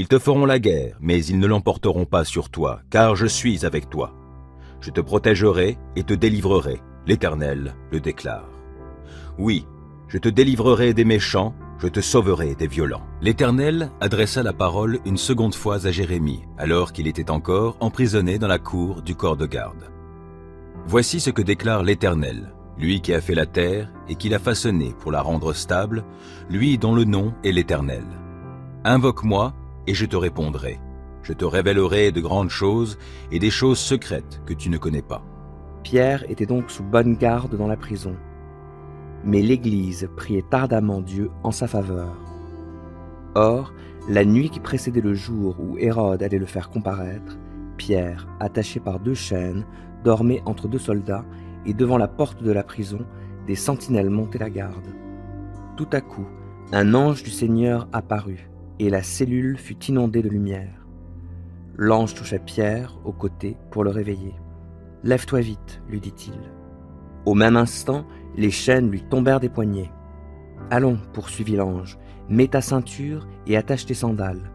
Ils te feront la guerre, mais ils ne l'emporteront pas sur toi, car je suis avec toi. Je te protégerai et te délivrerai, l'Éternel le déclare. Oui, je te délivrerai des méchants, je te sauverai des violents. L'Éternel adressa la parole une seconde fois à Jérémie, alors qu'il était encore emprisonné dans la cour du corps de garde. Voici ce que déclare l'Éternel, lui qui a fait la terre et qui l'a façonnée pour la rendre stable, lui dont le nom est l'Éternel. Invoque-moi et je te répondrai. Je te révélerai de grandes choses et des choses secrètes que tu ne connais pas. Pierre était donc sous bonne garde dans la prison. Mais l'Église priait ardemment Dieu en sa faveur. Or, la nuit qui précédait le jour où Hérode allait le faire comparaître, Pierre, attaché par 2 chaînes, dormait entre 2 soldats, et devant la porte de la prison, des sentinelles montaient la garde. Tout à coup, un ange du Seigneur apparut, et la cellule fut inondée de lumière. L'ange toucha Pierre au côté pour le réveiller. « Lève-toi vite, lui dit-il. » Au même instant, les chaînes lui tombèrent des poignets. « Allons, poursuivit l'ange, mets ta ceinture et attache tes sandales. »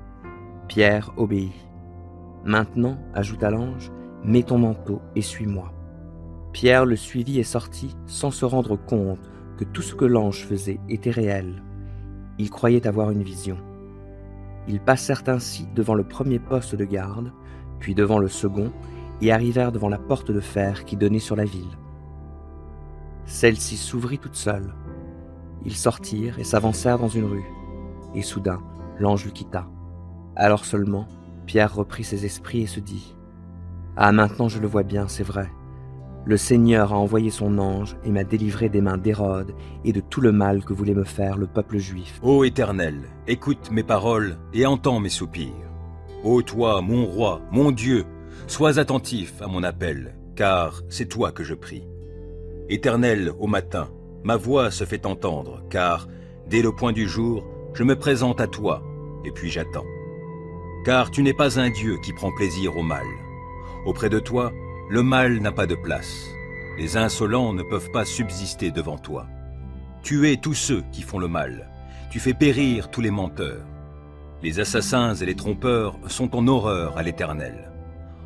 Pierre obéit. « Maintenant, ajouta l'ange, mets ton manteau et suis-moi. » Pierre le suivit et sortit sans se rendre compte que tout ce que l'ange faisait était réel. Il croyait avoir une vision. Ils passèrent ainsi devant le premier poste de garde, puis devant le second, et arrivèrent devant la porte de fer qui donnait sur la ville. Celle-ci s'ouvrit toute seule. Ils sortirent et s'avancèrent dans une rue. Et soudain, l'ange le quitta. Alors seulement, Pierre reprit ses esprits et se dit : « Ah, maintenant je le vois bien, c'est vrai. Le Seigneur a envoyé son ange et m'a délivré des mains d'Hérode et de tout le mal que voulait me faire le peuple juif. » Ô Éternel, écoute mes paroles et entends mes soupirs. Ô toi, mon roi, mon Dieu, sois attentif à mon appel, car c'est toi que je prie. Éternel, au matin, ma voix se fait entendre, car, dès le point du jour, je me présente à toi, et puis j'attends. Car tu n'es pas un Dieu qui prend plaisir au mal. Auprès de toi, le mal n'a pas de place. Les insolents ne peuvent pas subsister devant toi. Tu hais tous ceux qui font le mal. Tu fais périr tous les menteurs. Les assassins et les trompeurs sont en horreur à l'Éternel.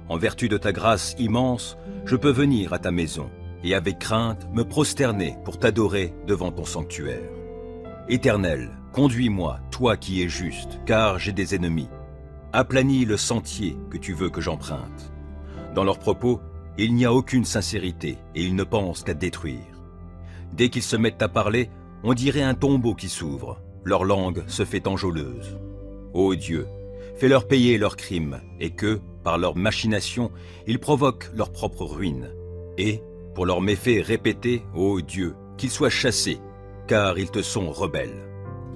En vertu de ta grâce immense, je peux venir à ta maison et avec crainte me prosterner pour t'adorer devant ton sanctuaire. Éternel, conduis-moi, toi qui es juste, car j'ai des ennemis. Aplanis le sentier que tu veux que j'emprunte. Dans leurs propos, il n'y a aucune sincérité et ils ne pensent qu'à détruire. Dès qu'ils se mettent à parler, on dirait un tombeau qui s'ouvre. Leur langue se fait enjôleuse. Ô Dieu, fais-leur payer leurs crimes et que, par leurs machinations, ils provoquent leur propre ruine. Et, pour leurs méfaits répétés, ô Dieu, qu'ils soient chassés, car ils te sont rebelles.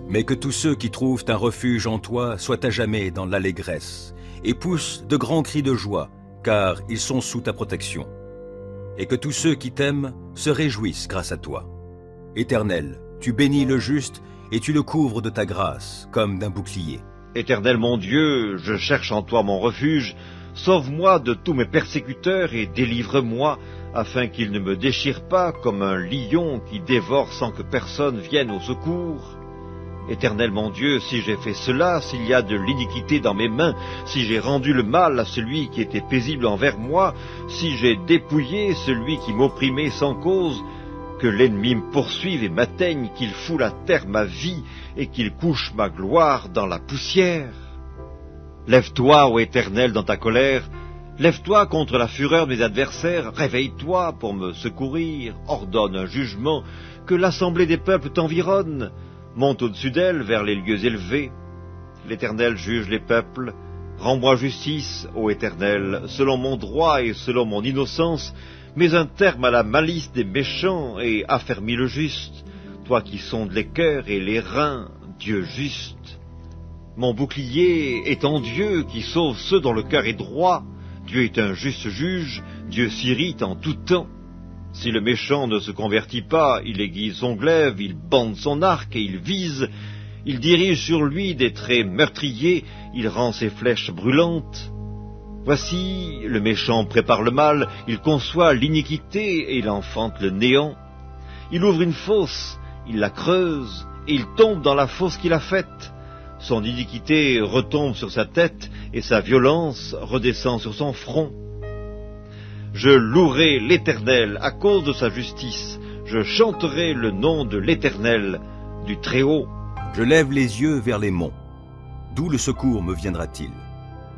Mais que tous ceux qui trouvent un refuge en toi soient à jamais dans l'allégresse et poussent de grands cris de joie, car ils sont sous ta protection. Et que tous ceux qui t'aiment se réjouissent grâce à toi. Éternel, tu bénis le juste et tu le couvres de ta grâce, comme d'un bouclier. Éternel mon Dieu, je cherche en toi mon refuge. Sauve-moi de tous mes persécuteurs et délivre-moi, afin qu'ils ne me déchirent pas comme un lion qui dévore sans que personne vienne au secours. Éternel mon Dieu, si j'ai fait cela, s'il y a de l'iniquité dans mes mains, si j'ai rendu le mal à celui qui était paisible envers moi, si j'ai dépouillé celui qui m'opprimait sans cause, que l'ennemi me poursuive et m'atteigne, qu'il foule à terre ma vie et qu'il couche ma gloire dans la poussière. Lève-toi, ô Éternel, dans ta colère, lève-toi contre la fureur de mes adversaires, réveille-toi pour me secourir, ordonne un jugement, que l'assemblée des peuples t'environne, monte au-dessus d'elle vers les lieux élevés. L'Éternel juge les peuples, rends-moi justice, ô Éternel, selon mon droit et selon mon innocence, mets un terme à la malice des méchants et affermis le juste, toi qui sondes les cœurs et les reins, Dieu juste. Mon bouclier est en Dieu qui sauve ceux dont le cœur est droit. Dieu est un juste juge, Dieu s'irrite en tout temps. Si le méchant ne se convertit pas, il aiguise son glaive, il bande son arc et il vise. Il dirige sur lui des traits meurtriers, il rend ses flèches brûlantes. Voici, le méchant prépare le mal, il conçoit l'iniquité et il enfante le néant. Il ouvre une fosse, il la creuse, et il tombe dans la fosse qu'il a faite. son iniquité retombe sur sa tête et sa violence redescend sur son front. Je louerai l'Éternel à cause de sa justice, je chanterai le nom de l'Éternel, du Très-Haut. Je lève les yeux vers les monts. D'où le secours me viendra-t-il?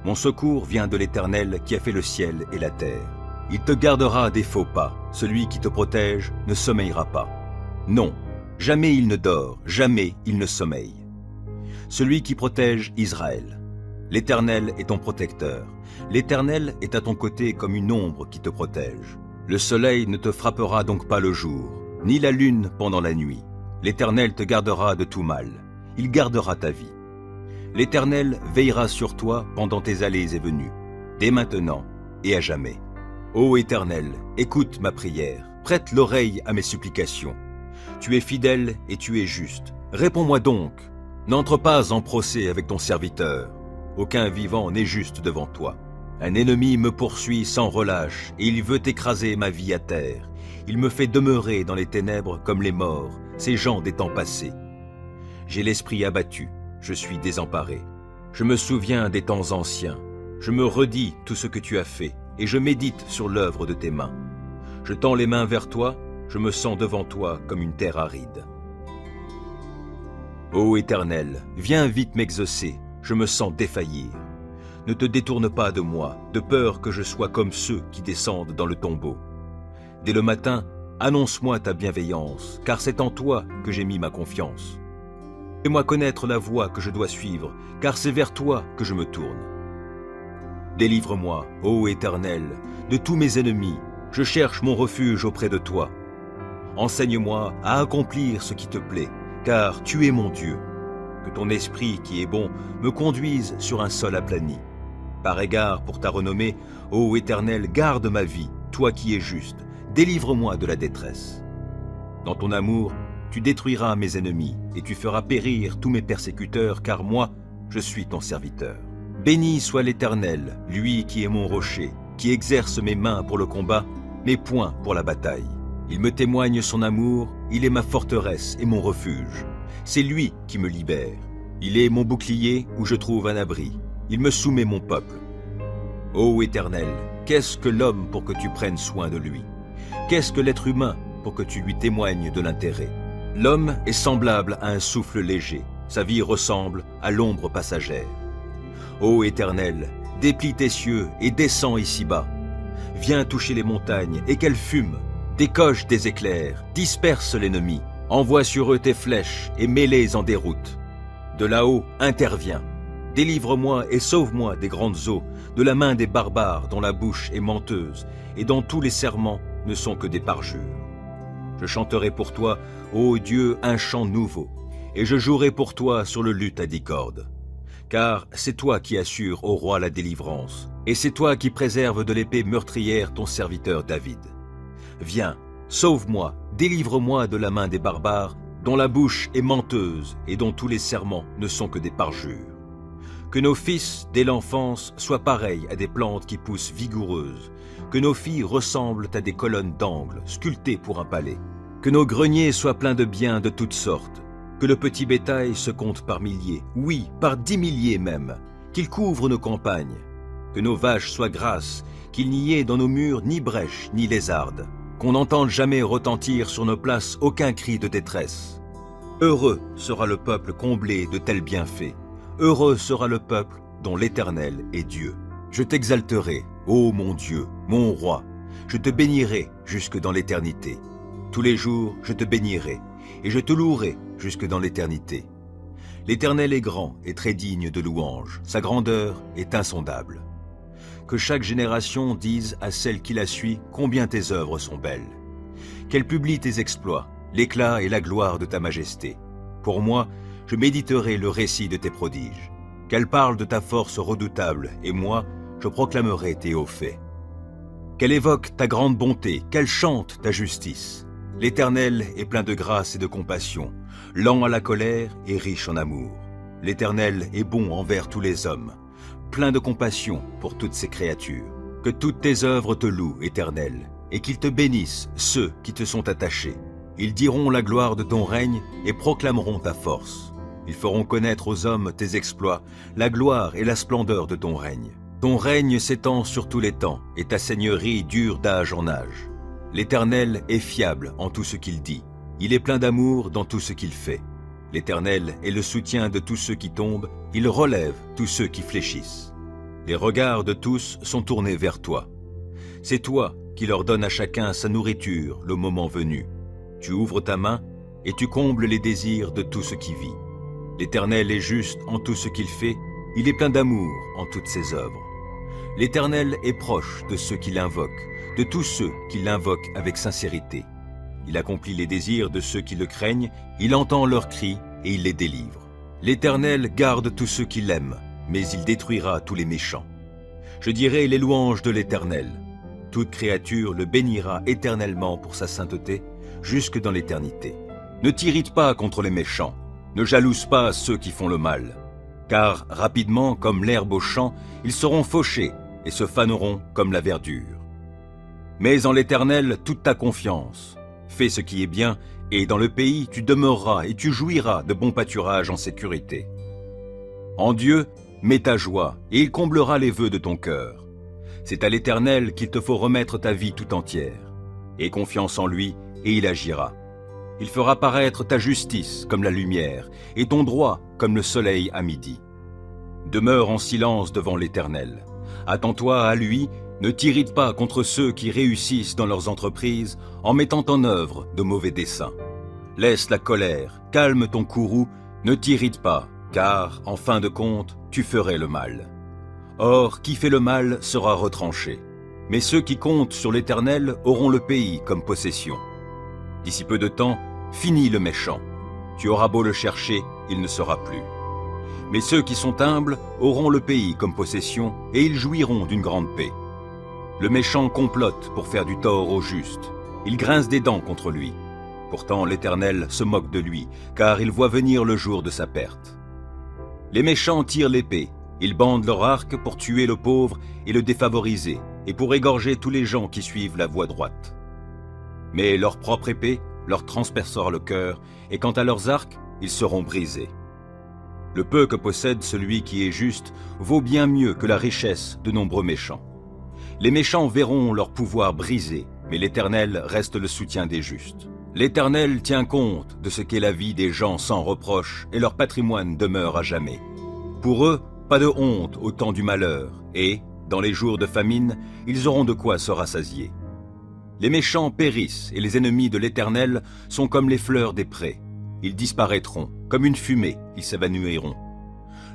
Mon secours vient de l'Éternel qui a fait le ciel et la terre. Il te gardera des faux pas, celui qui te protège ne sommeillera pas. Non, jamais il ne dort, jamais il ne sommeille. Celui qui protège Israël. L'Éternel est ton protecteur. L'Éternel est à ton côté comme une ombre qui te protège. Le soleil ne te frappera donc pas le jour, ni la lune pendant la nuit. L'Éternel te gardera de tout mal. Il gardera ta vie. L'Éternel veillera sur toi pendant tes allées et venues, dès maintenant et à jamais. Ô Éternel, écoute ma prière, prête l'oreille à mes supplications. Tu es fidèle et tu es juste. Réponds-moi donc. N'entre pas en procès avec ton serviteur. Aucun vivant n'est juste devant toi. Un ennemi me poursuit sans relâche, et il veut écraser ma vie à terre. Il me fait demeurer dans les ténèbres comme les morts, ces gens des temps passés. J'ai l'esprit abattu, je suis désemparé. Je me souviens des temps anciens. Je me redis tout ce que tu as fait, et je médite sur l'œuvre de tes mains. Je tends les mains vers toi, je me sens devant toi comme une terre aride. Ô Éternel, viens vite m'exaucer, je me sens défaillir. Ne te détourne pas de moi, de peur que je sois comme ceux qui descendent dans le tombeau. Dès le matin, annonce-moi ta bienveillance, car c'est en toi que j'ai mis ma confiance. Fais-moi connaître la voie que je dois suivre, car c'est vers toi que je me tourne. Délivre-moi, ô Éternel, de tous mes ennemis, je cherche mon refuge auprès de toi. Enseigne-moi à accomplir ce qui te plaît, car tu es mon Dieu. Que ton esprit qui est bon me conduise sur un sol aplani. Par égard pour ta renommée, ô Éternel, garde ma vie, toi qui es juste, délivre-moi de la détresse. Dans ton amour, tu détruiras mes ennemis et tu feras périr tous mes persécuteurs, car moi, je suis ton serviteur. Béni soit l'Éternel, lui qui est mon rocher, qui exerce mes mains pour le combat, mes poings pour la bataille. Il me témoigne son amour, il est ma forteresse et mon refuge. C'est lui qui me libère. Il est mon bouclier où je trouve un abri. Il me soumet mon peuple. Ô Éternel, qu'est-ce que l'homme pour que tu prennes soin de lui? Qu'est-ce que l'être humain pour que tu lui témoignes de l'intérêt? L'homme est semblable à un souffle léger. Sa vie ressemble à l'ombre passagère. Ô Éternel, déplie tes cieux et descends ici-bas. Viens toucher les montagnes et qu'elles fument. Décoche des éclairs, disperse l'ennemi. Envoie sur eux tes flèches et mets-les en déroute. De là-haut, interviens. Délivre-moi et sauve-moi des grandes eaux, de la main des barbares dont la bouche est menteuse et dont tous les serments ne sont que des parjures. Je chanterai pour toi, ô Dieu, un chant nouveau, et je jouerai pour toi sur le luth à 10 cordes. Car c'est toi qui assures au roi la délivrance, et c'est toi qui préserves de l'épée meurtrière ton serviteur David. Viens, sauve-moi, délivre-moi de la main des barbares, dont la bouche est menteuse et dont tous les serments ne sont que des parjures. Que nos fils, dès l'enfance, soient pareils à des plantes qui poussent vigoureuses, que nos filles ressemblent à des colonnes d'angle sculptées pour un palais, que nos greniers soient pleins de biens de toutes sortes, que le petit bétail se compte par milliers, oui, par 10 milliers même, qu'il couvre nos campagnes, que nos vaches soient grasses, qu'il n'y ait dans nos murs ni brèche ni lézarde, qu'on n'entende jamais retentir sur nos places aucun cri de détresse. Heureux sera le peuple comblé de tels bienfaits, heureux sera le peuple dont l'Éternel est Dieu. Je t'exalterai, ô mon Dieu, mon roi, je te bénirai jusque dans l'éternité. Tous les jours je te bénirai, et je te louerai jusque dans l'éternité. L'Éternel est grand et très digne de louange, sa grandeur est insondable. Que chaque génération dise à celle qui la suit combien tes œuvres sont belles. Qu'elle publie tes exploits, l'éclat et la gloire de ta majesté. Pour moi, je méditerai le récit de tes prodiges. Qu'elle parle de ta force redoutable, et moi, je proclamerai tes hauts faits. Qu'elle évoque ta grande bonté, qu'elle chante ta justice. L'Éternel est plein de grâce et de compassion, lent à la colère et riche en amour. L'Éternel est bon envers tous les hommes, plein de compassion pour toutes ses créatures. Que toutes tes œuvres te louent, Éternel, et qu'ils te bénissent ceux qui te sont attachés. Ils diront la gloire de ton règne et proclameront ta force. Ils feront connaître aux hommes tes exploits, la gloire et la splendeur de ton règne. Ton règne s'étend sur tous les temps, et ta seigneurie dure d'âge en âge. L'Éternel est fiable en tout ce qu'il dit. Il est plein d'amour dans tout ce qu'il fait. L'Éternel est le soutien de tous ceux qui tombent, il relève tous ceux qui fléchissent. Les regards de tous sont tournés vers toi. C'est toi qui leur donnes à chacun sa nourriture le moment venu. Tu ouvres ta main et tu combles les désirs de tout ce qui vit. L'Éternel est juste en tout ce qu'il fait, il est plein d'amour en toutes ses œuvres. L'Éternel est proche de ceux qui l'invoquent, de tous ceux qui l'invoquent avec sincérité. Il accomplit les désirs de ceux qui le craignent, il entend leurs cris et il les délivre. L'Éternel garde tous ceux qui l'aiment, mais il détruira tous les méchants. Je dirai les louanges de l'Éternel. Toute créature le bénira éternellement pour sa sainteté, jusque dans l'éternité. Ne t'irrite pas contre les méchants, ne jalouse pas ceux qui font le mal. Car rapidement, comme l'herbe au champ, ils seront fauchés et se faneront comme la verdure. Mets en l'Éternel toute ta confiance. Fais ce qui est bien, et dans le pays tu demeureras et tu jouiras de bons pâturages en sécurité. En Dieu, mets ta joie, et il comblera les vœux de ton cœur. C'est à l'Éternel qu'il te faut remettre ta vie tout entière. Aie confiance en lui, et il agira. Il fera paraître ta justice comme la lumière, et ton droit comme le soleil à midi. Demeure en silence devant l'Éternel. Attends-toi à lui, ne t'irrite pas contre ceux qui réussissent dans leurs entreprises en mettant en œuvre de mauvais desseins. Laisse la colère, calme ton courroux, ne t'irrite pas, car, en fin de compte, tu ferais le mal. Or, qui fait le mal sera retranché. Mais ceux qui comptent sur l'Éternel auront le pays comme possession. D'ici peu de temps, finis le méchant. Tu auras beau le chercher, il ne sera plus. Mais ceux qui sont humbles auront le pays comme possession, et ils jouiront d'une grande paix. Le méchant complote pour faire du tort au juste. Il grince des dents contre lui. Pourtant l'Éternel se moque de lui, car il voit venir le jour de sa perte. Les méchants tirent l'épée. Ils bandent leur arc pour tuer le pauvre et le défavoriser, et pour égorger tous les gens qui suivent la voie droite. Mais leur propre épée leur transpercera le cœur, et quant à leurs arcs, ils seront brisés. Le peu que possède celui qui est juste vaut bien mieux que la richesse de nombreux méchants. Les méchants verront leur pouvoir brisé, mais l'Éternel reste le soutien des justes. L'Éternel tient compte de ce qu'est la vie des gens sans reproche, et leur patrimoine demeure à jamais. Pour eux, pas de honte au temps du malheur, et, dans les jours de famine, ils auront de quoi se rassasier. Les méchants périssent, et les ennemis de l'Éternel sont comme les fleurs des prés. Ils disparaîtront, comme une fumée, ils s'évanouiront.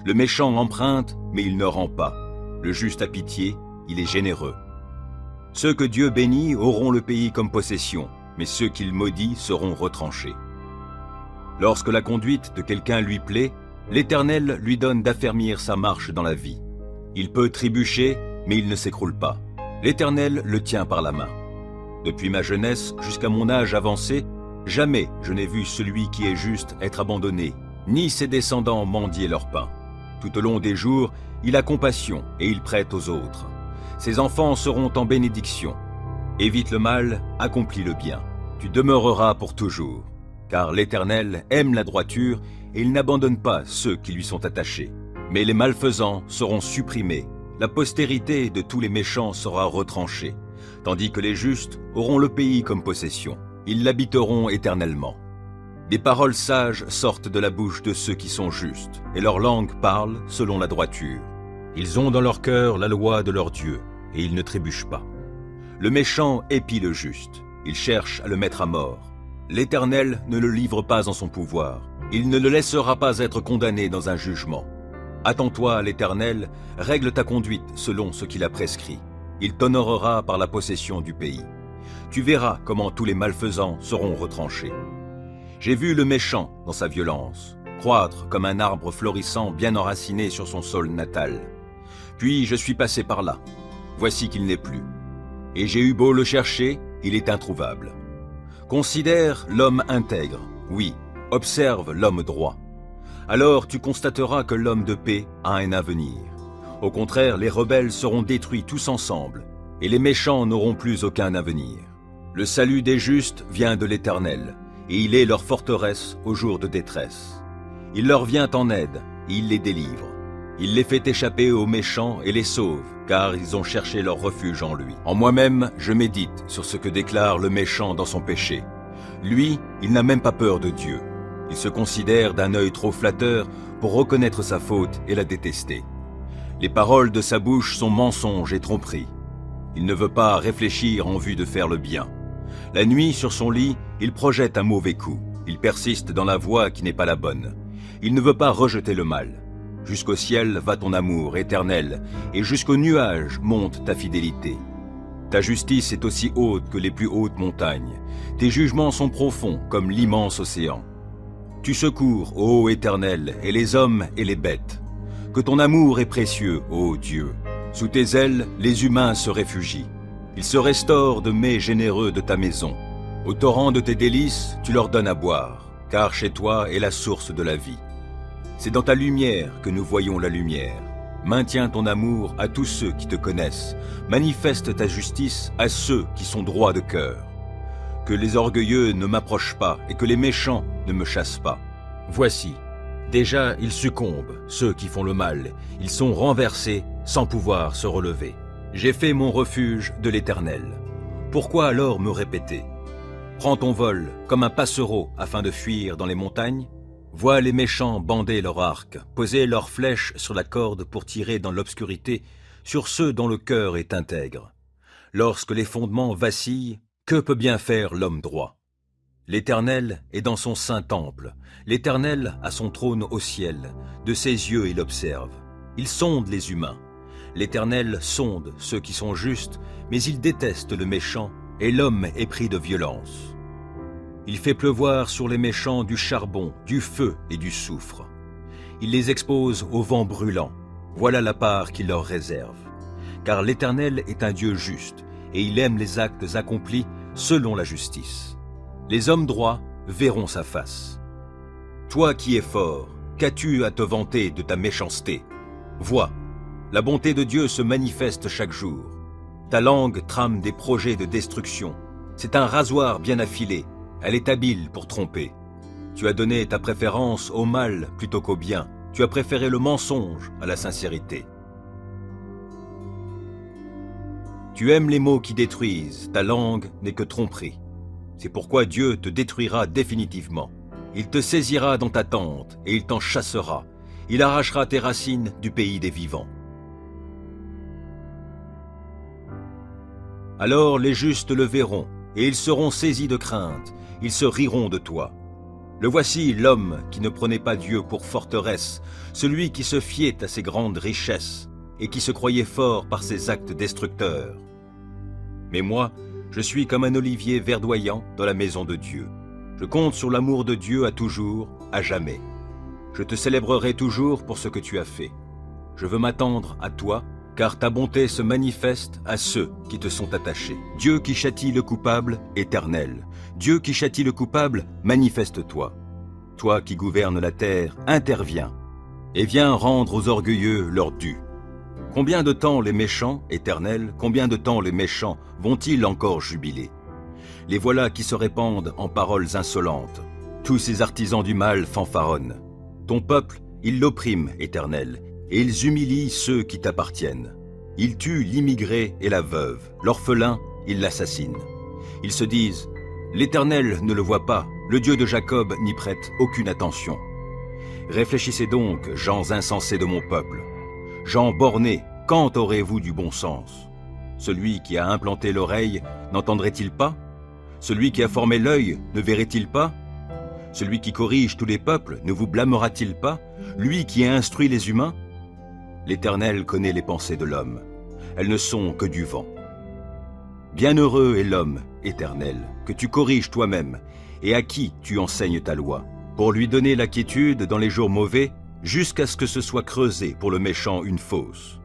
Le méchant emprunte, mais il ne rend pas. Le juste a pitié, il est généreux. Ceux que Dieu bénit auront le pays comme possession, mais ceux qu'il maudit seront retranchés. Lorsque la conduite de quelqu'un lui plaît, l'Éternel lui donne d'affermir sa marche dans la vie. Il peut trébucher, mais il ne s'écroule pas. L'Éternel le tient par la main. Depuis ma jeunesse jusqu'à mon âge avancé, jamais je n'ai vu celui qui est juste être abandonné, ni ses descendants mendier leur pain. Tout au long des jours, il a compassion et il prête aux autres. Ses enfants seront en bénédiction. Évite le mal, accomplis le bien. Tu demeureras pour toujours. Car l'Éternel aime la droiture et il n'abandonne pas ceux qui lui sont attachés. Mais les malfaisants seront supprimés. La postérité de tous les méchants sera retranchée, tandis que les justes auront le pays comme possession. Ils l'habiteront éternellement. Des paroles sages sortent de la bouche de ceux qui sont justes, et leur langue parle selon la droiture. Ils ont dans leur cœur la loi de leur Dieu, et ils ne trébuchent pas. Le méchant épie le juste, il cherche à le mettre à mort. L'Éternel ne le livre pas en son pouvoir, il ne le laissera pas être condamné dans un jugement. Attends-toi à l'Éternel, règle ta conduite selon ce qu'il a prescrit. Il t'honorera par la possession du pays. Tu verras comment tous les malfaisants seront retranchés. J'ai vu le méchant dans sa violence, croître comme un arbre florissant bien enraciné sur son sol natal. Puis je suis passé par là. Voici qu'il n'est plus. Et j'ai eu beau le chercher, il est introuvable. Considère l'homme intègre, oui, observe l'homme droit. Alors tu constateras que l'homme de paix a un avenir. Au contraire, les rebelles seront détruits tous ensemble, et les méchants n'auront plus aucun avenir. Le salut des justes vient de l'Éternel, et il est leur forteresse au jour de détresse. Il leur vient en aide, et il les délivre. Il les fait échapper aux méchants et les sauve, car ils ont cherché leur refuge en lui. En moi-même, je médite sur ce que déclare le méchant dans son péché. Lui, il n'a même pas peur de Dieu. Il se considère d'un œil trop flatteur pour reconnaître sa faute et la détester. Les paroles de sa bouche sont mensonges et tromperies. Il ne veut pas réfléchir en vue de faire le bien. La nuit, sur son lit, il projette un mauvais coup. Il persiste dans la voie qui n'est pas la bonne. Il ne veut pas rejeter le mal. Jusqu'au ciel va ton amour éternel, et jusqu'aux nuages monte ta fidélité. Ta justice est aussi haute que les plus hautes montagnes. Tes jugements sont profonds comme l'immense océan. Tu secours, ô Éternel, et les hommes et les bêtes. Que ton amour est précieux, ô Dieu. Sous tes ailes, les humains se réfugient. Ils se restaurent de mets généreux de ta maison. Au torrent de tes délices, tu leur donnes à boire, car chez toi est la source de la vie. C'est dans ta lumière que nous voyons la lumière. Maintiens ton amour à tous ceux qui te connaissent. Manifeste ta justice à ceux qui sont droits de cœur. Que les orgueilleux ne m'approchent pas et que les méchants ne me chassent pas. Voici, déjà ils succombent, ceux qui font le mal. Ils sont renversés sans pouvoir se relever. J'ai fait mon refuge de l'Éternel. Pourquoi alors me répéter? Prends ton vol comme un passereau afin de fuir dans les montagnes. Vois les méchants bander leur arc, poser leurs flèches sur la corde pour tirer dans l'obscurité sur ceux dont le cœur est intègre. Lorsque les fondements vacillent, que peut bien faire l'homme droit? L'Éternel est dans son saint temple, l'Éternel a son trône au ciel, de ses yeux il observe. Il sonde les humains. L'Éternel sonde ceux qui sont justes, mais il déteste le méchant, et l'homme est pris de violence. Il fait pleuvoir sur les méchants du charbon, du feu et du soufre. Il les expose au vent brûlant. Voilà la part qu'il leur réserve. Car l'Éternel est un Dieu juste, et il aime les actes accomplis selon la justice. Les hommes droits verront sa face. Toi qui es fort, qu'as-tu à te vanter de ta méchanceté? Vois, la bonté de Dieu se manifeste chaque jour. Ta langue trame des projets de destruction. C'est un rasoir bien affilé. Elle est habile pour tromper. Tu as donné ta préférence au mal plutôt qu'au bien. Tu as préféré le mensonge à la sincérité. Tu aimes les mots qui détruisent, ta langue n'est que tromperie. C'est pourquoi Dieu te détruira définitivement. Il te saisira dans ta tente et il t'en chassera. Il arrachera tes racines du pays des vivants. Alors les justes le verront, et ils seront saisis de crainte. Ils se riront de toi. Le voici l'homme qui ne prenait pas Dieu pour forteresse, celui qui se fiait à ses grandes richesses et qui se croyait fort par ses actes destructeurs. Mais moi, je suis comme un olivier verdoyant dans la maison de Dieu. Je compte sur l'amour de Dieu à toujours, à jamais. Je te célébrerai toujours pour ce que tu as fait. Je veux m'attendre à toi, car ta bonté se manifeste à ceux qui te sont attachés. Dieu qui châtie le coupable, éternel. Dieu qui châtie le coupable, manifeste-toi. Toi qui gouvernes la terre, interviens, et viens rendre aux orgueilleux leur dû. Combien de temps les méchants, éternel, combien de temps les méchants vont-ils encore jubiler? Les voilà qui se répandent en paroles insolentes. Tous ces artisans du mal fanfaronnent. Ton peuple, ils l'oppriment, éternel, et ils humilient ceux qui t'appartiennent. Ils tuent l'immigré et la veuve, l'orphelin, ils l'assassinent. Ils se disent, l'Éternel ne le voit pas, le Dieu de Jacob n'y prête aucune attention. Réfléchissez donc, gens insensés de mon peuple. Gens bornés, quand aurez-vous du bon sens? Celui qui a implanté l'oreille n'entendrait-il pas? Celui qui a formé l'œil ne verrait-il pas? Celui qui corrige tous les peuples ne vous blâmera-t-il pas? Lui qui a instruit les humains? L'Éternel connaît les pensées de l'homme. Elles ne sont que du vent. Bienheureux est l'homme, Éternel, que tu corriges toi-même, et à qui tu enseignes ta loi, pour lui donner la quiétude dans les jours mauvais, jusqu'à ce que ce soit creusé pour le méchant une fosse.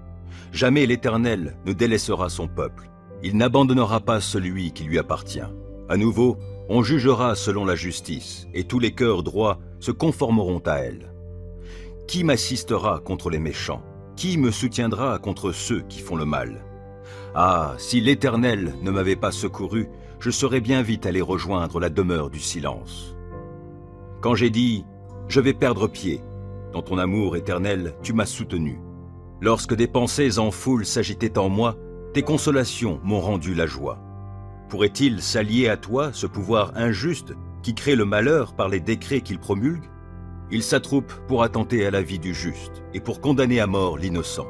Jamais l'Éternel ne délaissera son peuple. Il n'abandonnera pas celui qui lui appartient. À nouveau, on jugera selon la justice, et tous les cœurs droits se conformeront à elle. Qui m'assistera contre les méchants? Qui me soutiendra contre ceux qui font le mal? Ah, si l'Éternel ne m'avait pas secouru, je serais bien vite allé rejoindre la demeure du silence. Quand j'ai dit je vais perdre pied. Dans ton amour éternel, tu m'as soutenu. Lorsque des pensées en foule s'agitaient en moi, tes consolations m'ont rendu la joie. Pourrait-il s'allier à toi ce pouvoir injuste qui crée le malheur par les décrets qu'il promulgue? Il s'attroupe pour attenter à la vie du juste et pour condamner à mort l'innocent.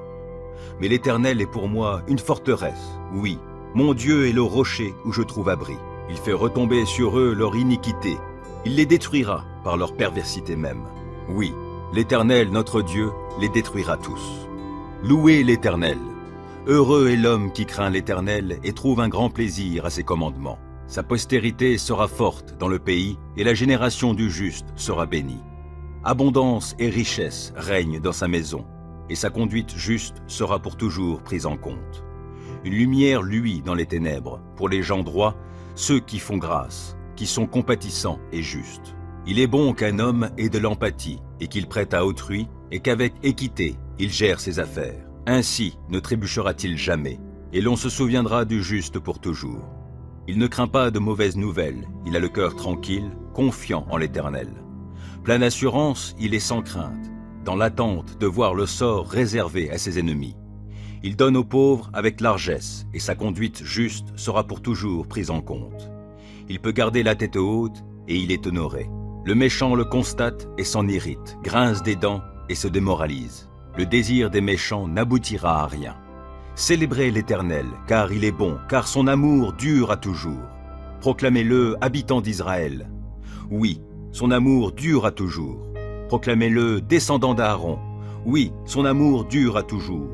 Mais l'Éternel est pour moi une forteresse, oui, mon Dieu est le rocher où je trouve abri. Il fait retomber sur eux leur iniquité, il les détruira par leur perversité même. Oui, l'Éternel, notre Dieu, les détruira tous. Louez l'Éternel. Heureux est l'homme qui craint l'Éternel et trouve un grand plaisir à ses commandements. Sa postérité sera forte dans le pays et la génération du juste sera bénie. Abondance et richesse règnent dans sa maison et sa conduite juste sera pour toujours prise en compte. Une lumière luit dans les ténèbres pour les gens droits, ceux qui font grâce, qui sont compatissants et justes. Il est bon qu'un homme ait de l'empathie et qu'il prête à autrui et qu'avec équité, il gère ses affaires. Ainsi ne trébuchera-t-il jamais, et l'on se souviendra du juste pour toujours. Il ne craint pas de mauvaises nouvelles, il a le cœur tranquille, confiant en l'Éternel. Plein d'assurance, il est sans crainte, dans l'attente de voir le sort réservé à ses ennemis. Il donne aux pauvres avec largesse, et sa conduite juste sera pour toujours prise en compte. Il peut garder la tête haute, et il est honoré. Le méchant le constate et s'en irrite, grince des dents et se démoralise. Le désir des méchants n'aboutira à rien. Célébrez l'Éternel, car il est bon, car son amour dure à toujours. Proclamez-le, habitants d'Israël. Oui, son amour dure à toujours. Proclamez-le, descendants d'Aaron. Oui, son amour dure à toujours.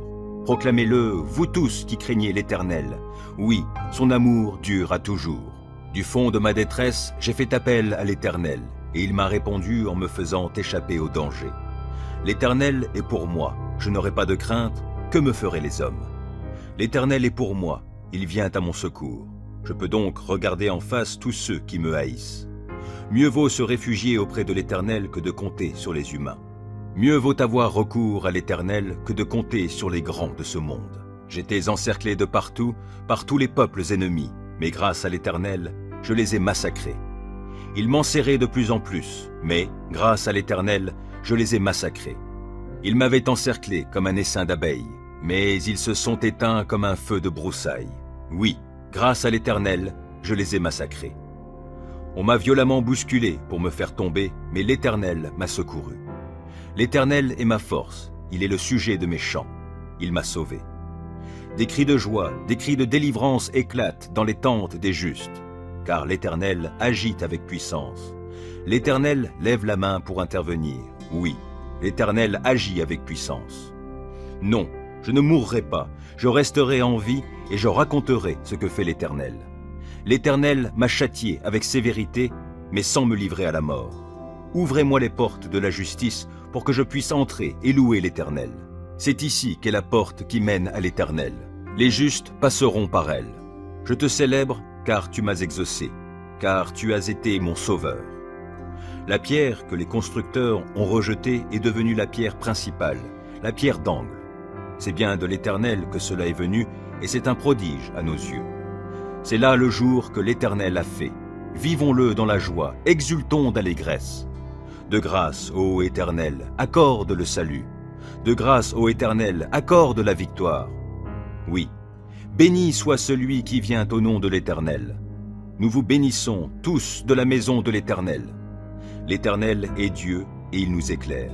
Proclamez-le, vous tous qui craignez l'Éternel. Oui, son amour dure à toujours. Du fond de ma détresse, j'ai fait appel à l'Éternel, et il m'a répondu en me faisant échapper au danger. L'Éternel est pour moi, je n'aurai pas de crainte, que me feraient les hommes? L'Éternel est pour moi, il vient à mon secours. Je peux donc regarder en face tous ceux qui me haïssent. Mieux vaut se réfugier auprès de l'Éternel que de compter sur les humains. Mieux vaut avoir recours à l'Éternel que de compter sur les grands de ce monde. J'étais encerclé de partout, par tous les peuples ennemis, mais grâce à l'Éternel, je les ai massacrés. Ils m'enserraient de plus en plus, mais, grâce à l'Éternel, je les ai massacrés. Ils m'avaient encerclé comme un essaim d'abeilles, mais ils se sont éteints comme un feu de broussailles. Oui, grâce à l'Éternel, je les ai massacrés. On m'a violemment bousculé pour me faire tomber, mais l'Éternel m'a secouru. L'Éternel est ma force, il est le sujet de mes chants, il m'a sauvé. Des cris de joie, des cris de délivrance éclatent dans les tentes des justes, car l'Éternel agit avec puissance. L'Éternel lève la main pour intervenir. Oui, l'Éternel agit avec puissance. Non, je ne mourrai pas, je resterai en vie et je raconterai ce que fait l'Éternel. L'Éternel m'a châtié avec sévérité, mais sans me livrer à la mort. Ouvrez-moi les portes de la justice pour que je puisse entrer et louer l'Éternel. C'est ici qu'est la porte qui mène à l'Éternel. Les justes passeront par elle. Je te célèbre car tu m'as exaucé, car tu as été mon sauveur. La pierre que les constructeurs ont rejetée est devenue la pierre principale, la pierre d'angle. C'est bien de l'Éternel que cela est venu, et c'est un prodige à nos yeux. C'est là le jour que l'Éternel a fait. Vivons-le dans la joie, exultons d'allégresse. De grâce, ô Éternel, accorde le salut. De grâce, ô Éternel, accorde la victoire. Oui, béni soit celui qui vient au nom de l'Éternel. Nous vous bénissons tous de la maison de l'Éternel. L'Éternel est Dieu et il nous éclaire.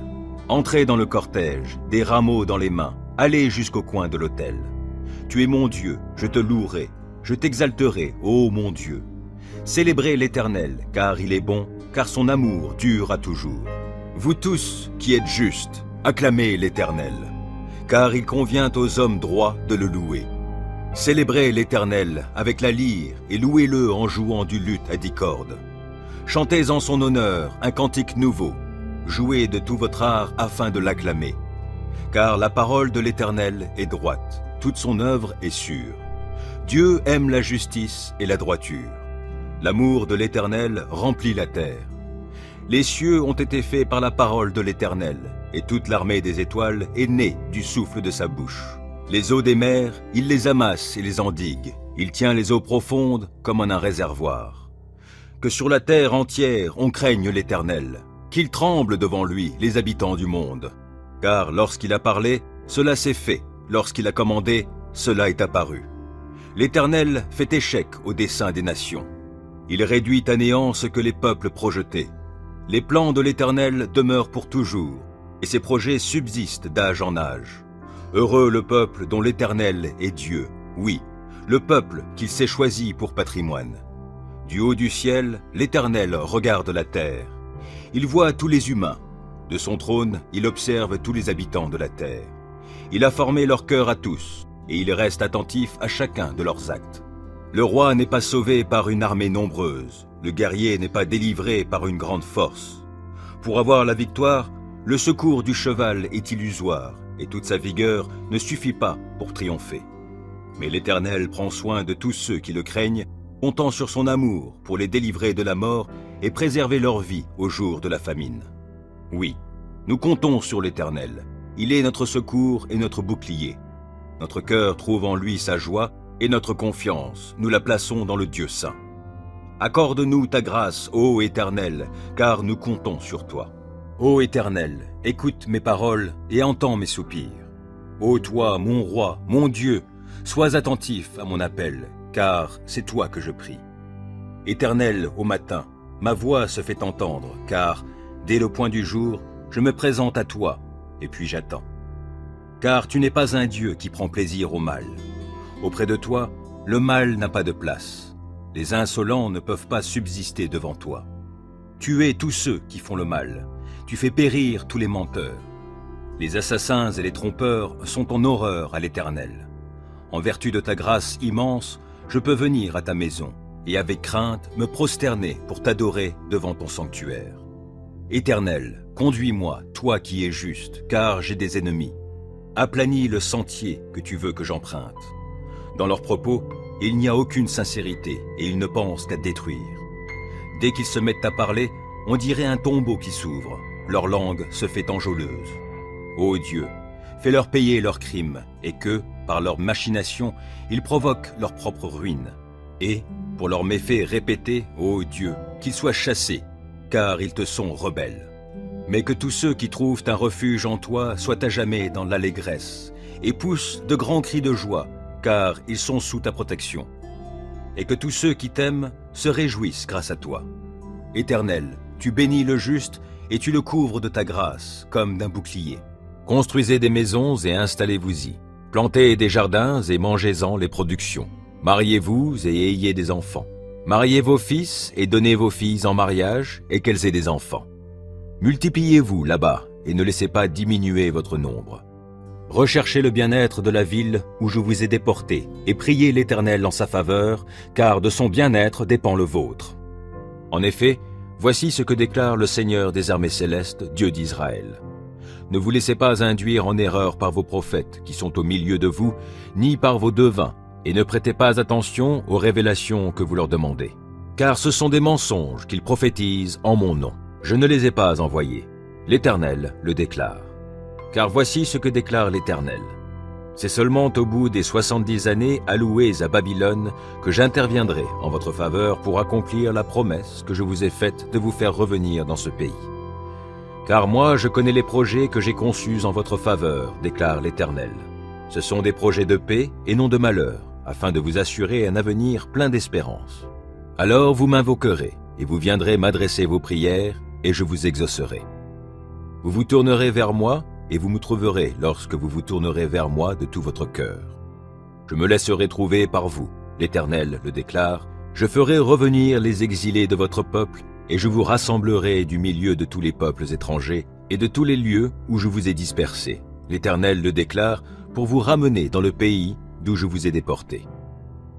Entrez dans le cortège, des rameaux dans les mains, allez jusqu'au coin de l'autel. Tu es mon Dieu, je te louerai, je t'exalterai, ô mon Dieu. Célébrez l'Éternel, car il est bon, car son amour dure à toujours. Vous tous qui êtes justes, acclamez l'Éternel, car il convient aux hommes droits de le louer. Célébrez l'Éternel avec la lyre et louez-le en jouant du luth à 10 cordes. Chantez en son honneur un cantique nouveau, jouez de tout votre art afin de l'acclamer. Car la parole de l'Éternel est droite, toute son œuvre est sûre. Dieu aime la justice et la droiture. L'amour de l'Éternel remplit la terre. Les cieux ont été faits par la parole de l'Éternel, et toute l'armée des étoiles est née du souffle de sa bouche. Les eaux des mers, il les amasse et les endigue. Il tient les eaux profondes comme en un réservoir. Que sur la terre entière on craigne l'Éternel. Qu'ils tremblent devant lui, les habitants du monde. Car lorsqu'il a parlé, cela s'est fait. Lorsqu'il a commandé, cela est apparu. L'Éternel fait échec au dessein des nations. Il réduit à néant ce que les peuples projetaient. Les plans de l'Éternel demeurent pour toujours, et ses projets subsistent d'âge en âge. Heureux le peuple dont l'Éternel est Dieu, oui, le peuple qu'il s'est choisi pour patrimoine. Du haut du ciel, l'Éternel regarde la terre. Il voit tous les humains. De son trône, il observe tous les habitants de la terre. Il a formé leur cœur à tous, et il reste attentif à chacun de leurs actes. Le roi n'est pas sauvé par une armée nombreuse, le guerrier n'est pas délivré par une grande force. Pour avoir la victoire, le secours du cheval est illusoire, et toute sa vigueur ne suffit pas pour triompher. Mais l'Éternel prend soin de tous ceux qui le craignent, comptant sur son amour pour les délivrer de la mort et préserver leur vie au jour de la famine. Oui, nous comptons sur l'Éternel. Il est notre secours et notre bouclier. Notre cœur trouve en lui sa joie et notre confiance, nous la plaçons dans le Dieu saint. Accorde-nous ta grâce, ô Éternel, car nous comptons sur toi. Ô Éternel, écoute mes paroles et entends mes soupirs. Ô toi, mon roi, mon Dieu, sois attentif à mon appel, car c'est toi que je prie. Éternel, au matin, ma voix se fait entendre, car, dès le point du jour, je me présente à toi, et puis j'attends. Car tu n'es pas un Dieu qui prend plaisir au mal. Auprès de toi, le mal n'a pas de place. Les insolents ne peuvent pas subsister devant toi. Tu hais tous ceux qui font le mal. Tu fais périr tous les menteurs. Les assassins et les trompeurs sont en horreur à l'Éternel. En vertu de ta grâce immense, je peux venir à ta maison et avec crainte me prosterner pour t'adorer devant ton sanctuaire. Éternel, conduis-moi, toi qui es juste, car j'ai des ennemis. Aplanis le sentier que tu veux que j'emprunte. Dans leurs propos, il n'y a aucune sincérité et ils ne pensent qu'à détruire. Dès qu'ils se mettent à parler, on dirait un tombeau qui s'ouvre. Leur langue se fait enjôleuse. Ô Dieu, fais-leur payer leurs crimes et que, par leurs machinations, ils provoquent leur propre ruine. Et, pour leurs méfaits répétés, ô Dieu, qu'ils soient chassés, car ils te sont rebelles. Mais que tous ceux qui trouvent un refuge en toi soient à jamais dans l'allégresse et poussent de grands cris de joie, car ils sont sous ta protection. Et que tous ceux qui t'aiment se réjouissent grâce à toi. Éternel, tu bénis le juste et tu le couvres de ta grâce, comme d'un bouclier. Construisez des maisons et installez-vous-y. Plantez des jardins et mangez-en les productions. Mariez-vous et ayez des enfants. Mariez vos fils et donnez vos filles en mariage et qu'elles aient des enfants. Multipliez-vous là-bas et ne laissez pas diminuer votre nombre. Recherchez le bien-être de la ville où je vous ai déporté et priez l'Éternel en sa faveur, car de son bien-être dépend le vôtre. En effet, voici ce que déclare le Seigneur des armées célestes, Dieu d'Israël. Ne vous laissez pas induire en erreur par vos prophètes qui sont au milieu de vous, ni par vos devins, et ne prêtez pas attention aux révélations que vous leur demandez. Car ce sont des mensonges qu'ils prophétisent en mon nom. Je ne les ai pas envoyés. L'Éternel le déclare. Car voici ce que déclare l'Éternel. C'est seulement au bout des 70 années allouées à Babylone que j'interviendrai en votre faveur pour accomplir la promesse que je vous ai faite de vous faire revenir dans ce pays. Car moi, je connais les projets que j'ai conçus en votre faveur, déclare l'Éternel. Ce sont des projets de paix et non de malheur, afin de vous assurer un avenir plein d'espérance. Alors vous m'invoquerez, et vous viendrez m'adresser vos prières, et je vous exaucerai. Vous vous tournerez vers moi, et vous me trouverez lorsque vous vous tournerez vers moi de tout votre cœur. Je me laisserai trouver par vous, l'Éternel le déclare, je ferai revenir les exilés de votre peuple, et je vous rassemblerai du milieu de tous les peuples étrangers, et de tous les lieux où je vous ai dispersés. L'Éternel le déclare, pour vous ramener dans le pays d'où je vous ai déporté.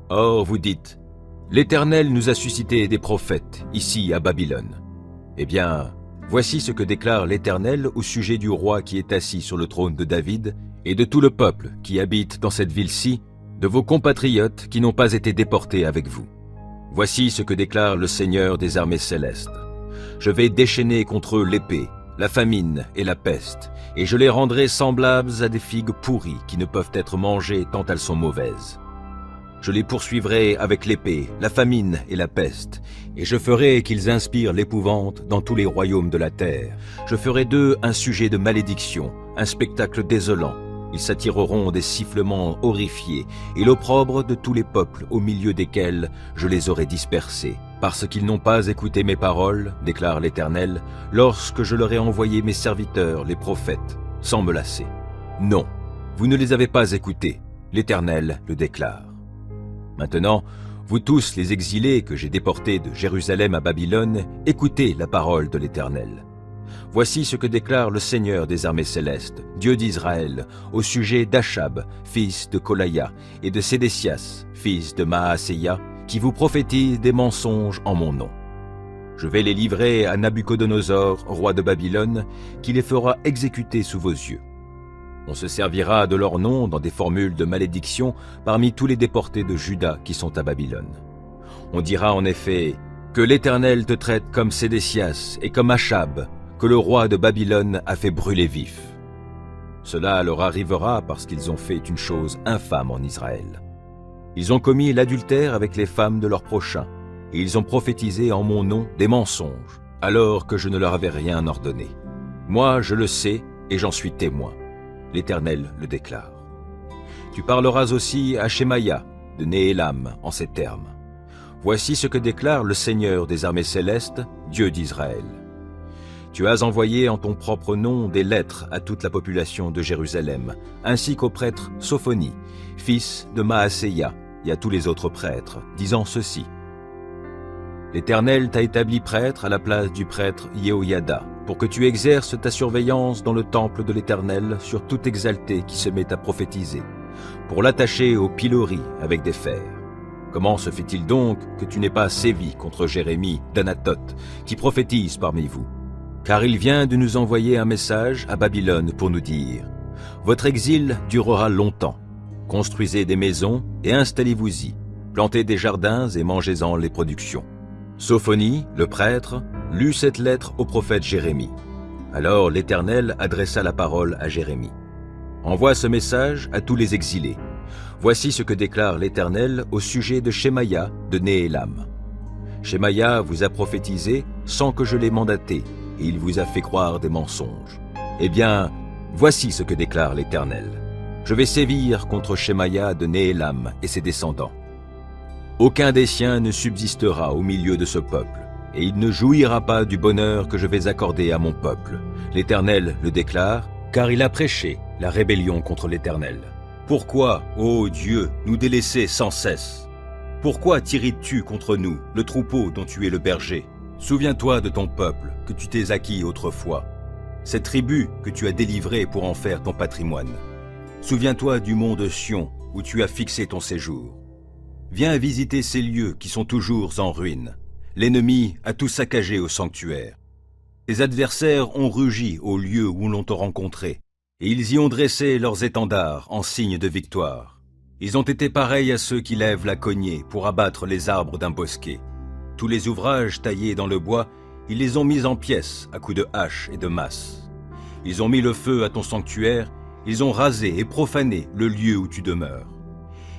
Or vous dites, l'Éternel nous a suscité des prophètes, ici à Babylone. Eh bien, voici ce que déclare l'Éternel au sujet du roi qui est assis sur le trône de David et de tout le peuple qui habite dans cette ville-ci, de vos compatriotes qui n'ont pas été déportés avec vous. Voici ce que déclare le Seigneur des armées célestes. Je vais déchaîner contre eux l'épée, la famine et la peste, et je les rendrai semblables à des figues pourries qui ne peuvent être mangées tant elles sont mauvaises. Je les poursuivrai avec l'épée, la famine et la peste, et je ferai qu'ils inspirent l'épouvante dans tous les royaumes de la terre. Je ferai d'eux un sujet de malédiction, un spectacle désolant. Ils s'attireront des sifflements horrifiés et l'opprobre de tous les peuples au milieu desquels je les aurai dispersés, parce qu'ils n'ont pas écouté mes paroles, déclare l'Éternel, lorsque je leur ai envoyé mes serviteurs, les prophètes, sans me lasser. Non, vous ne les avez pas écoutés, l'Éternel le déclare. Maintenant, vous tous les exilés que j'ai déportés de Jérusalem à Babylone, écoutez la parole de l'Éternel. Voici ce que déclare le Seigneur des armées célestes, Dieu d'Israël, au sujet d'Achab, fils de Kolaïa, et de Sédécias, fils de Maaséia, qui vous prophétisent des mensonges en mon nom. Je vais les livrer à Nabuchodonosor, roi de Babylone, qui les fera exécuter sous vos yeux. On se servira de leur nom dans des formules de malédiction parmi tous les déportés de Juda qui sont à Babylone. On dira en effet que l'Éternel te traite comme Sédécias et comme Achab, que le roi de Babylone a fait brûler vif. Cela leur arrivera parce qu'ils ont fait une chose infâme en Israël. Ils ont commis l'adultère avec les femmes de leurs prochains, et ils ont prophétisé en mon nom des mensonges, alors que je ne leur avais rien ordonné. Moi, je le sais, et j'en suis témoin. L'Éternel le déclare. Tu parleras aussi à Shemaïa, de Néhélam, en ces termes. Voici ce que déclare le Seigneur des armées célestes, Dieu d'Israël. Tu as envoyé en ton propre nom des lettres à toute la population de Jérusalem, ainsi qu'au prêtre Sophonie, fils de Maaséia, et à tous les autres prêtres, disant ceci. L'Éternel t'a établi prêtre à la place du prêtre Yehoyada, pour que tu exerces ta surveillance dans le temple de l'Éternel sur tout exalté qui se met à prophétiser, pour l'attacher au pilori avec des fers. Comment se fait-il donc que tu n'aies pas sévi contre Jérémie d'Anathoth, qui prophétise parmi vous? Car il vient de nous envoyer un message à Babylone pour nous dire « Votre exil durera longtemps. Construisez des maisons et installez-vous-y. Plantez des jardins et mangez-en les productions. » Sophonie, le prêtre, lut cette lettre au prophète Jérémie. Alors l'Éternel adressa la parole à Jérémie. « Envoie ce message à tous les exilés. Voici ce que déclare l'Éternel au sujet de Shemaïa de Néhélam. Shemaïa vous a prophétisé sans que je l'ai mandaté, et il vous a fait croire des mensonges. Eh bien, voici ce que déclare l'Éternel. Je vais sévir contre Shemaïa de Néhélam et ses descendants. Aucun des siens ne subsistera au milieu de ce peuple, et il ne jouira pas du bonheur que je vais accorder à mon peuple. L'Éternel le déclare, car il a prêché la rébellion contre l'Éternel. Pourquoi, ô Dieu, nous délaisser sans cesse? Pourquoi t'irrites-tu contre nous, le troupeau dont tu es le berger? Souviens-toi de ton peuple, que tu t'es acquis autrefois, cette tribu que tu as délivrée pour en faire ton patrimoine. Souviens-toi du mont de Sion, où tu as fixé ton séjour. Viens visiter ces lieux qui sont toujours en ruine. L'ennemi a tout saccagé au sanctuaire. Tes adversaires ont rugi au lieu où l'on t'a rencontré, et ils y ont dressé leurs étendards en signe de victoire. Ils ont été pareils à ceux qui lèvent la cognée pour abattre les arbres d'un bosquet. Tous les ouvrages taillés dans le bois, ils les ont mis en pièces à coups de hache et de masse. Ils ont mis le feu à ton sanctuaire, ils ont rasé et profané le lieu où tu demeures.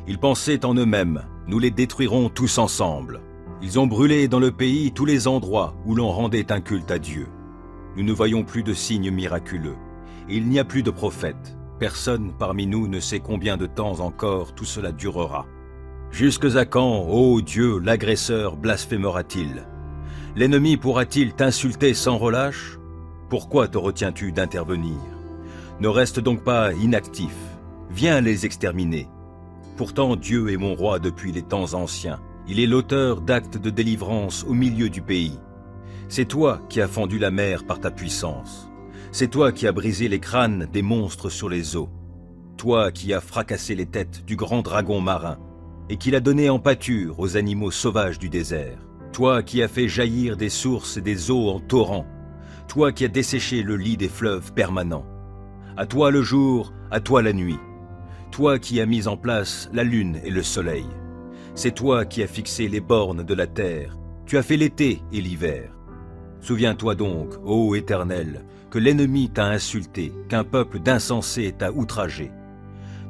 Ils pensaient en eux-mêmes, nous les détruirons tous ensemble. Ils ont brûlé dans le pays tous les endroits où l'on rendait un culte à Dieu. Nous ne voyons plus de signes miraculeux, et il n'y a plus de prophètes. Personne parmi nous ne sait combien de temps encore tout cela durera. Jusque à quand, ô Dieu, l'agresseur blasphémera-t-il? L'ennemi pourra-t-il t'insulter sans relâche? Pourquoi te retiens-tu d'intervenir? Ne reste donc pas inactif. Viens les exterminer. Pourtant Dieu est mon roi depuis les temps anciens. Il est l'auteur d'actes de délivrance au milieu du pays. C'est toi qui as fendu la mer par ta puissance. C'est toi qui as brisé les crânes des monstres sur les eaux. Toi qui as fracassé les têtes du grand dragon marin et qui l'a donné en pâture aux animaux sauvages du désert. Toi qui as fait jaillir des sources et des eaux en torrents. Toi qui as desséché le lit des fleuves permanents. À toi le jour, à toi la nuit. Toi qui as mis en place la lune et le soleil. C'est toi qui as fixé les bornes de la terre. Tu as fait l'été et l'hiver. Souviens-toi donc, ô Éternel, que l'ennemi t'a insulté, qu'un peuple d'insensés t'a outragé.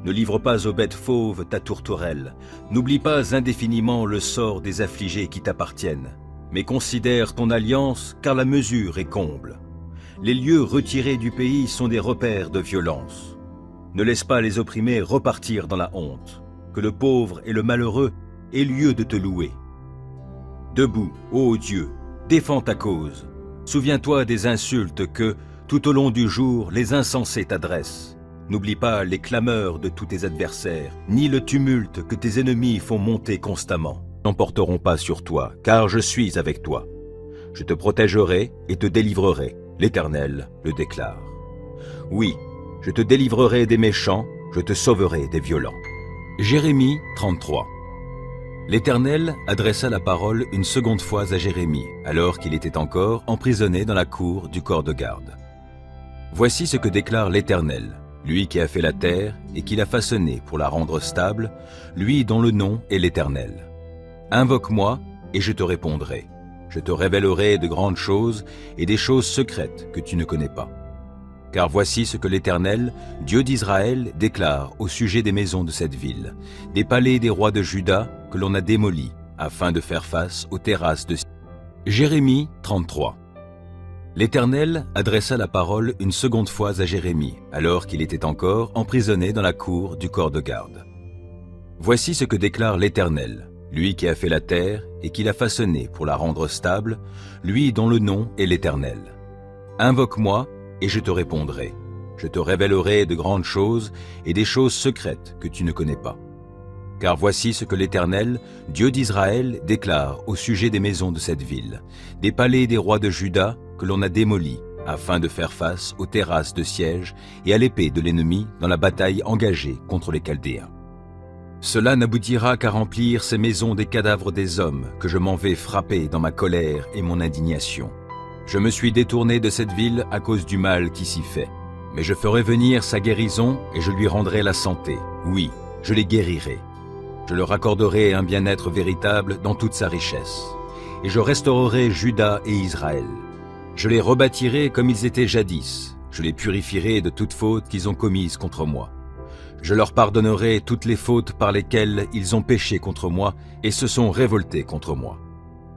Ne livre pas aux bêtes fauves ta tourterelle. N'oublie pas indéfiniment le sort des affligés qui t'appartiennent. Mais considère ton alliance, car la mesure est comble. Les lieux retirés du pays sont des repères de violence. Ne laisse pas les opprimés repartir dans la honte. Que le pauvre et le malheureux aient lieu de te louer. Debout, ô Dieu, défends ta cause. Souviens-toi des insultes que, tout au long du jour, les insensés t'adressent. N'oublie pas les clameurs de tous tes adversaires, ni le tumulte que tes ennemis font monter constamment. N'emporteront pas sur toi, car je suis avec toi. Je te protégerai et te délivrerai, l'Éternel le déclare. Oui, je te délivrerai des méchants, je te sauverai des violents. Jérémie 33. L'Éternel adressa la parole une seconde fois à Jérémie, alors qu'il était encore emprisonné dans la cour du corps de garde. Voici ce que déclare l'Éternel, lui qui a fait la terre et qui l'a façonnée pour la rendre stable, lui dont le nom est l'Éternel. Invoque-moi et je te répondrai. Je te révélerai de grandes choses et des choses secrètes que tu ne connais pas. Car voici ce que l'Éternel, Dieu d'Israël, déclare au sujet des maisons de cette ville, des palais des rois de Juda que l'on a démolis, afin de faire face aux terrasses de Jérémie 33. L'Éternel adressa la parole une seconde fois à Jérémie, alors qu'il était encore emprisonné dans la cour du corps de garde. Voici ce que déclare l'Éternel, lui qui a fait la terre et qui l'a façonnée pour la rendre stable, lui dont le nom est l'Éternel. Invoque-moi et je te répondrai. Je te révélerai de grandes choses et des choses secrètes que tu ne connais pas. Car voici ce que l'Éternel, Dieu d'Israël, déclare au sujet des maisons de cette ville, des palais des rois de Juda que l'on a démolis, afin de faire face aux terrasses de siège et à l'épée de l'ennemi dans la bataille engagée contre les Chaldéens. Cela n'aboutira qu'à remplir ces maisons des cadavres des hommes que je m'en vais frapper dans ma colère et mon indignation. Je me suis détourné de cette ville à cause du mal qui s'y fait. Mais je ferai venir sa guérison et je lui rendrai la santé. Oui, je les guérirai. Je leur accorderai un bien-être véritable dans toute sa richesse. Et je restaurerai Juda et Israël. Je les rebâtirai comme ils étaient jadis. Je les purifierai de toute faute qu'ils ont commise contre moi. Je leur pardonnerai toutes les fautes par lesquelles ils ont péché contre moi et se sont révoltés contre moi.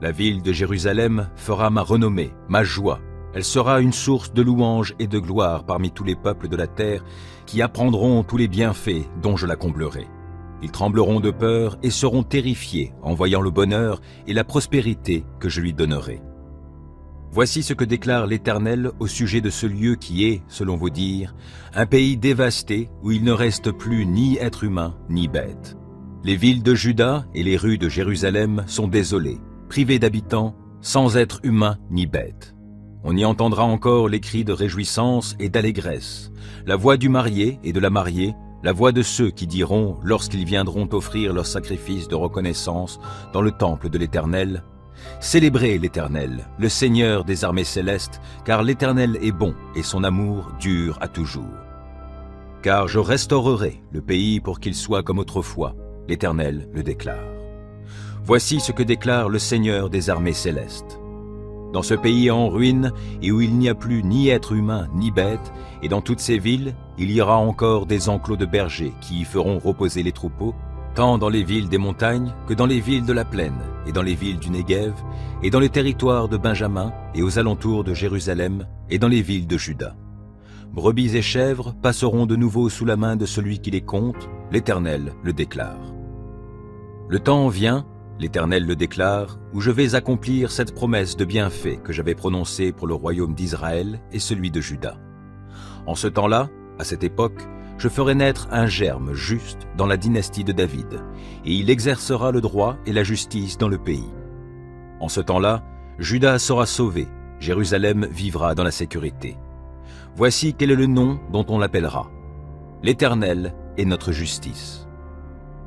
La ville de Jérusalem fera ma renommée, ma joie. Elle sera une source de louange et de gloire parmi tous les peuples de la terre qui apprendront tous les bienfaits dont je la comblerai. Ils trembleront de peur et seront terrifiés en voyant le bonheur et la prospérité que je lui donnerai. Voici ce que déclare l'Éternel au sujet de ce lieu qui est, selon vos dires, un pays dévasté où il ne reste plus ni être humain ni bête. Les villes de Juda et les rues de Jérusalem sont désolées, privées d'habitants, sans être humains ni bêtes. On y entendra encore les cris de réjouissance et d'allégresse, la voix du marié et de la mariée, la voix de ceux qui diront, lorsqu'ils viendront offrir leur sacrifice de reconnaissance dans le temple de l'Éternel, « Célébrez l'Éternel, le Seigneur des armées célestes, car l'Éternel est bon et son amour dure à toujours. Car je restaurerai le pays pour qu'il soit comme autrefois, l'Éternel le déclare. Voici ce que déclare le Seigneur des armées célestes. Dans ce pays en ruine et où il n'y a plus ni être humain ni bête, et dans toutes ces villes, il y aura encore des enclos de bergers qui y feront reposer les troupeaux, tant dans les villes des montagnes que dans les villes de la plaine, et dans les villes du Néguev, et dans les territoires de Benjamin, et aux alentours de Jérusalem, et dans les villes de Juda. Brebis et chèvres passeront de nouveau sous la main de celui qui les compte, l'Éternel le déclare. Le temps vient, l'Éternel le déclare, où je vais accomplir cette promesse de bienfait que j'avais prononcée pour le royaume d'Israël et celui de Juda. En ce temps-là, à cette époque, je ferai naître un germe juste dans la dynastie de David, et il exercera le droit et la justice dans le pays. En ce temps-là, Juda sera sauvé, Jérusalem vivra dans la sécurité. Voici quel est le nom dont on l'appellera. L'Éternel est notre justice.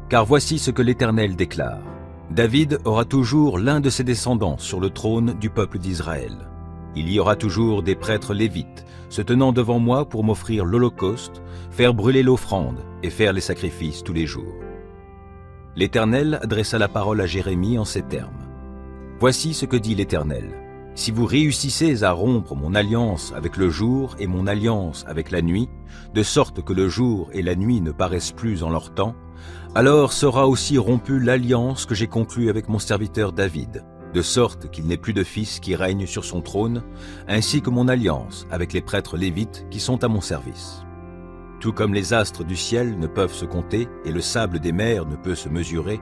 Car voici ce que l'Éternel déclare. David aura toujours l'un de ses descendants sur le trône du peuple d'Israël. Il y aura toujours des prêtres lévites, se tenant devant moi pour m'offrir l'holocauste, faire brûler l'offrande et faire les sacrifices tous les jours. L'Éternel adressa la parole à Jérémie en ces termes. Voici ce que dit l'Éternel. si vous réussissez à rompre mon alliance avec le jour et mon alliance avec la nuit, de sorte que le jour et la nuit ne paraissent plus en leur temps, alors sera aussi rompue l'alliance que j'ai conclue avec mon serviteur David, de sorte qu'il n'ait plus de fils qui règne sur son trône, ainsi que mon alliance avec les prêtres lévites qui sont à mon service. Tout comme les astres du ciel ne peuvent se compter et le sable des mers ne peut se mesurer,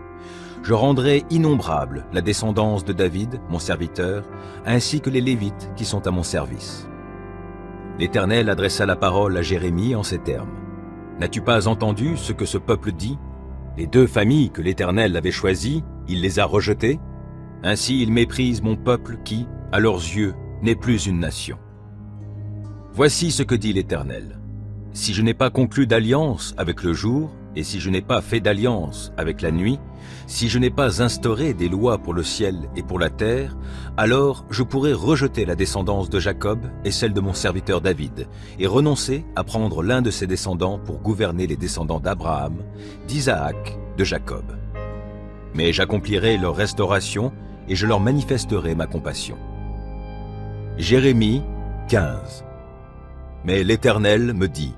je rendrai innombrable la descendance de David, mon serviteur, ainsi que les Lévites qui sont à mon service. » L'Éternel adressa la parole à Jérémie en ces termes. « N'as-tu pas entendu ce que ce peuple dit? Les 2 familles que l'Éternel avait choisies, il les a rejetées. Ainsi il méprise mon peuple qui, à leurs yeux, n'est plus une nation. Voici ce que dit l'Éternel. Si je n'ai pas conclu d'alliance avec le jour, et si je n'ai pas fait d'alliance avec la nuit, si je n'ai pas instauré des lois pour le ciel et pour la terre, alors je pourrai rejeter la descendance de Jacob et celle de mon serviteur David, et renoncer à prendre l'un de ses descendants pour gouverner les descendants d'Abraham, d'Isaac, de Jacob. Mais j'accomplirai leur restauration et je leur manifesterai ma compassion. » Jérémie 15. Mais l'Éternel me dit,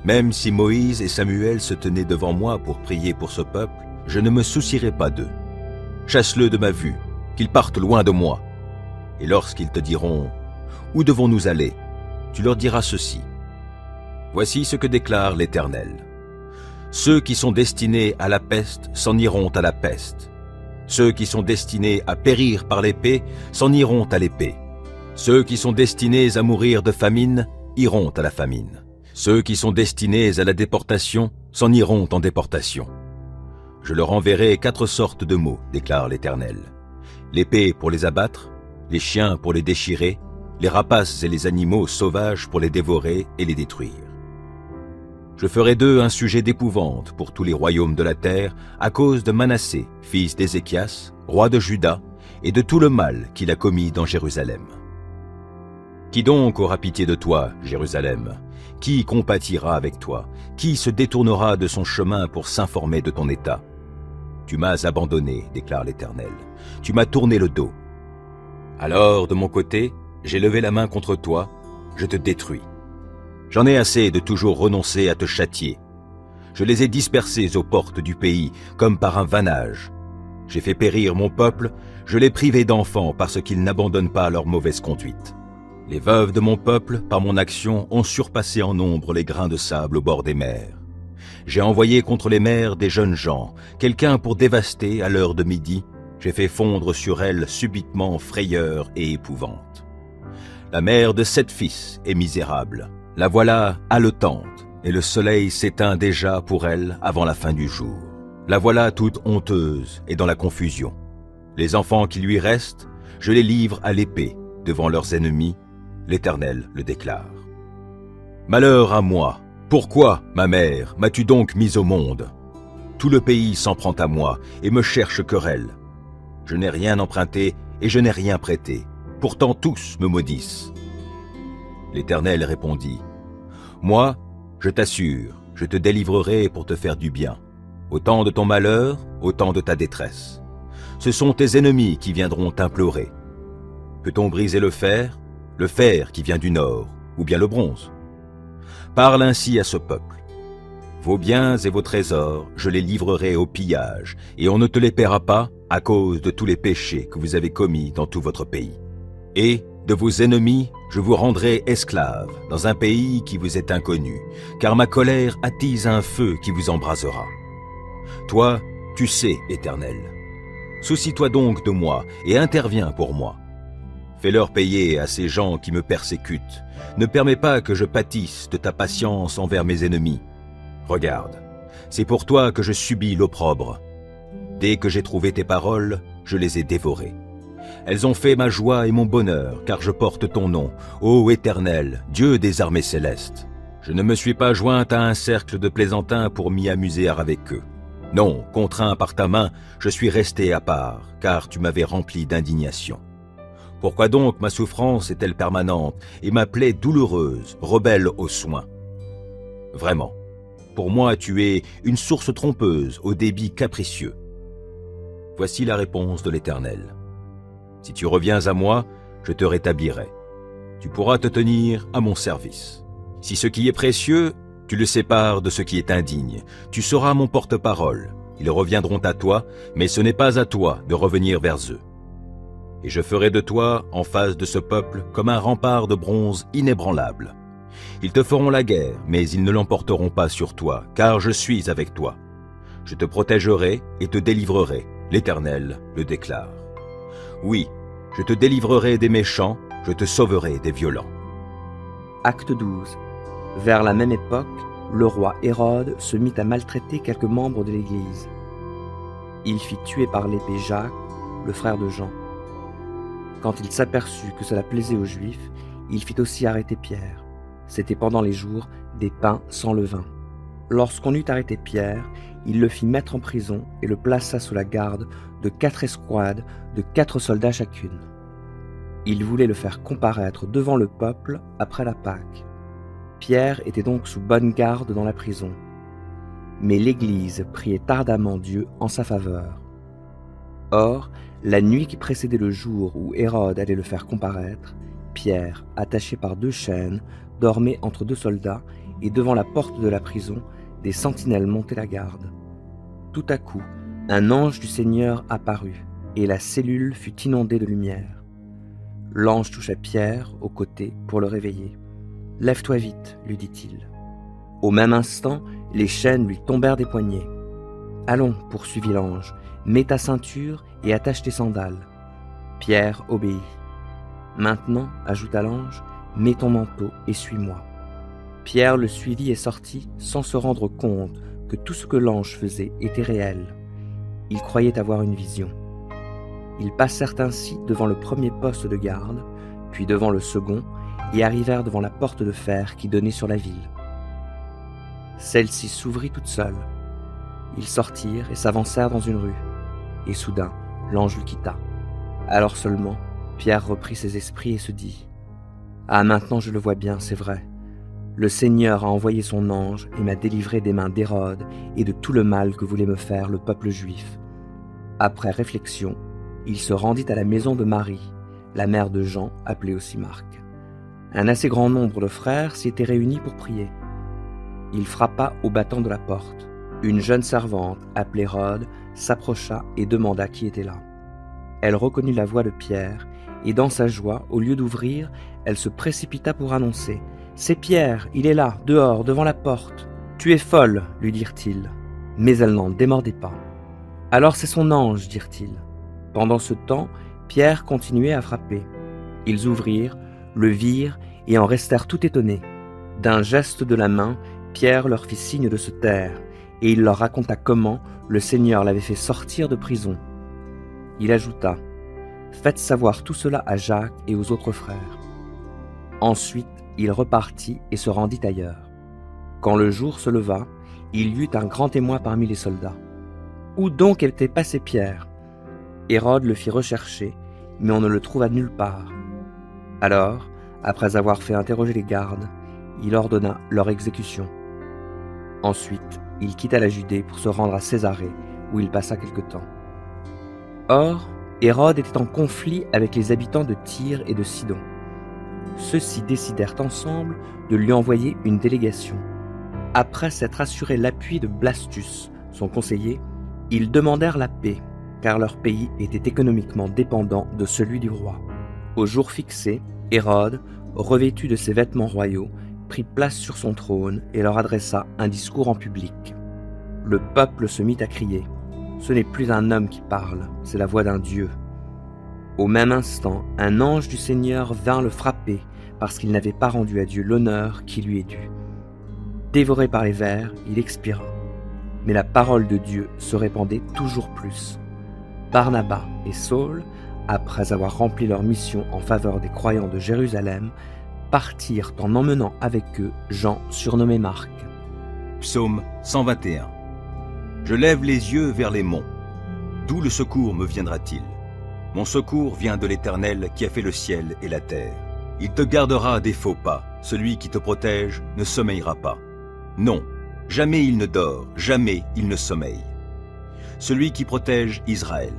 même si Moïse et Samuel se tenaient devant moi pour prier pour ce peuple, je ne me soucierai pas d'eux. Chasse-le de ma vue, qu'ils partent loin de moi. Et lorsqu'ils te diront, « Où devons-nous aller ?» tu leur diras ceci. Voici ce que déclare l'Éternel. Ceux qui sont destinés à la peste s'en iront à la peste. Ceux qui sont destinés à périr par l'épée s'en iront à l'épée. Ceux qui sont destinés à mourir de famine iront à la famine. Ceux qui sont destinés à la déportation s'en iront en déportation. Je leur enverrai 4 sortes de maux, déclare l'Éternel. L'épée pour les abattre, les chiens pour les déchirer, les rapaces et les animaux sauvages pour les dévorer et les détruire. Je ferai d'eux un sujet d'épouvante pour tous les royaumes de la terre à cause de Manassé, fils d'Ézéchias, roi de Juda, et de tout le mal qu'il a commis dans Jérusalem. Qui donc aura pitié de toi, Jérusalem? Qui compatira avec toi? Qui se détournera de son chemin pour s'informer de ton état? Tu m'as abandonné, déclare l'Éternel. Tu m'as tourné le dos. Alors, de mon côté, j'ai levé la main contre toi, je te détruis. J'en ai assez de toujours renoncer à te châtier. Je les ai dispersés aux portes du pays, comme par un vannage. J'ai fait périr mon peuple, je l'ai privé d'enfants parce qu'ils n'abandonnent pas leur mauvaise conduite. Les veuves de mon peuple, par mon action, ont surpassé en nombre les grains de sable au bord des mers. J'ai envoyé contre les mers des jeunes gens, quelqu'un pour dévaster à l'heure de midi. J'ai fait fondre sur elles subitement frayeur et épouvante. La mère de 7 fils est misérable. La voilà haletante, et le soleil s'éteint déjà pour elle avant la fin du jour. La voilà toute honteuse et dans la confusion. Les enfants qui lui restent, je les livre à l'épée devant leurs ennemis. L'Éternel le déclare. Malheur à moi! Pourquoi, ma mère, m'as-tu donc mis au monde? Tout le pays s'en prend à moi et me cherche querelle. Je n'ai rien emprunté et je n'ai rien prêté. Pourtant tous me maudissent. L'Éternel répondit. Moi, je t'assure, je te délivrerai pour te faire du bien. Au temps de ton malheur, au temps de ta détresse. Ce sont tes ennemis qui viendront t'implorer. Peut-on briser le fer qui vient du nord, ou bien le bronze? Parle ainsi à ce peuple. Vos biens et vos trésors, je les livrerai au pillage, et on ne te les paiera pas à cause de tous les péchés que vous avez commis dans tout votre pays. Et de vos ennemis, je vous rendrai esclaves dans un pays qui vous est inconnu, car ma colère attise un feu qui vous embrasera. Toi, tu sais, Éternel. Soucie-toi donc de moi et interviens pour moi. Fais-leur payer à ces gens qui me persécutent. Ne permets pas que je pâtisse de ta patience envers mes ennemis. Regarde, c'est pour toi que je subis l'opprobre. Dès que j'ai trouvé tes paroles, je les ai dévorées. Elles ont fait ma joie et mon bonheur, car je porte ton nom, ô Éternel, Dieu des armées célestes. Je ne me suis pas jointe à un cercle de plaisantins pour m'y amuser avec eux. Non, contraint par ta main, je suis resté à part, car tu m'avais rempli d'indignation. Pourquoi donc ma souffrance est-elle permanente et ma plaie douloureuse, rebelle aux soins? Vraiment, pour moi tu es une source trompeuse au débit capricieux. Voici la réponse de l'Éternel. Si tu reviens à moi, je te rétablirai. Tu pourras te tenir à mon service. Si ce qui est précieux, tu le sépares de ce qui est indigne, tu seras mon porte-parole. Ils reviendront à toi, mais ce n'est pas à toi de revenir vers eux. Et je ferai de toi, en face de ce peuple, comme un rempart de bronze inébranlable. Ils te feront la guerre, mais ils ne l'emporteront pas sur toi, car je suis avec toi. Je te protégerai et te délivrerai, l'Éternel le déclare. Oui, je te délivrerai des méchants, je te sauverai des violents. Acte 12. Vers la même époque, le roi Hérode se mit à maltraiter quelques membres de l'Église. Il fit tuer par l'épée Jacques, le frère de Jean. Quand il s'aperçut que cela plaisait aux Juifs, il fit aussi arrêter Pierre. C'était pendant les jours des pains sans levain. Lorsqu'on eut arrêté Pierre, il le fit mettre en prison et le plaça sous la garde de 4 escouades de 4 soldats chacune. Il voulait le faire comparaître devant le peuple après la Pâque. Pierre était donc sous bonne garde dans la prison. Mais l'Église priait ardemment Dieu en sa faveur. Or, la nuit qui précédait le jour où Hérode allait le faire comparaître, Pierre, attaché par 2 chaînes, dormait entre 2 soldats, et devant la porte de la prison, des sentinelles montaient la garde. Tout à coup, un ange du Seigneur apparut, et la cellule fut inondée de lumière. L'ange toucha Pierre au côté pour le réveiller. « Lève-toi vite, lui dit-il. » Au même instant, les chaînes lui tombèrent des poignets. « Allons, poursuivit l'ange, mets ta ceinture et attache tes sandales. » Pierre obéit. « Maintenant, ajouta l'ange, mets ton manteau et suis-moi. » Pierre le suivit et sortit sans se rendre compte que tout ce que l'ange faisait était réel. Il croyait avoir une vision. Ils passèrent ainsi devant le premier poste de garde, puis devant le second, et arrivèrent devant la porte de fer qui donnait sur la ville. Celle-ci s'ouvrit toute seule. Ils sortirent et s'avancèrent dans une rue, et soudain l'ange le quitta. Alors seulement, Pierre reprit ses esprits et se dit : « Ah, maintenant je le vois bien, c'est vrai. Le Seigneur a envoyé son ange et m'a délivré des mains d'Hérode et de tout le mal que voulait me faire le peuple juif. » Après réflexion, il se rendit à la maison de Marie, la mère de Jean, appelée aussi Marc. Un assez grand nombre de frères s'y étaient réunis pour prier. Il frappa au battant de la porte. Une jeune servante, appelée Rhode, s'approcha et demanda qui était là. Elle reconnut la voix de Pierre, et dans sa joie, au lieu d'ouvrir, elle se précipita pour annoncer : « C'est Pierre, il est là, dehors, devant la porte. »« Tu es folle, lui dirent-ils. » Mais elle n'en démordait pas. « Alors c'est son ange, dirent-ils. » Pendant ce temps, Pierre continuait à frapper. Ils ouvrirent, le virent et en restèrent tout étonnés. D'un geste de la main, Pierre leur fit signe de se taire, et il leur raconta comment le Seigneur l'avait fait sortir de prison. Il ajouta : « Faites savoir tout cela à Jacques et aux autres frères. » Ensuite, il repartit et se rendit ailleurs. Quand le jour se leva, il y eut un grand émoi parmi les soldats. Où donc était passé Pierre ? Hérode le fit rechercher, mais on ne le trouva nulle part. Alors, après avoir fait interroger les gardes, il ordonna leur exécution. Ensuite, il quitta la Judée pour se rendre à Césarée, où il passa quelque temps. Or, Hérode était en conflit avec les habitants de Tyr et de Sidon. Ceux-ci décidèrent ensemble de lui envoyer une délégation. Après s'être assuré l'appui de Blastus, son conseiller, ils demandèrent la paix, car leur pays était économiquement dépendant de celui du roi. Au jour fixé, Hérode, revêtu de ses vêtements royaux, prit place sur son trône et leur adressa un discours en public. Le peuple se mit à crier : « Ce n'est plus un homme qui parle, c'est la voix d'un Dieu. » Au même instant, un ange du Seigneur vint le frapper parce qu'il n'avait pas rendu à Dieu l'honneur qui lui est dû. Dévoré par les vers, il expira. Mais la parole de Dieu se répandait toujours plus. Barnabas et Saul, après avoir rempli leur mission en faveur des croyants de Jérusalem, partirent en emmenant avec eux Jean surnommé Marc. Psaume 121. Je lève les yeux vers les monts. D'où le secours me viendra-t-il ? Mon secours vient de l'Éternel qui a fait le ciel et la terre. Il te gardera des faux pas. Celui qui te protège ne sommeillera pas. Non, jamais il ne dort, jamais il ne sommeille. Celui qui protège Israël.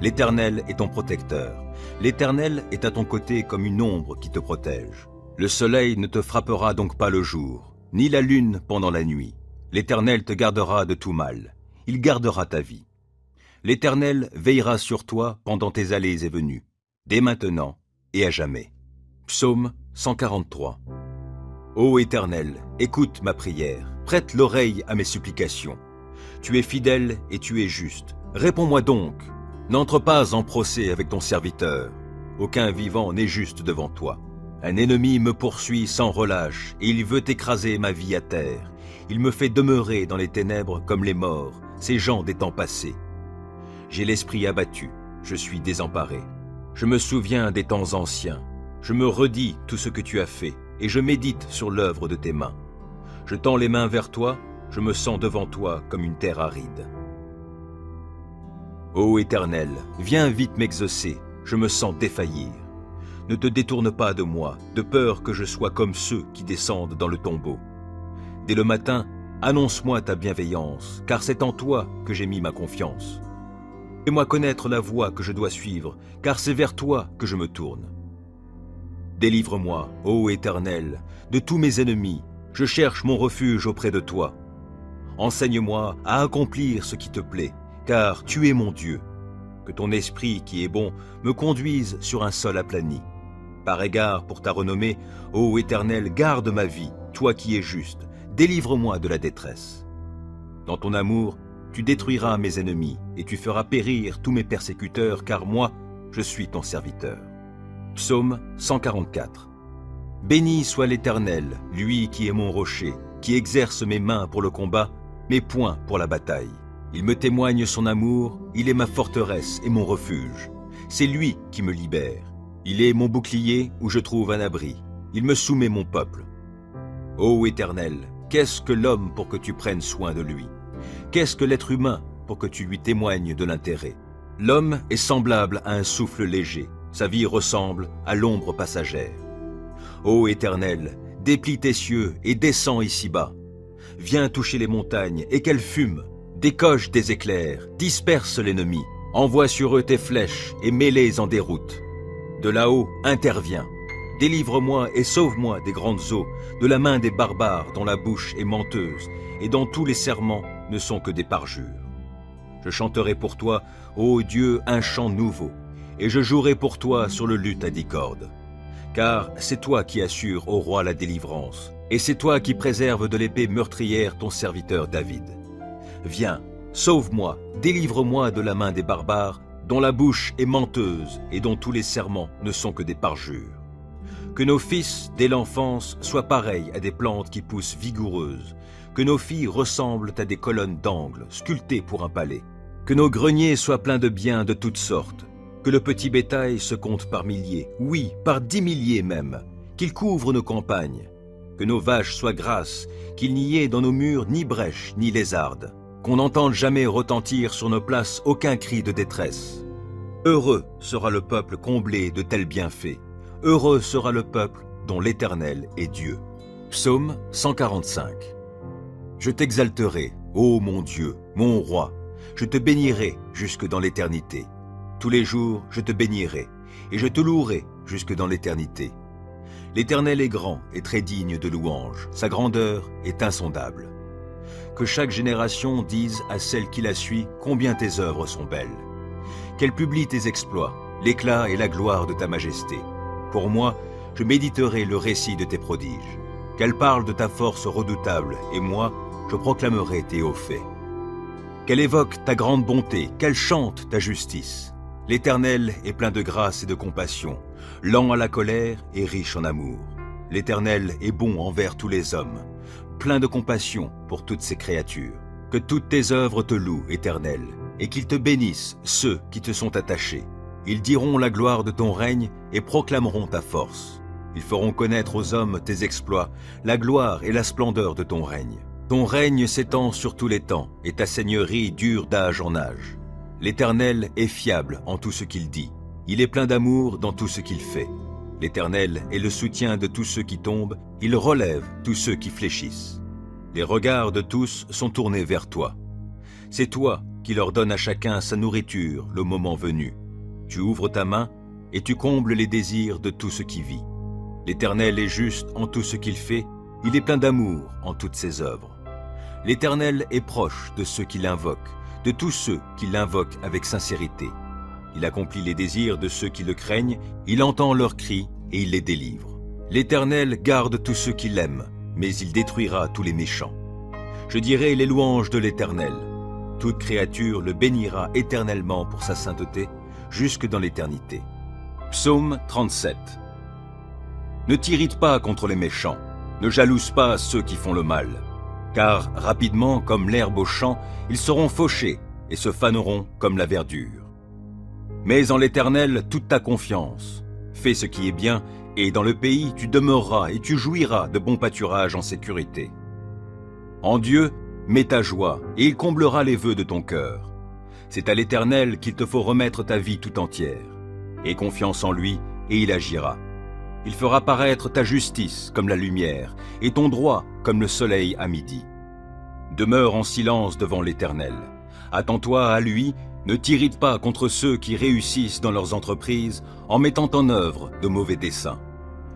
L'Éternel est ton protecteur. L'Éternel est à ton côté comme une ombre qui te protège. Le soleil ne te frappera donc pas le jour, ni la lune pendant la nuit. L'Éternel te gardera de tout mal. Il gardera ta vie. L'Éternel veillera sur toi pendant tes allées et venues, dès maintenant et à jamais. Psaume 143. Ô Éternel, écoute ma prière, prête l'oreille à mes supplications. Tu es fidèle et tu es juste. Réponds-moi donc. N'entre pas en procès avec ton serviteur. Aucun vivant n'est juste devant toi. Un ennemi me poursuit sans relâche, et il veut écraser ma vie à terre. Il me fait demeurer dans les ténèbres comme les morts, ces gens des temps passés. J'ai l'esprit abattu, je suis désemparé. Je me souviens des temps anciens. Je me redis tout ce que tu as fait, et je médite sur l'œuvre de tes mains. Je tends les mains vers toi, je me sens devant toi comme une terre aride. Ô Éternel, viens vite m'exaucer, je me sens défaillir. Ne te détourne pas de moi, de peur que je sois comme ceux qui descendent dans le tombeau. Dès le matin, annonce-moi ta bienveillance, car c'est en toi que j'ai mis ma confiance. Fais-moi connaître la voie que je dois suivre, car c'est vers toi que je me tourne. Délivre-moi, ô Éternel, de tous mes ennemis, je cherche mon refuge auprès de toi. Enseigne-moi à accomplir ce qui te plaît, car tu es mon Dieu. Que ton esprit qui est bon me conduise sur un sol aplani. Par égard pour ta renommée, ô Éternel, garde ma vie, toi qui es juste, délivre-moi de la détresse. Dans ton amour, tu détruiras mes ennemis et tu feras périr tous mes persécuteurs, car moi, je suis ton serviteur. Psaume 144. Béni soit l'Éternel, lui qui est mon rocher, qui exerce mes mains pour le combat, mes poings pour la bataille. Il me témoigne son amour, il est ma forteresse et mon refuge. C'est lui qui me libère. Il est mon bouclier où je trouve un abri. Il me soumet mon peuple. Ô Éternel, qu'est-ce que l'homme pour que tu prennes soin de lui? Qu'est-ce que l'être humain pour que tu lui témoignes de l'intérêt? L'homme est semblable à un souffle léger, sa vie ressemble à l'ombre passagère. Ô Éternel, déplie tes cieux et descends ici-bas. Viens toucher les montagnes et qu'elles fument. Décoche des éclairs, disperse l'ennemi. Envoie sur eux tes flèches et mets-les en déroute. De là-haut, interviens. Délivre-moi et sauve-moi des grandes eaux, de la main des barbares dont la bouche est menteuse et dont tous les serments ne sont que des parjures. Je chanterai pour toi, ô Dieu, un chant nouveau, et je jouerai pour toi sur le luth à 10 cordes. Car c'est toi qui assures au roi la délivrance, et c'est toi qui préserves de l'épée meurtrière ton serviteur David. Viens, sauve-moi, délivre-moi de la main des barbares, dont la bouche est menteuse et dont tous les serments ne sont que des parjures. Que nos fils, dès l'enfance, soient pareils à des plantes qui poussent vigoureuses, que nos filles ressemblent à des colonnes d'angle, sculptées pour un palais, que nos greniers soient pleins de biens de toutes sortes, que le petit bétail se compte par milliers, oui, par 10 milliers même, qu'il couvre nos campagnes, que nos vaches soient grasses, qu'il n'y ait dans nos murs ni brèche ni lézarde, qu'on n'entende jamais retentir sur nos places aucun cri de détresse. Heureux sera le peuple comblé de tels bienfaits, heureux sera le peuple dont l'Éternel est Dieu. Psaume 145. Je t'exalterai, ô mon Dieu, mon roi, je te bénirai jusque dans l'éternité. Tous les jours je te bénirai, et je te louerai jusque dans l'éternité. L'Éternel est grand et très digne de louange, sa grandeur est insondable. Que chaque génération dise à celle qui la suit combien tes œuvres sont belles. Qu'elle publie tes exploits, l'éclat et la gloire de ta majesté. Pour moi, je méditerai le récit de tes prodiges. Qu'elle parle de ta force redoutable, et moi, je proclamerai tes hauts faits. Qu'elle évoque ta grande bonté, qu'elle chante ta justice. L'Éternel est plein de grâce et de compassion, lent à la colère et riche en amour. L'Éternel est bon envers tous les hommes, plein de compassion pour toutes ses créatures. Que toutes tes œuvres te louent, Éternel, et qu'ils te bénissent ceux qui te sont attachés. Ils diront la gloire de ton règne et proclameront ta force. Ils feront connaître aux hommes tes exploits, la gloire et la splendeur de ton règne. Ton règne s'étend sur tous les temps, et ta seigneurie dure d'âge en âge. L'Éternel est fiable en tout ce qu'il dit. Il est plein d'amour dans tout ce qu'il fait. L'Éternel est le soutien de tous ceux qui tombent, il relève tous ceux qui fléchissent. Les regards de tous sont tournés vers toi. C'est toi qui leur donnes à chacun sa nourriture le moment venu. Tu ouvres ta main et tu combles les désirs de tout ce qui vit. L'Éternel est juste en tout ce qu'il fait, il est plein d'amour en toutes ses œuvres. L'Éternel est proche de ceux qui l'invoquent, de tous ceux qui l'invoquent avec sincérité. Il accomplit les désirs de ceux qui le craignent, il entend leurs cris et il les délivre. L'Éternel garde tous ceux qui l'aiment, mais il détruira tous les méchants. Je dirai les louanges de l'Éternel. Toute créature le bénira éternellement pour sa sainteté, jusque dans l'éternité. Psaume 37. Ne t'irrite pas contre les méchants, ne jalouse pas ceux qui font le mal, car rapidement, comme l'herbe au champ, ils seront fauchés et se faneront comme la verdure. Mets en l'Éternel toute ta confiance, fais ce qui est bien, et dans le pays tu demeureras et tu jouiras de bons pâturages en sécurité. En Dieu, mets ta joie, et il comblera les vœux de ton cœur. C'est à l'Éternel qu'il te faut remettre ta vie tout entière. Aie confiance en lui, et il agira. Il fera paraître ta justice comme la lumière, et ton droit comme le soleil à midi. Demeure en silence devant l'Éternel. Attends-toi à lui, ne t'irrite pas contre ceux qui réussissent dans leurs entreprises en mettant en œuvre de mauvais desseins.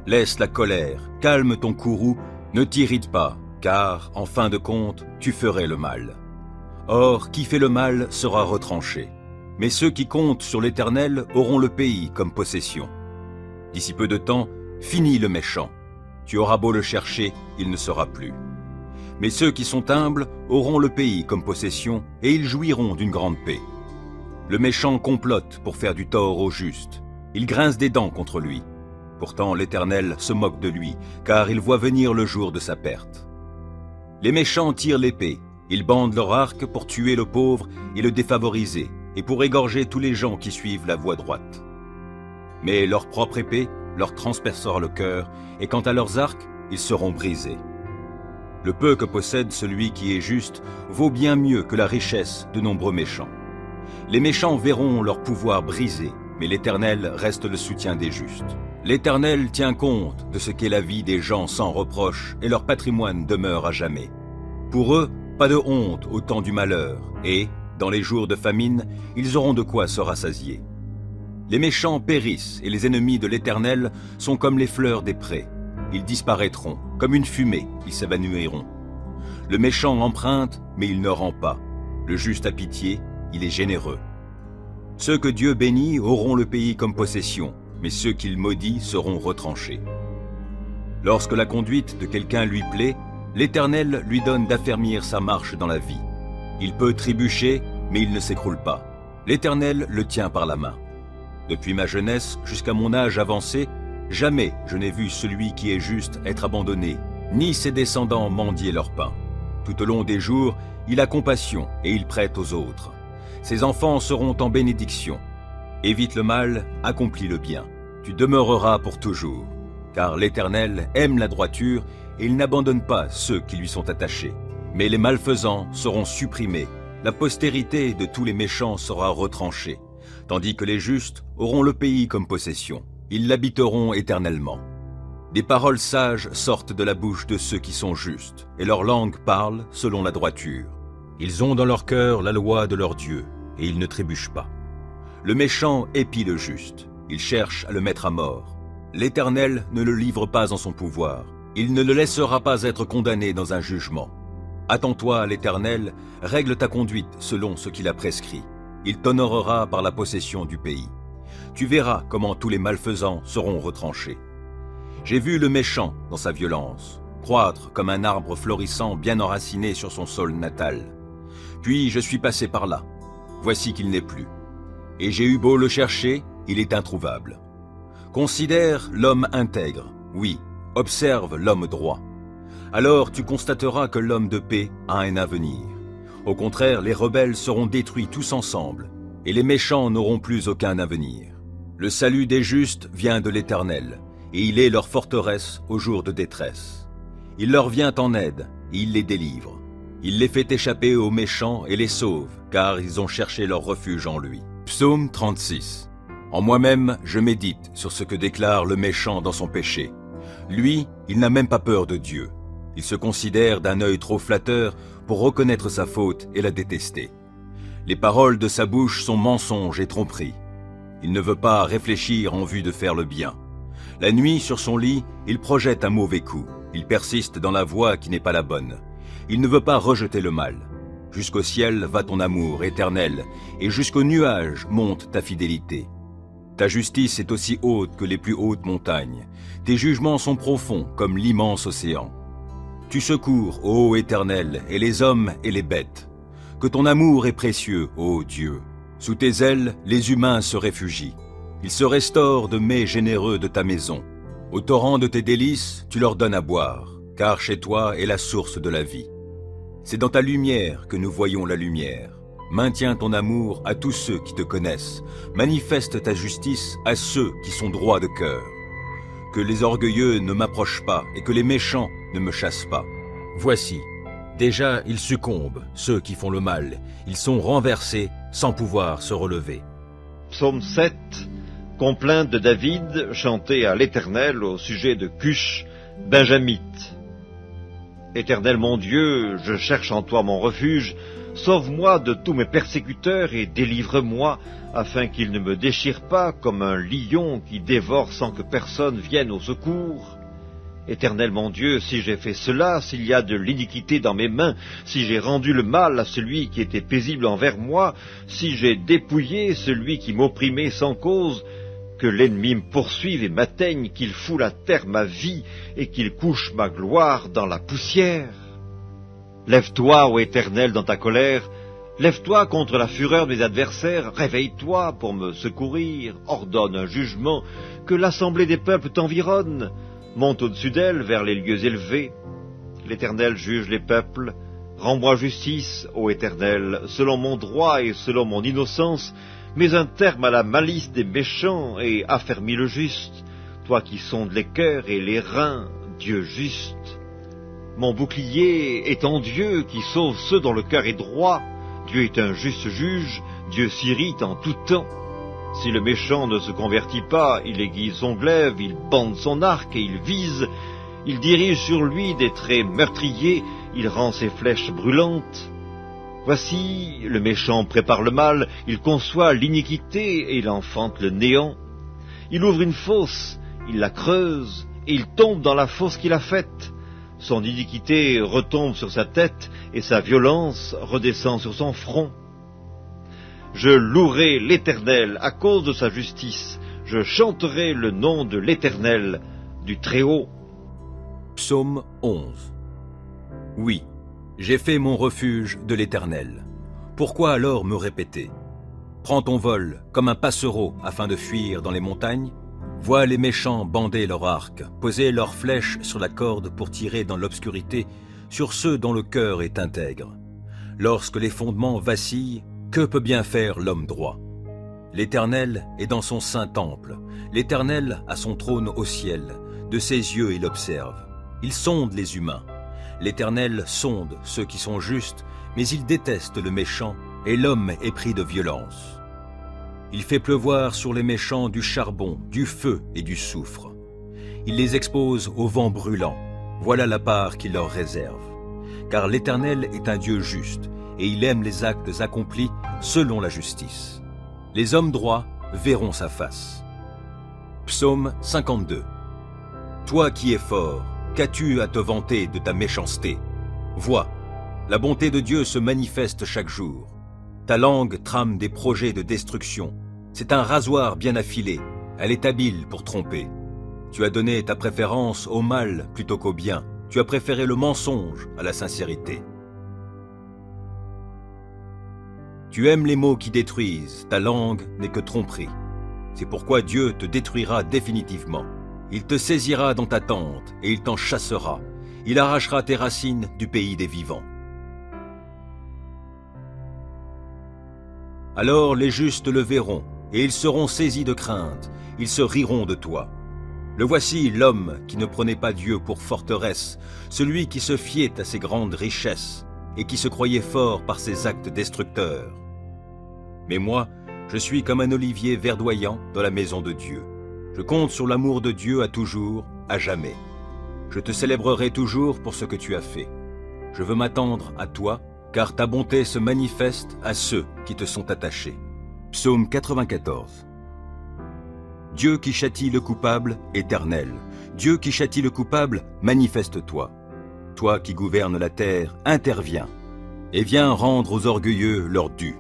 Laisse la colère, calme ton courroux, ne t'irrite pas, car, en fin de compte, tu ferais le mal. Or, qui fait le mal sera retranché. Mais ceux qui comptent sur l'Éternel auront le pays comme possession. D'ici peu de temps, finis le méchant. Tu auras beau le chercher, il ne sera plus. Mais ceux qui sont humbles auront le pays comme possession, et ils jouiront d'une grande paix. Le méchant complote pour faire du tort au juste. Il grince des dents contre lui. Pourtant l'Éternel se moque de lui, car il voit venir le jour de sa perte. Les méchants tirent l'épée, ils bandent leur arc pour tuer le pauvre et le défavoriser, et pour égorger tous les gens qui suivent la voie droite. Mais leur propre épée leur transpercera le cœur, et quant à leurs arcs, ils seront brisés. Le peu que possède celui qui est juste vaut bien mieux que la richesse de nombreux méchants. Les méchants verront leur pouvoir brisé, mais l'Éternel reste le soutien des justes. L'Éternel tient compte de ce qu'est la vie des gens sans reproche, et leur patrimoine demeure à jamais. Pour eux, pas de honte au temps du malheur, et, dans les jours de famine, ils auront de quoi se rassasier. Les méchants périssent, et les ennemis de l'Éternel sont comme les fleurs des prés. Ils disparaîtront, comme une fumée, ils s'évanouiront. Le méchant emprunte, mais il ne rend pas. Le juste a pitié, il est généreux. Ceux que Dieu bénit auront le pays comme possession, mais ceux qu'il maudit seront retranchés. Lorsque la conduite de quelqu'un lui plaît, l'Éternel lui donne d'affermir sa marche dans la vie. Il peut trébucher, mais il ne s'écroule pas. L'Éternel le tient par la main. Depuis ma jeunesse jusqu'à mon âge avancé, jamais je n'ai vu celui qui est juste être abandonné, ni ses descendants mendier leur pain. Tout au long des jours, il a compassion et il prête aux autres. Ses enfants seront en bénédiction. Évite le mal, accomplis le bien. Tu demeureras pour toujours. Car l'Éternel aime la droiture et il n'abandonne pas ceux qui lui sont attachés. Mais les malfaisants seront supprimés. La postérité de tous les méchants sera retranchée, tandis que les justes auront le pays comme possession. Ils l'habiteront éternellement. Des paroles sages sortent de la bouche de ceux qui sont justes, et leur langue parle selon la droiture. Ils ont dans leur cœur la loi de leur Dieu, et ils ne trébuchent pas. Le méchant épie le juste, il cherche à le mettre à mort. L'Éternel ne le livre pas en son pouvoir, il ne le laissera pas être condamné dans un jugement. Attends-toi à l'Éternel, règle ta conduite selon ce qu'il a prescrit. Il t'honorera par la possession du pays. Tu verras comment tous les malfaisants seront retranchés. J'ai vu le méchant dans sa violence, croître comme un arbre florissant bien enraciné sur son sol natal. Puis je suis passé par là. Voici qu'il n'est plus. Et j'ai eu beau le chercher, il est introuvable. Considère l'homme intègre, oui, observe l'homme droit. Alors tu constateras que l'homme de paix a un avenir. Au contraire, les rebelles seront détruits tous ensemble, et les méchants n'auront plus aucun avenir. Le salut des justes vient de l'Éternel, et il est leur forteresse au jour de détresse. Il leur vient en aide, et il les délivre. Il les fait échapper aux méchants et les sauve, car ils ont cherché leur refuge en lui. Psaume 36. En moi-même, je médite sur ce que déclare le méchant dans son péché. Lui, il n'a même pas peur de Dieu. Il se considère d'un œil trop flatteur pour reconnaître sa faute et la détester. Les paroles de sa bouche sont mensonges et tromperies. Il ne veut pas réfléchir en vue de faire le bien. La nuit, sur son lit, il projette un mauvais coup. Il persiste dans la voie qui n'est pas la bonne. Il ne veut pas rejeter le mal. Jusqu'au ciel va ton amour éternel, et jusqu'aux nuages monte ta fidélité. Ta justice est aussi haute que les plus hautes montagnes. Tes jugements sont profonds comme l'immense océan. Tu secours, ô Éternel, et les hommes et les bêtes. Que ton amour est précieux, ô Dieu. Sous tes ailes, les humains se réfugient. Ils se restaurent de mets généreux de ta maison. Au torrent de tes délices, tu leur donnes à boire, car chez toi est la source de la vie. C'est dans ta lumière que nous voyons la lumière. Maintiens ton amour à tous ceux qui te connaissent. Manifeste ta justice à ceux qui sont droits de cœur. Que les orgueilleux ne m'approchent pas et que les méchants ne me chassent pas. Voici, déjà ils succombent, ceux qui font le mal. Ils sont renversés sans pouvoir se relever. Psaume 7, complainte de David, chantée à l'Éternel au sujet de Cush, benjamite. Éternel mon Dieu, je cherche en toi mon refuge, sauve-moi de tous mes persécuteurs et délivre-moi, afin qu'ils ne me déchirent pas comme un lion qui dévore sans que personne vienne au secours. Éternel mon Dieu, si j'ai fait cela, s'il y a de l'iniquité dans mes mains, si j'ai rendu le mal à celui qui était paisible envers moi, si j'ai dépouillé celui qui m'opprimait sans cause, que l'ennemi me poursuive et m'atteigne, qu'il foule à terre ma vie et qu'il couche ma gloire dans la poussière. Lève-toi, ô Éternel, dans ta colère, lève-toi contre la fureur de mes adversaires, réveille-toi pour me secourir, ordonne un jugement, que l'assemblée des peuples t'environne, monte au-dessus d'elle vers les lieux élevés. L'Éternel juge les peuples, rends-moi justice, ô Éternel, selon mon droit et selon mon innocence, mets un terme à la malice des méchants et affermis le juste, toi qui sondes les cœurs et les reins, Dieu juste. Mon bouclier est en Dieu qui sauve ceux dont le cœur est droit. Dieu est un juste juge, Dieu s'irrite en tout temps. Si le méchant ne se convertit pas, il aiguise son glaive, il bande son arc et il vise. Il dirige sur lui des traits meurtriers, il rend ses flèches brûlantes. Voici, le méchant prépare le mal, il conçoit l'iniquité et il enfante le néant. Il ouvre une fosse, il la creuse, et il tombe dans la fosse qu'il a faite. Son iniquité retombe sur sa tête, et sa violence redescend sur son front. Je louerai l'Éternel à cause de sa justice, je chanterai le nom de l'Éternel, du Très-Haut. Psaume 11. Oui, j'ai fait mon refuge de l'Éternel. Pourquoi alors me répéter? Prends ton vol comme un passereau afin de fuir dans les montagnes. Vois les méchants bander leur arc, poser leurs flèches sur la corde pour tirer dans l'obscurité sur ceux dont le cœur est intègre. Lorsque les fondements vacillent, que peut bien faire l'homme droit? L'Éternel est dans son saint temple, l'Éternel a son trône au ciel, de ses yeux il observe. Il sonde les humains. L'Éternel sonde ceux qui sont justes, mais il déteste le méchant, et l'homme est pris de violence. Il fait pleuvoir sur les méchants du charbon, du feu et du soufre. Il les expose au vent brûlant. Voilà la part qu'il leur réserve. Car l'Éternel est un Dieu juste, et il aime les actes accomplis selon la justice. Les hommes droits verront sa face. Psaume 52. Toi qui es fort, qu'as-tu à te vanter de ta méchanceté? Vois, la bonté de Dieu se manifeste chaque jour. Ta langue trame des projets de destruction. C'est un rasoir bien affilé. Elle est habile pour tromper. Tu as donné ta préférence au mal plutôt qu'au bien. Tu as préféré le mensonge à la sincérité. Tu aimes les mots qui détruisent. Ta langue n'est que tromperie. C'est pourquoi Dieu te détruira définitivement. Il te saisira dans ta tente et il t'en chassera. Il arrachera tes racines du pays des vivants. Alors les justes le verront, et ils seront saisis de crainte, ils se riront de toi. Le voici l'homme qui ne prenait pas Dieu pour forteresse, celui qui se fiait à ses grandes richesses, et qui se croyait fort par ses actes destructeurs. Mais moi, je suis comme un olivier verdoyant dans la maison de Dieu. Je compte sur l'amour de Dieu à toujours, à jamais. Je te célébrerai toujours pour ce que tu as fait. Je veux m'attendre à toi, car ta bonté se manifeste à ceux qui te sont attachés. Psaume 94. Dieu qui châtie le coupable, Éternel. Dieu qui châtie le coupable, manifeste-toi. Toi qui gouvernes la terre, interviens. Et viens rendre aux orgueilleux leur dû.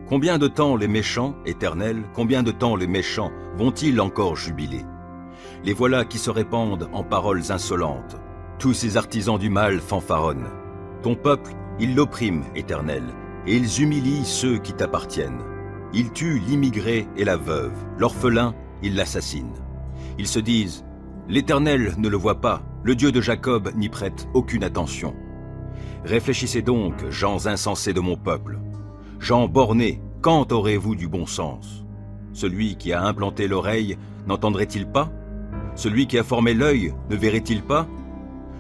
Combien de temps les méchants, Éternel, combien de temps les méchants vont-ils encore jubiler? Les voilà qui se répandent en paroles insolentes. Tous ces artisans du mal fanfaronnent. Ton peuple, ils l'oppriment, Éternel, et ils humilient ceux qui t'appartiennent. Ils tuent l'immigré et la veuve, l'orphelin, ils l'assassinent. Ils se disent, l'Éternel ne le voit pas, le Dieu de Jacob n'y prête aucune attention. Réfléchissez donc, gens insensés de mon peuple. Gens bornés, quand aurez-vous du bon sens? Celui qui a implanté l'oreille n'entendrait-il pas? Celui qui a formé l'œil ne verrait-il pas?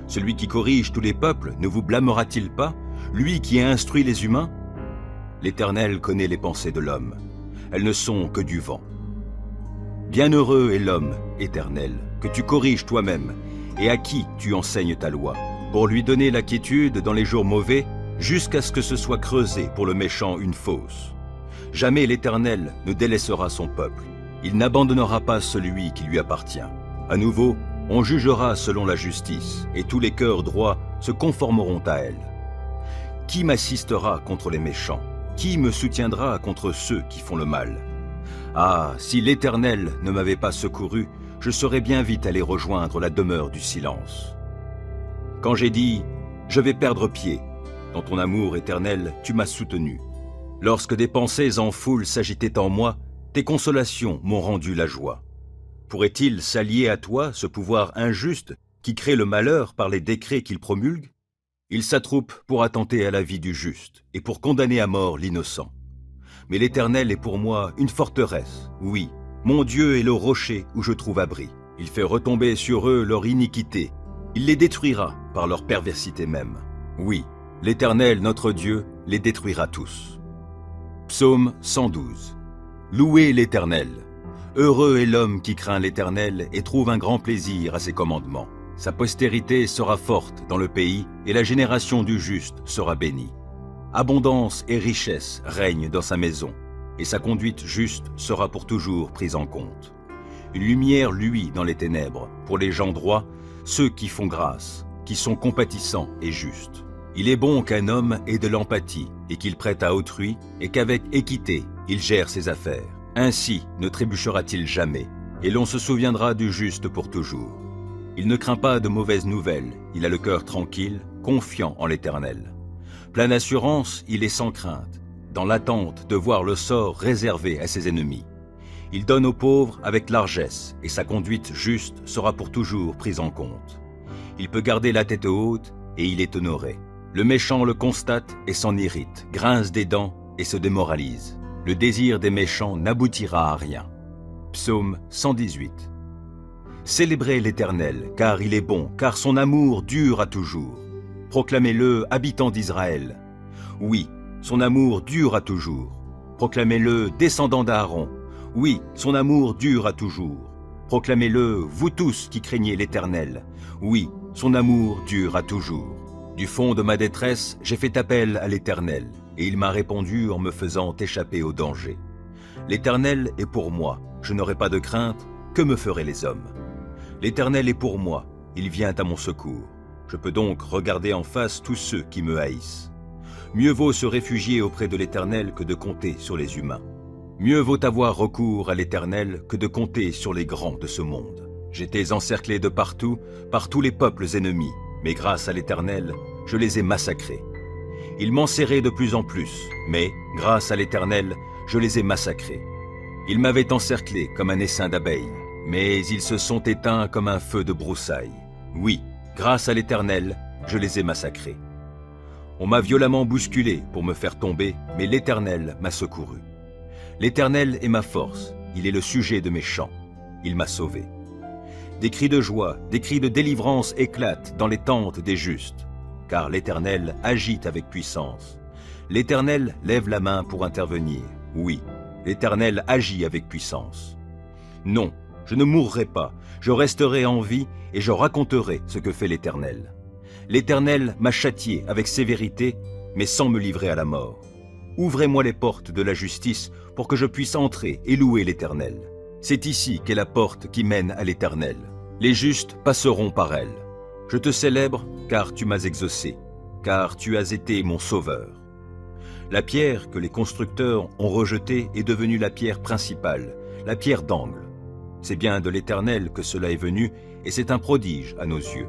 Celui qui corrige tous les peuples ne vous blâmera-t-il pas? Lui qui a instruit les humains? L'Éternel connaît les pensées de l'homme. Elles ne sont que du vent. Bienheureux est l'homme, Éternel, que tu corriges toi-même, et à qui tu enseignes ta loi, pour lui donner la quiétude dans les jours mauvais, jusqu'à ce que ce soit creusé pour le méchant une fosse. Jamais l'Éternel ne délaissera son peuple. Il n'abandonnera pas celui qui lui appartient. À nouveau, on jugera selon la justice, et tous les cœurs droits se conformeront à elle. Qui m'assistera contre les méchants? Qui me soutiendra contre ceux qui font le mal? Ah, si l'Éternel ne m'avait pas secouru, je serais bien vite allé rejoindre la demeure du silence. Quand j'ai dit « Je vais perdre pied », dans ton amour éternel, tu m'as soutenu. Lorsque des pensées en foule s'agitaient en moi, tes consolations m'ont rendu la joie. Pourrait-il s'allier à toi, ce pouvoir injuste, qui crée le malheur par les décrets qu'il promulgue? Il s'attroupe pour attenter à la vie du juste et pour condamner à mort l'innocent. Mais l'Éternel est pour moi une forteresse, oui, mon Dieu est le rocher où je trouve abri. Il fait retomber sur eux leur iniquité, il les détruira par leur perversité même. Oui, l'Éternel, notre Dieu, les détruira tous. Psaume 112. Louez l'Éternel. Heureux est l'homme qui craint l'Éternel et trouve un grand plaisir à ses commandements. Sa postérité sera forte dans le pays et la génération du juste sera bénie. Abondance et richesse règnent dans sa maison et sa conduite juste sera pour toujours prise en compte. Une lumière luit dans les ténèbres pour les gens droits, ceux qui font grâce, qui sont compatissants et justes. Il est bon qu'un homme ait de l'empathie et qu'il prête à autrui et qu'avec équité il gère ses affaires. Ainsi ne trébuchera-t-il jamais et l'on se souviendra du juste pour toujours. Il ne craint pas de mauvaises nouvelles, il a le cœur tranquille, confiant en l'Éternel. Plein d'assurance, il est sans crainte, dans l'attente de voir le sort réservé à ses ennemis. Il donne aux pauvres avec largesse, et sa conduite juste sera pour toujours prise en compte. Il peut garder la tête haute, et il est honoré. Le méchant le constate et s'en irrite, grince des dents et se démoralise. Le désir des méchants n'aboutira à rien. Psaume 118. Célébrez l'Éternel, car il est bon, car son amour dure à toujours. Proclamez-le, habitants d'Israël. Oui, son amour dure à toujours. Proclamez-le, descendants d'Aaron. Oui, son amour dure à toujours. Proclamez-le, vous tous qui craignez l'Éternel. Oui, son amour dure à toujours. Du fond de ma détresse, j'ai fait appel à l'Éternel, et il m'a répondu en me faisant échapper au danger. L'Éternel est pour moi, je n'aurai pas de crainte, que me feraient les hommes? L'Éternel est pour moi, il vient à mon secours. Je peux donc regarder en face tous ceux qui me haïssent. Mieux vaut se réfugier auprès de l'Éternel que de compter sur les humains. Mieux vaut avoir recours à l'Éternel que de compter sur les grands de ce monde. J'étais encerclé de partout, par tous les peuples ennemis, mais grâce à l'Éternel, je les ai massacrés. Ils m'enserraient de plus en plus, mais, grâce à l'Éternel, je les ai massacrés. Ils m'avaient encerclé comme un essaim d'abeilles, mais ils se sont éteints comme un feu de broussailles. Oui, grâce à l'Éternel, je les ai massacrés. On m'a violemment bousculé pour me faire tomber, mais l'Éternel m'a secouru. L'Éternel est ma force, il est le sujet de mes chants, il m'a sauvé. Des cris de joie, des cris de délivrance éclatent dans les tentes des justes, car l'Éternel agit avec puissance. L'Éternel lève la main pour intervenir, oui, l'Éternel agit avec puissance. Non, je ne mourrai pas, je resterai en vie et je raconterai ce que fait l'Éternel. L'Éternel m'a châtié avec sévérité, mais sans me livrer à la mort. Ouvrez-moi les portes de la justice pour que je puisse entrer et louer l'Éternel. C'est ici qu'est la porte qui mène à l'Éternel. Les justes passeront par elle. Je te célèbre car tu m'as exaucé, car tu as été mon sauveur. La pierre que les constructeurs ont rejetée est devenue la pierre principale, la pierre d'angle. C'est bien de l'Éternel que cela est venu, et c'est un prodige à nos yeux.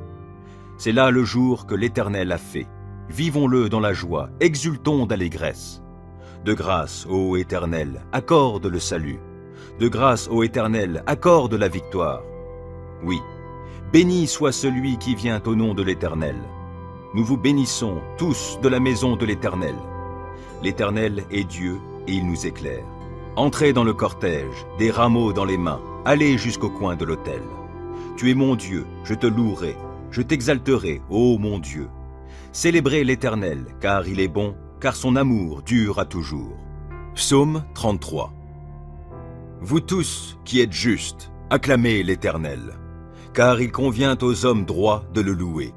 C'est là le jour que l'Éternel a fait. Vivons-le dans la joie, exultons d'allégresse. De grâce, ô Éternel, accorde le salut. De grâce, ô Éternel, accorde la victoire. Oui, béni soit celui qui vient au nom de l'Éternel. Nous vous bénissons tous de la maison de l'Éternel. L'Éternel est Dieu et il nous éclaire. Entrez dans le cortège, des rameaux dans les mains, allez jusqu'au coin de l'autel. Tu es mon Dieu, je te louerai, je t'exalterai, ô mon Dieu. Célébrez l'Éternel, car il est bon, car son amour dure à toujours. Psaume 33. Vous tous qui êtes justes, acclamez l'Éternel, car il convient aux hommes droits de le louer.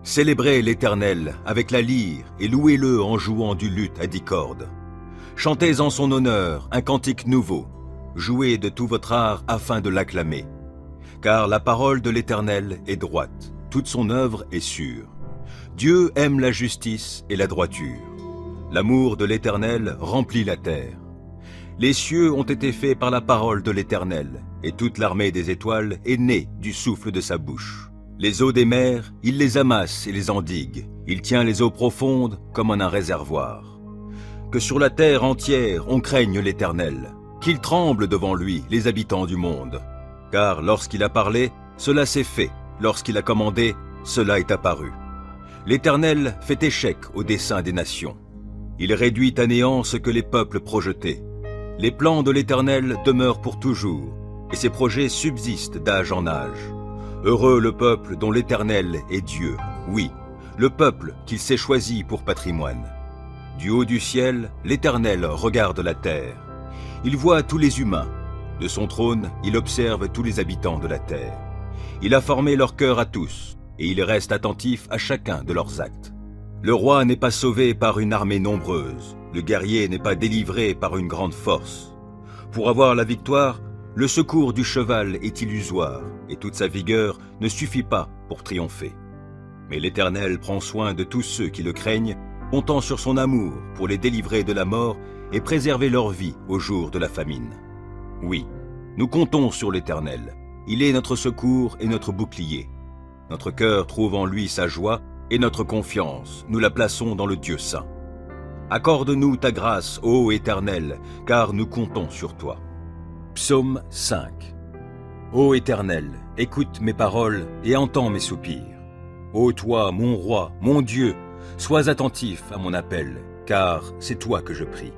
Célébrez l'Éternel avec la lyre et louez-le en jouant du luth à 10 cordes. Chantez en son honneur un cantique nouveau, jouez de tout votre art afin de l'acclamer. Car la parole de l'Éternel est droite, toute son œuvre est sûre. Dieu aime la justice et la droiture. L'amour de l'Éternel remplit la terre. Les cieux ont été faits par la parole de l'Éternel, et toute l'armée des étoiles est née du souffle de sa bouche. Les eaux des mers, il les amasse et les endigue. Il tient les eaux profondes comme en un réservoir. Que sur la terre entière on craigne l'Éternel, qu'ils tremblent devant lui, les habitants du monde. Car lorsqu'il a parlé, cela s'est fait, lorsqu'il a commandé, cela est apparu. L'Éternel fait échec au dessein des nations. Il réduit à néant ce que les peuples projetaient. Les plans de l'Éternel demeurent pour toujours, et ses projets subsistent d'âge en âge. Heureux le peuple dont l'Éternel est Dieu, oui, le peuple qu'il s'est choisi pour patrimoine. Du haut du ciel, l'Éternel regarde la terre. Il voit tous les humains. De son trône, il observe tous les habitants de la terre. Il a formé leur cœur à tous, et il reste attentif à chacun de leurs actes. Le roi n'est pas sauvé par une armée nombreuse, le guerrier n'est pas délivré par une grande force. Pour avoir la victoire, le secours du cheval est illusoire, et toute sa vigueur ne suffit pas pour triompher. Mais l'Éternel prend soin de tous ceux qui le craignent, comptant sur son amour pour les délivrer de la mort et préserver leur vie au jour de la famine. Oui, nous comptons sur l'Éternel. Il est notre secours et notre bouclier. Notre cœur trouve en lui sa joie et notre confiance, nous la plaçons dans le Dieu saint. Accorde-nous ta grâce, ô Éternel, car nous comptons sur toi. Psaume 5. Ô Éternel, écoute mes paroles et entends mes soupirs. Ô toi, mon roi, mon Dieu, sois attentif à mon appel, car c'est toi que je prie.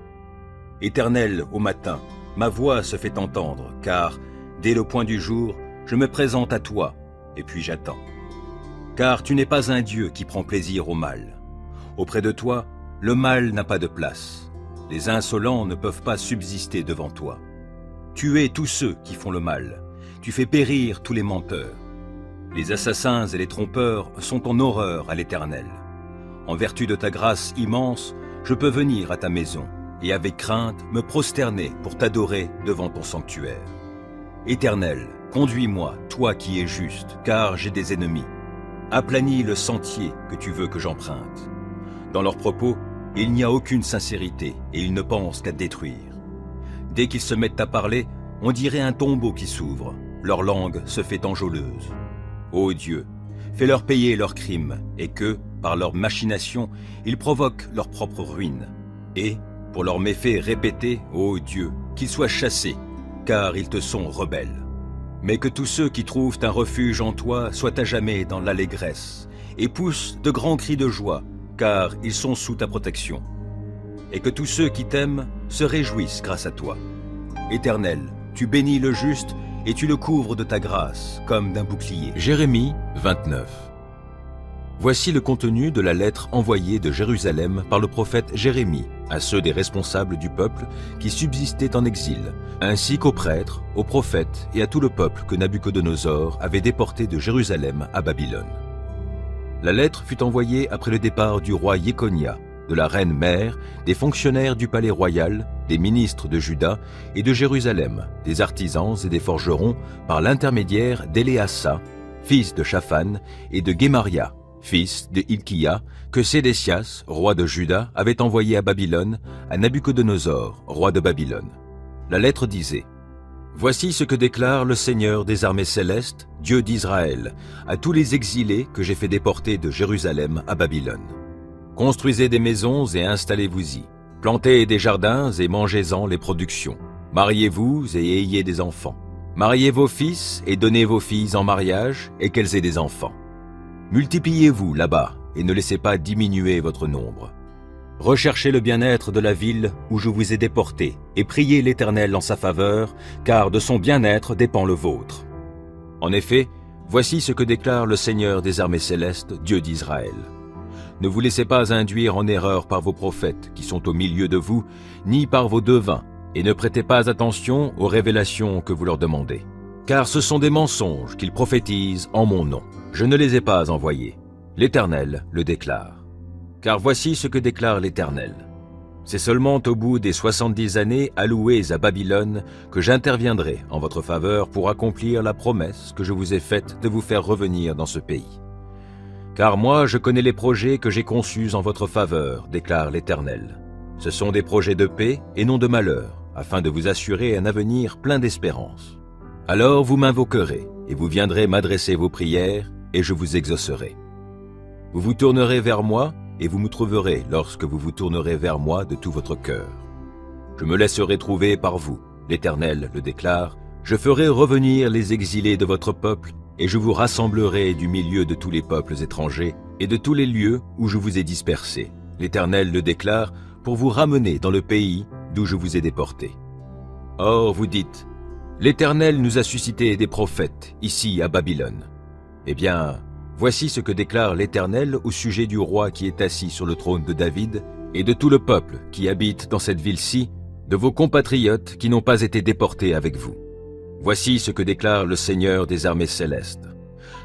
Éternel, au matin, ma voix se fait entendre, car, dès le point du jour, je me présente à toi, et puis j'attends. Car tu n'es pas un Dieu qui prend plaisir au mal. Auprès de toi, le mal n'a pas de place. Les insolents ne peuvent pas subsister devant toi. Tu hais tous ceux qui font le mal. Tu fais périr tous les menteurs. Les assassins et les trompeurs sont en horreur à l'Éternel. En vertu de ta grâce immense, je peux venir à ta maison et avec crainte me prosterner pour t'adorer devant ton sanctuaire. Éternel, conduis-moi, toi qui es juste, car j'ai des ennemis. Aplanis le sentier que tu veux que j'emprunte. Dans leurs propos, il n'y a aucune sincérité et ils ne pensent qu'à détruire. Dès qu'ils se mettent à parler, on dirait un tombeau qui s'ouvre. Leur langue se fait enjôleuse. Ô Dieu, fais-leur payer leurs crimes et que, par leurs machinations, ils provoquent leur propre ruine. Et, pour leurs méfaits répétés, ô Dieu, qu'ils soient chassés, car ils te sont rebelles. Mais que tous ceux qui trouvent un refuge en toi soient à jamais dans l'allégresse et poussent de grands cris de joie, car ils sont sous ta protection. Et que tous ceux qui t'aiment se réjouissent grâce à toi. Éternel, tu bénis le juste et tu le couvres de ta grâce, comme d'un bouclier. Jérémie 29. Voici le contenu de la lettre envoyée de Jérusalem par le prophète Jérémie à ceux des responsables du peuple qui subsistaient en exil, ainsi qu'aux prêtres, aux prophètes et à tout le peuple que Nabuchodonosor avait déporté de Jérusalem à Babylone. La lettre fut envoyée après le départ du roi Jéconia, de la reine mère, des fonctionnaires du palais royal, des ministres de Juda et de Jérusalem, des artisans et des forgerons, par l'intermédiaire d'Éléassa, fils de Shaphan, et de Guémaria, fils de Hilkia, que Sédécias, roi de Juda, avait envoyé à Babylone, à Nabuchodonosor, roi de Babylone. La lettre disait: « Voici ce que déclare le Seigneur des armées célestes, Dieu d'Israël, à tous les exilés que j'ai fait déporter de Jérusalem à Babylone. Construisez des maisons et installez-vous-y. Plantez des jardins et mangez-en les productions. Mariez-vous et ayez des enfants. Mariez vos fils et donnez vos filles en mariage et qu'elles aient des enfants. Multipliez-vous là-bas et ne laissez pas diminuer votre nombre. Recherchez le bien-être de la ville où je vous ai déportés et priez l'Éternel en sa faveur, car de son bien-être dépend le vôtre. En effet, voici ce que déclare le Seigneur des armées célestes, Dieu d'Israël. Ne vous laissez pas induire en erreur par vos prophètes qui sont au milieu de vous, ni par vos devins, et ne prêtez pas attention aux révélations que vous leur demandez. Car ce sont des mensonges qu'ils prophétisent en mon nom. Je ne les ai pas envoyés. L'Éternel le déclare. Car voici ce que déclare l'Éternel. C'est seulement au bout des 70 années allouées à Babylone que j'interviendrai en votre faveur pour accomplir la promesse que je vous ai faite de vous faire revenir dans ce pays. Car moi, je connais les projets que j'ai conçus en votre faveur, déclare l'Éternel. Ce sont des projets de paix et non de malheur, afin de vous assurer un avenir plein d'espérance. Alors vous m'invoquerez, et vous viendrez m'adresser vos prières, et je vous exaucerai. Vous vous tournerez vers moi, et vous me trouverez lorsque vous vous tournerez vers moi de tout votre cœur. Je me laisserai trouver par vous, l'Éternel le déclare. Je ferai revenir les exilés de votre peuple, et je vous rassemblerai du milieu de tous les peuples étrangers et de tous les lieux où je vous ai dispersés. L'Éternel le déclare, pour vous ramener dans le pays d'où je vous ai déportés. Or, vous dites, l'Éternel nous a suscité des prophètes, ici à Babylone. Eh bien, voici ce que déclare l'Éternel au sujet du roi qui est assis sur le trône de David et de tout le peuple qui habite dans cette ville-ci, de vos compatriotes qui n'ont pas été déportés avec vous. Voici ce que déclare le Seigneur des armées célestes.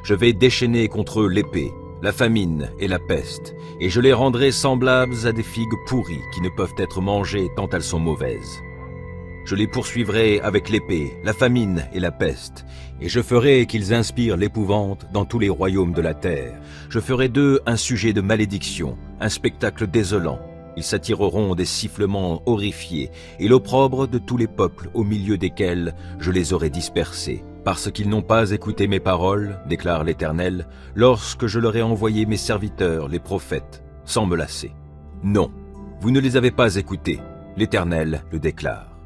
Je vais déchaîner contre eux l'épée, la famine et la peste, et je les rendrai semblables à des figues pourries qui ne peuvent être mangées tant elles sont mauvaises. Je les poursuivrai avec l'épée, la famine et la peste, et je ferai qu'ils inspirent l'épouvante dans tous les royaumes de la terre. Je ferai d'eux un sujet de malédiction, un spectacle désolant. Ils s'attireront des sifflements horrifiés et l'opprobre de tous les peuples au milieu desquels je les aurai dispersés, parce qu'ils n'ont pas écouté mes paroles, déclare l'Éternel, lorsque je leur ai envoyé mes serviteurs, les prophètes, sans me lasser. Non, vous ne les avez pas écoutés, l'Éternel le déclare.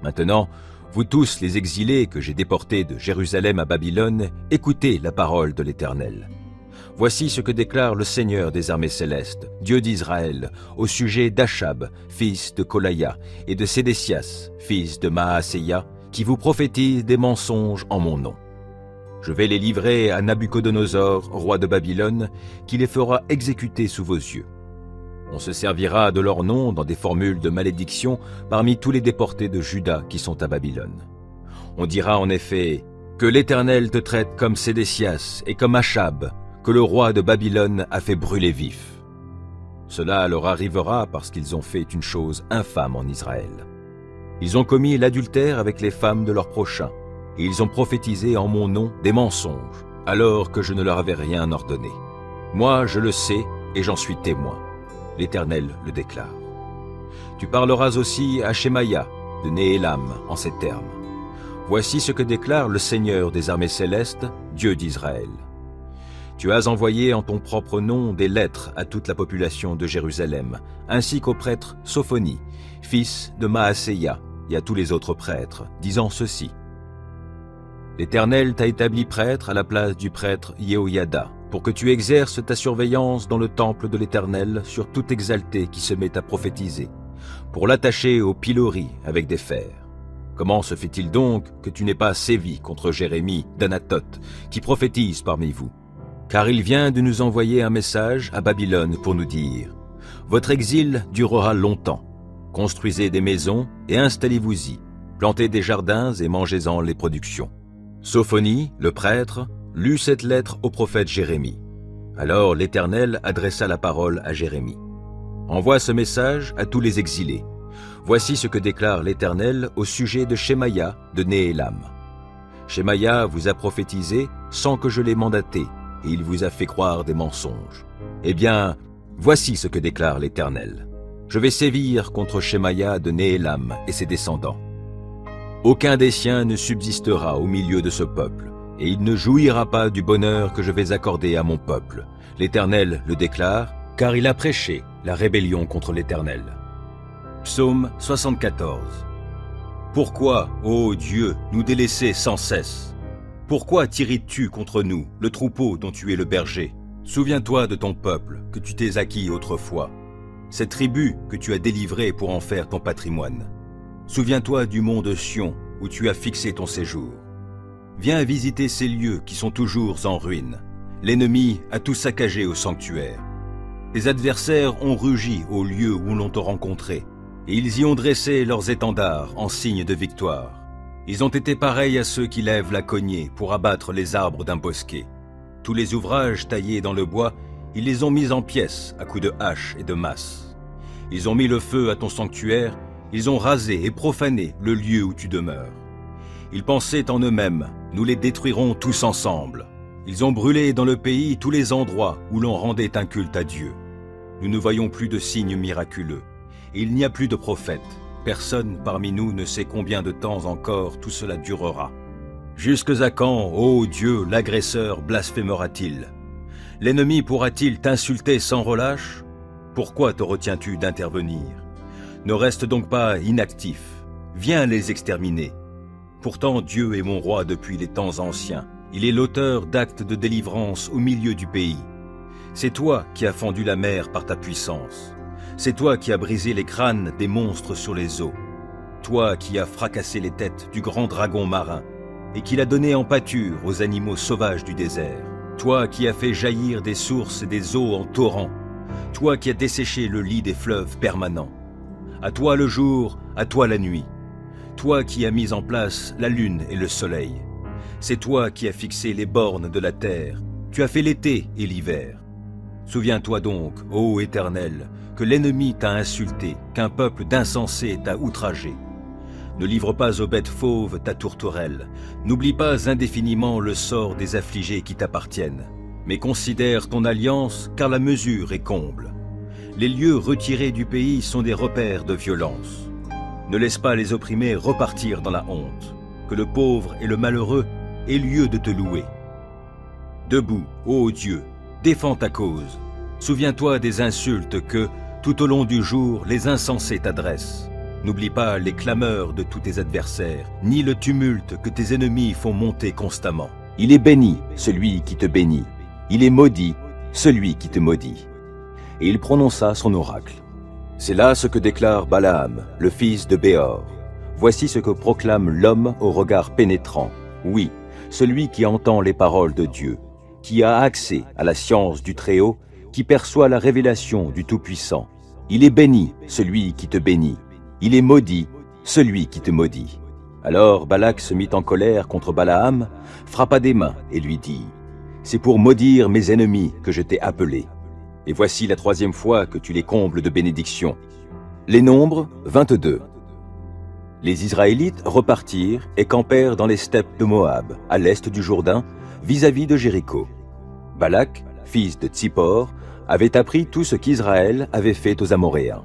Maintenant, vous tous les exilés que j'ai déportés de Jérusalem à Babylone, écoutez la parole de l'Éternel. Voici ce que déclare le Seigneur des armées célestes, Dieu d'Israël, au sujet d'Achab, fils de Kolaïa, et de Sédécias, fils de Maaséia, qui vous prophétisent des mensonges en mon nom. Je vais les livrer à Nabuchodonosor, roi de Babylone, qui les fera exécuter sous vos yeux. On se servira de leur nom dans des formules de malédiction parmi tous les déportés de Juda qui sont à Babylone. On dira en effet que l'Éternel te traite comme Sédécias et comme Achab, que le roi de Babylone a fait brûler vif. Cela leur arrivera parce qu'ils ont fait une chose infâme en Israël. Ils ont commis l'adultère avec les femmes de leurs prochains, et ils ont prophétisé en mon nom des mensonges, alors que je ne leur avais rien ordonné. Moi, je le sais, et j'en suis témoin. L'Éternel le déclare. Tu parleras aussi à Shemaïa, de Néhélam, en ces termes. Voici ce que déclare le Seigneur des armées célestes, Dieu d'Israël. Tu as envoyé en ton propre nom des lettres à toute la population de Jérusalem, ainsi qu'au prêtre Sophonie, fils de Maaséia, et à tous les autres prêtres, disant ceci. L'Éternel t'a établi prêtre à la place du prêtre Yehoyada, pour que tu exerces ta surveillance dans le temple de l'Éternel sur tout exalté qui se met à prophétiser, pour l'attacher au pilori avec des fers. Comment se fait-il donc que tu n'aies pas sévi contre Jérémie d'Anathoth, qui prophétise parmi vous? Car il vient de nous envoyer un message à Babylone pour nous dire « Votre exil durera longtemps. Construisez des maisons et installez-vous-y. Plantez des jardins et mangez-en les productions. » Sophonie, le prêtre, lut cette lettre au prophète Jérémie. Alors l'Éternel adressa la parole à Jérémie. « Envoie ce message à tous les exilés. Voici ce que déclare l'Éternel au sujet de Shemaïa de Néhélam. Shemaïa vous a prophétisé sans que je l'ai mandaté, et il vous a fait croire des mensonges. Eh bien, voici ce que déclare l'Éternel. Je vais sévir contre Shemaïa de Néhélam et ses descendants. Aucun des siens ne subsistera au milieu de ce peuple, et il ne jouira pas du bonheur que je vais accorder à mon peuple. L'Éternel le déclare, car il a prêché la rébellion contre l'Éternel. Psaume 74. Pourquoi, ô Dieu, nous délaisser sans cesse? Pourquoi t'irrites-tu contre nous, le troupeau dont tu es le berger? Souviens-toi de ton peuple, que tu t'es acquis autrefois, cette tribu que tu as délivrée pour en faire ton patrimoine. Souviens-toi du mont de Sion, où tu as fixé ton séjour. Viens visiter ces lieux qui sont toujours en ruine. L'ennemi a tout saccagé au sanctuaire. Tes adversaires ont rugi au lieu où l'on t'a rencontré, et ils y ont dressé leurs étendards en signe de victoire. Ils ont été pareils à ceux qui lèvent la cognée pour abattre les arbres d'un bosquet. Tous les ouvrages taillés dans le bois, ils les ont mis en pièces à coups de hache et de masse. Ils ont mis le feu à ton sanctuaire, ils ont rasé et profané le lieu où tu demeures. Ils pensaient en eux-mêmes, nous les détruirons tous ensemble. Ils ont brûlé dans le pays tous les endroits où l'on rendait un culte à Dieu. Nous ne voyons plus de signes miraculeux. Il n'y a plus de prophètes. Personne parmi nous ne sait combien de temps encore tout cela durera. Jusque à quand, ô Dieu, l'agresseur blasphémera-t-il? L'ennemi pourra-t-il t'insulter sans relâche? Pourquoi te retiens-tu d'intervenir? Ne reste donc pas inactif. Viens les exterminer. Pourtant Dieu est mon roi depuis les temps anciens. Il est l'auteur d'actes de délivrance au milieu du pays. C'est toi qui as fendu la mer par ta puissance. C'est toi qui as brisé les crânes des monstres sur les eaux. Toi qui as fracassé les têtes du grand dragon marin et qui l'as donné en pâture aux animaux sauvages du désert. Toi qui as fait jaillir des sources et des eaux en torrents. Toi qui as desséché le lit des fleuves permanents. À toi le jour, à toi la nuit. Toi qui as mis en place la lune et le soleil. C'est toi qui as fixé les bornes de la terre. Tu as fait l'été et l'hiver. Souviens-toi donc, ô Éternel, que l'ennemi t'a insulté, qu'un peuple d'insensés t'a outragé. Ne livre pas aux bêtes fauves ta tourterelle. N'oublie pas indéfiniment le sort des affligés qui t'appartiennent. Mais considère ton alliance, car la mesure est comble. Les lieux retirés du pays sont des repères de violence. Ne laisse pas les opprimés repartir dans la honte. Que le pauvre et le malheureux aient lieu de te louer. Debout, ô Dieu, défends ta cause. Souviens-toi des insultes que, tout au long du jour, les insensés t'adressent. N'oublie pas les clameurs de tous tes adversaires, ni le tumulte que tes ennemis font monter constamment. Il est béni, celui qui te bénit. Il est maudit, celui qui te maudit. Et il prononça son oracle. C'est là ce que déclare Balaam, le fils de Béor. Voici ce que proclame l'homme au regard pénétrant. Oui, celui qui entend les paroles de Dieu, qui a accès à la science du Très-Haut, qui perçoit la révélation du Tout-Puissant. Il est béni, celui qui te bénit. Il est maudit, celui qui te maudit. Alors Balak se mit en colère contre Balaam, frappa des mains et lui dit, « C'est pour maudire mes ennemis que je t'ai appelé. Et voici la 3e fois que tu les combles de bénédictions. » Les nombres, 22. Les Israélites repartirent et campèrent dans les steppes de Moab, à l'est du Jourdain, vis-à-vis de Jéricho. Balak, fils de Tsippor, avait appris tout ce qu'Israël avait fait aux Amoréens.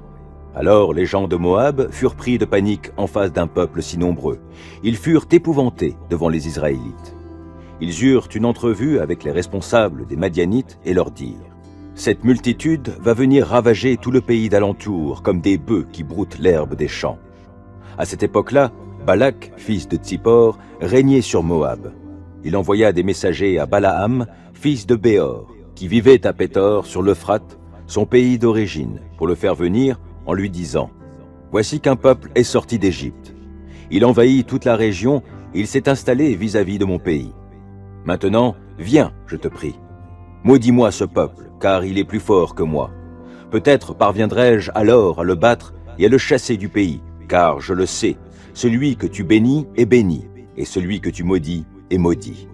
Alors les gens de Moab furent pris de panique en face d'un peuple si nombreux. Ils furent épouvantés devant les Israélites. Ils eurent une entrevue avec les responsables des Madianites et leur dirent « Cette multitude va venir ravager tout le pays d'alentour comme des bœufs qui broutent l'herbe des champs. » À cette époque-là, Balak, fils de Tsippor, régnait sur Moab. Il envoya des messagers à Balaam, fils de Béor, qui vivait à Pétor sur l'Euphrate, son pays d'origine, pour le faire venir en lui disant « Voici qu'un peuple est sorti d'Égypte. Il envahit toute la région et il s'est installé vis-à-vis de mon pays. Maintenant, viens, je te prie. Maudis-moi ce peuple, car il est plus fort que moi. Peut-être parviendrai-je alors à le battre et à le chasser du pays, car je le sais, celui que tu bénis est béni, et celui que tu maudis est maudit. »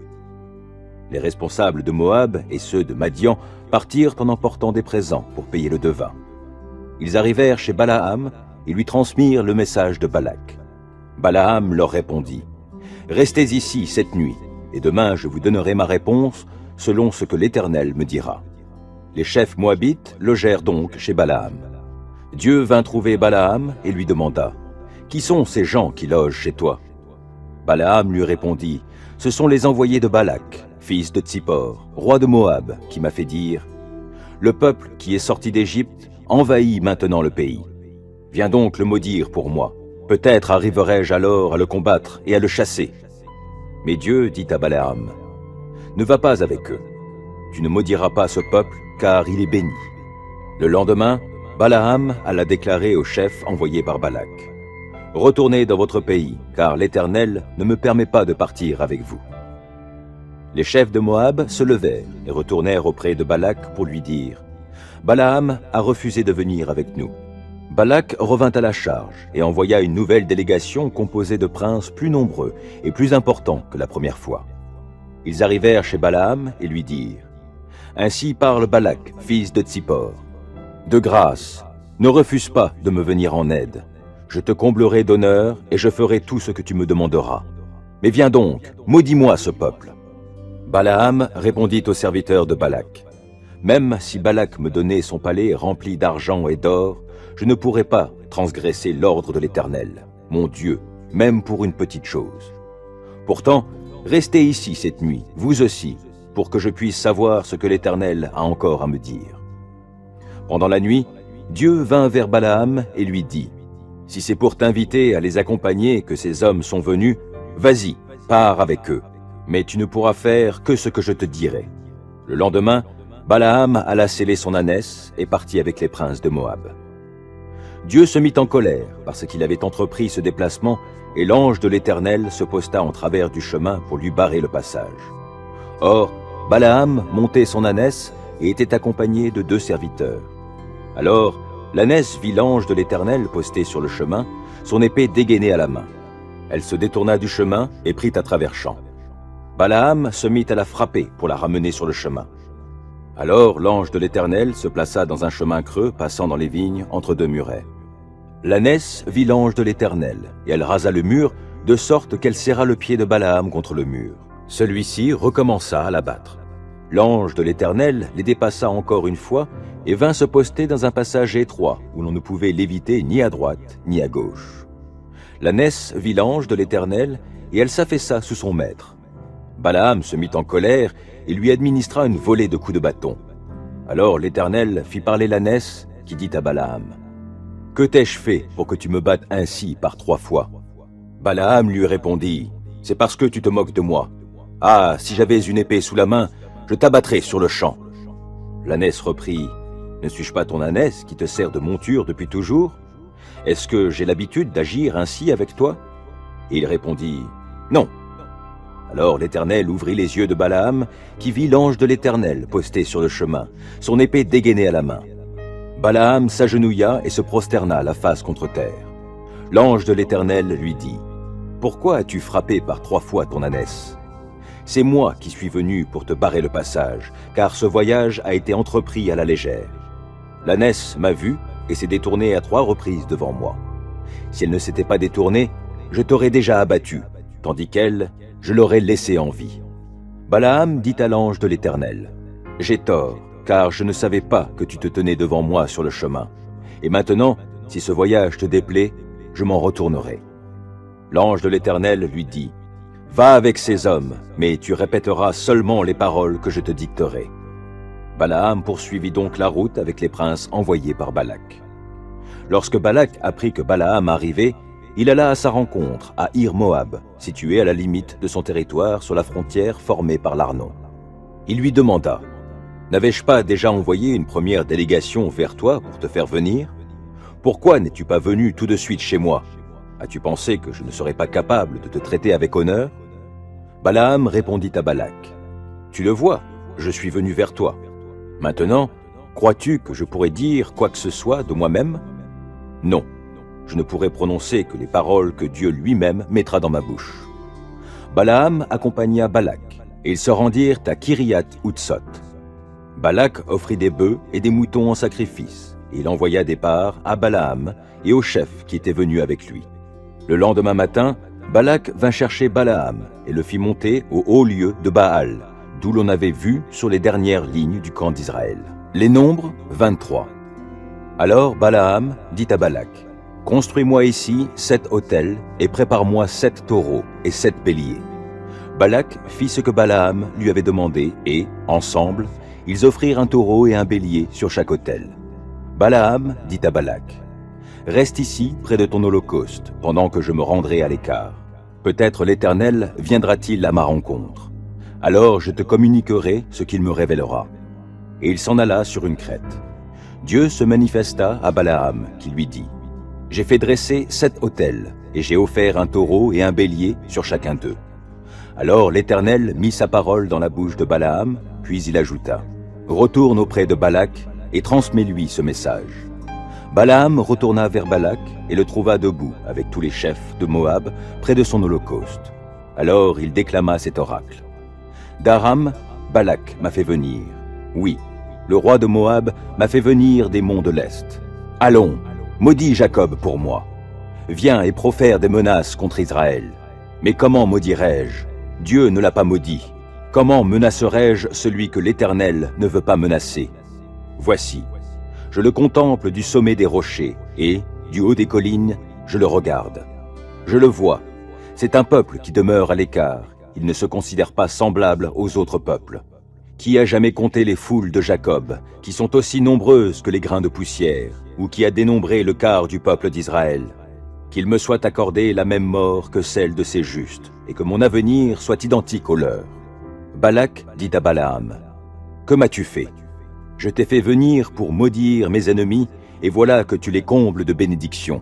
Les responsables de Moab et ceux de Madian partirent en emportant des présents pour payer le devin. Ils arrivèrent chez Balaam, et lui transmirent le message de Balak. Balaam leur répondit, « Restez ici cette nuit, et demain je vous donnerai ma réponse selon ce que l'Éternel me dira. » Les chefs moabites logèrent donc chez Balaam. Dieu vint trouver Balaam et lui demanda, « Qui sont ces gens qui logent chez toi ?» Balaam lui répondit, « Ce sont les envoyés de Balak, fils de Tsippor, roi de Moab, qui m'a fait dire, « Le peuple qui est sorti d'Égypte envahit maintenant le pays. Viens donc le maudire pour moi. Peut-être arriverai-je alors à le combattre et à le chasser. » Mais Dieu dit à Balaam, « Ne va pas avec eux. Tu ne maudiras pas ce peuple, car il est béni. » Le lendemain, Balaam alla déclarer au chef envoyé par Balak, « Retournez dans votre pays, car l'Éternel ne me permet pas de partir avec vous. » Les chefs de Moab se levèrent et retournèrent auprès de Balak pour lui dire, « Balaam a refusé de venir avec nous. » Balak revint à la charge et envoya une nouvelle délégation composée de princes plus nombreux et plus importants que la première fois. Ils arrivèrent chez Balaam et lui dirent, « Ainsi parle Balak, fils de Tsippor. De grâce, ne refuse pas de me venir en aide. Je te comblerai d'honneur et je ferai tout ce que tu me demanderas. Mais viens donc, maudis-moi ce peuple. » Balaam répondit aux serviteurs de Balak, « Même si Balak me donnait son palais rempli d'argent et d'or, je ne pourrais pas transgresser l'ordre de l'Éternel, mon Dieu, même pour une petite chose. Pourtant, restez ici cette nuit, vous aussi, pour que je puisse savoir ce que l'Éternel a encore à me dire. » Pendant la nuit, Dieu vint vers Balaam et lui dit, « Si c'est pour t'inviter à les accompagner que ces hommes sont venus, vas-y, pars avec eux, mais tu ne pourras faire que ce que je te dirai. » Le lendemain, Balaam alla sceller son ânesse et partit avec les princes de Moab. Dieu se mit en colère parce qu'il avait entrepris ce déplacement et l'ange de l'Éternel se posta en travers du chemin pour lui barrer le passage. Or, Balaam montait son ânesse et était accompagné de 2 serviteurs. Alors, l'ânesse vit l'ange de l'Éternel posté sur le chemin, son épée dégainée à la main. Elle se détourna du chemin et prit à travers champs. Balaam se mit à la frapper pour la ramener sur le chemin. Alors l'ange de l'Éternel se plaça dans un chemin creux passant dans les vignes entre 2 murets. L'ânesse vit l'ange de l'Éternel, et elle rasa le mur, de sorte qu'elle serra le pied de Balaam contre le mur. Celui-ci recommença à l'abattre. L'ange de l'Éternel les dépassa encore une fois et vint se poster dans un passage étroit où l'on ne pouvait l'éviter ni à droite ni à gauche. L'ânesse vit l'ange de l'Éternel et elle s'affaissa sous son maître. Balaam se mit en colère et lui administra une volée de coups de bâton. Alors l'Éternel fit parler l'ânesse qui dit à Balaam, « Que t'ai-je fait pour que tu me battes ainsi par 3 fois ?» Balaam lui répondit, « C'est parce que tu te moques de moi. Ah, si j'avais une épée sous la main, je t'abattrais sur le champ. » L'ânesse reprit, « Ne suis-je pas ton ânesse qui te sert de monture depuis toujours? Est-ce que j'ai l'habitude d'agir ainsi avec toi ?» Et il répondit, « Non. » Alors l'Éternel ouvrit les yeux de Balaam, qui vit l'ange de l'Éternel posté sur le chemin, son épée dégainée à la main. Balaam s'agenouilla et se prosterna la face contre terre. L'ange de l'Éternel lui dit, « Pourquoi as-tu frappé par 3 fois ton ânesse? C'est moi qui suis venu pour te barrer le passage, car ce voyage a été entrepris à la légère. L'ânesse m'a vu et s'est détournée à 3 reprises devant moi. Si elle ne s'était pas détournée, je t'aurais déjà abattu, tandis qu'elle, je l'aurais laissée en vie. » Balaam dit à l'ange de l'Éternel, « J'ai tort, car je ne savais pas que tu te tenais devant moi sur le chemin. Et maintenant, si ce voyage te déplaît, je m'en retournerai. » L'ange de l'Éternel lui dit, « Va avec ces hommes, mais tu répéteras seulement les paroles que je te dicterai. » Balaam poursuivit donc la route avec les princes envoyés par Balak. Lorsque Balak apprit que Balaam arrivait, il alla à sa rencontre à Ir-Moab, situé à la limite de son territoire sur la frontière formée par l'Arnon. Il lui demanda, « N'avais-je pas déjà envoyé une première délégation vers toi pour te faire venir? Pourquoi n'es-tu pas venu tout de suite chez moi? As-tu pensé que je ne serais pas capable de te traiter avec honneur ?» Balaam répondit à Balak, « Tu le vois, je suis venu vers toi. Maintenant, crois-tu que je pourrais dire quoi que ce soit de moi-même? Non, je ne pourrai prononcer que les paroles que Dieu lui-même mettra dans ma bouche. » Balaam accompagna Balak, et ils se rendirent à Kiriath-Hutsot. Balak offrit des bœufs et des moutons en sacrifice, et il envoya des parts à Balaam et aux chefs qui étaient venus avec lui. Le lendemain matin, Balak vint chercher Balaam et le fit monter au haut lieu de Baal, d'où l'on avait vu sur les dernières lignes du camp d'Israël. Les nombres, 23. Alors Balaam dit à Balak, « Construis-moi ici 7 autels et prépare-moi 7 taureaux et 7 béliers. » Balak fit ce que Balaam lui avait demandé et, ensemble, ils offrirent un taureau et un bélier sur chaque autel. Balaam dit à Balak, « Reste ici près de ton holocauste pendant que je me rendrai à l'écart. Peut-être l'Éternel viendra-t-il à ma rencontre. Alors je te communiquerai ce qu'il me révélera. » Et il s'en alla sur une crête. Dieu se manifesta à Balaam, qui lui dit, « J'ai fait dresser 7 autels, et j'ai offert un taureau et un bélier sur chacun d'eux. » Alors l'Éternel mit sa parole dans la bouche de Balaam, puis il ajouta, « Retourne auprès de Balak et transmets-lui ce message. » Balaam retourna vers Balak et le trouva debout avec tous les chefs de Moab près de son holocauste. Alors il déclama cet oracle. « D'Aram, Balak m'a fait venir. Oui, le roi de Moab m'a fait venir des monts de l'Est. Allons, maudis Jacob pour moi. Viens et profère des menaces contre Israël. Mais comment maudirais-je? Dieu ne l'a pas maudit. Comment menacerais-je celui que l'Éternel ne veut pas menacer? Voici, je le contemple du sommet des rochers, et, du haut des collines, je le regarde. Je le vois, c'est un peuple qui demeure à l'écart, il ne se considère pas semblable aux autres peuples. Qui a jamais compté les foules de Jacob, qui sont aussi nombreuses que les grains de poussière, ou qui a dénombré le quart du peuple d'Israël? Qu'il me soit accordé la même mort que celle de ces justes, et que mon avenir soit identique au leur. » Balak dit à Balaam, « Que m'as-tu fait? Je t'ai fait venir pour maudire mes ennemis, et voilà que tu les combles de bénédictions. »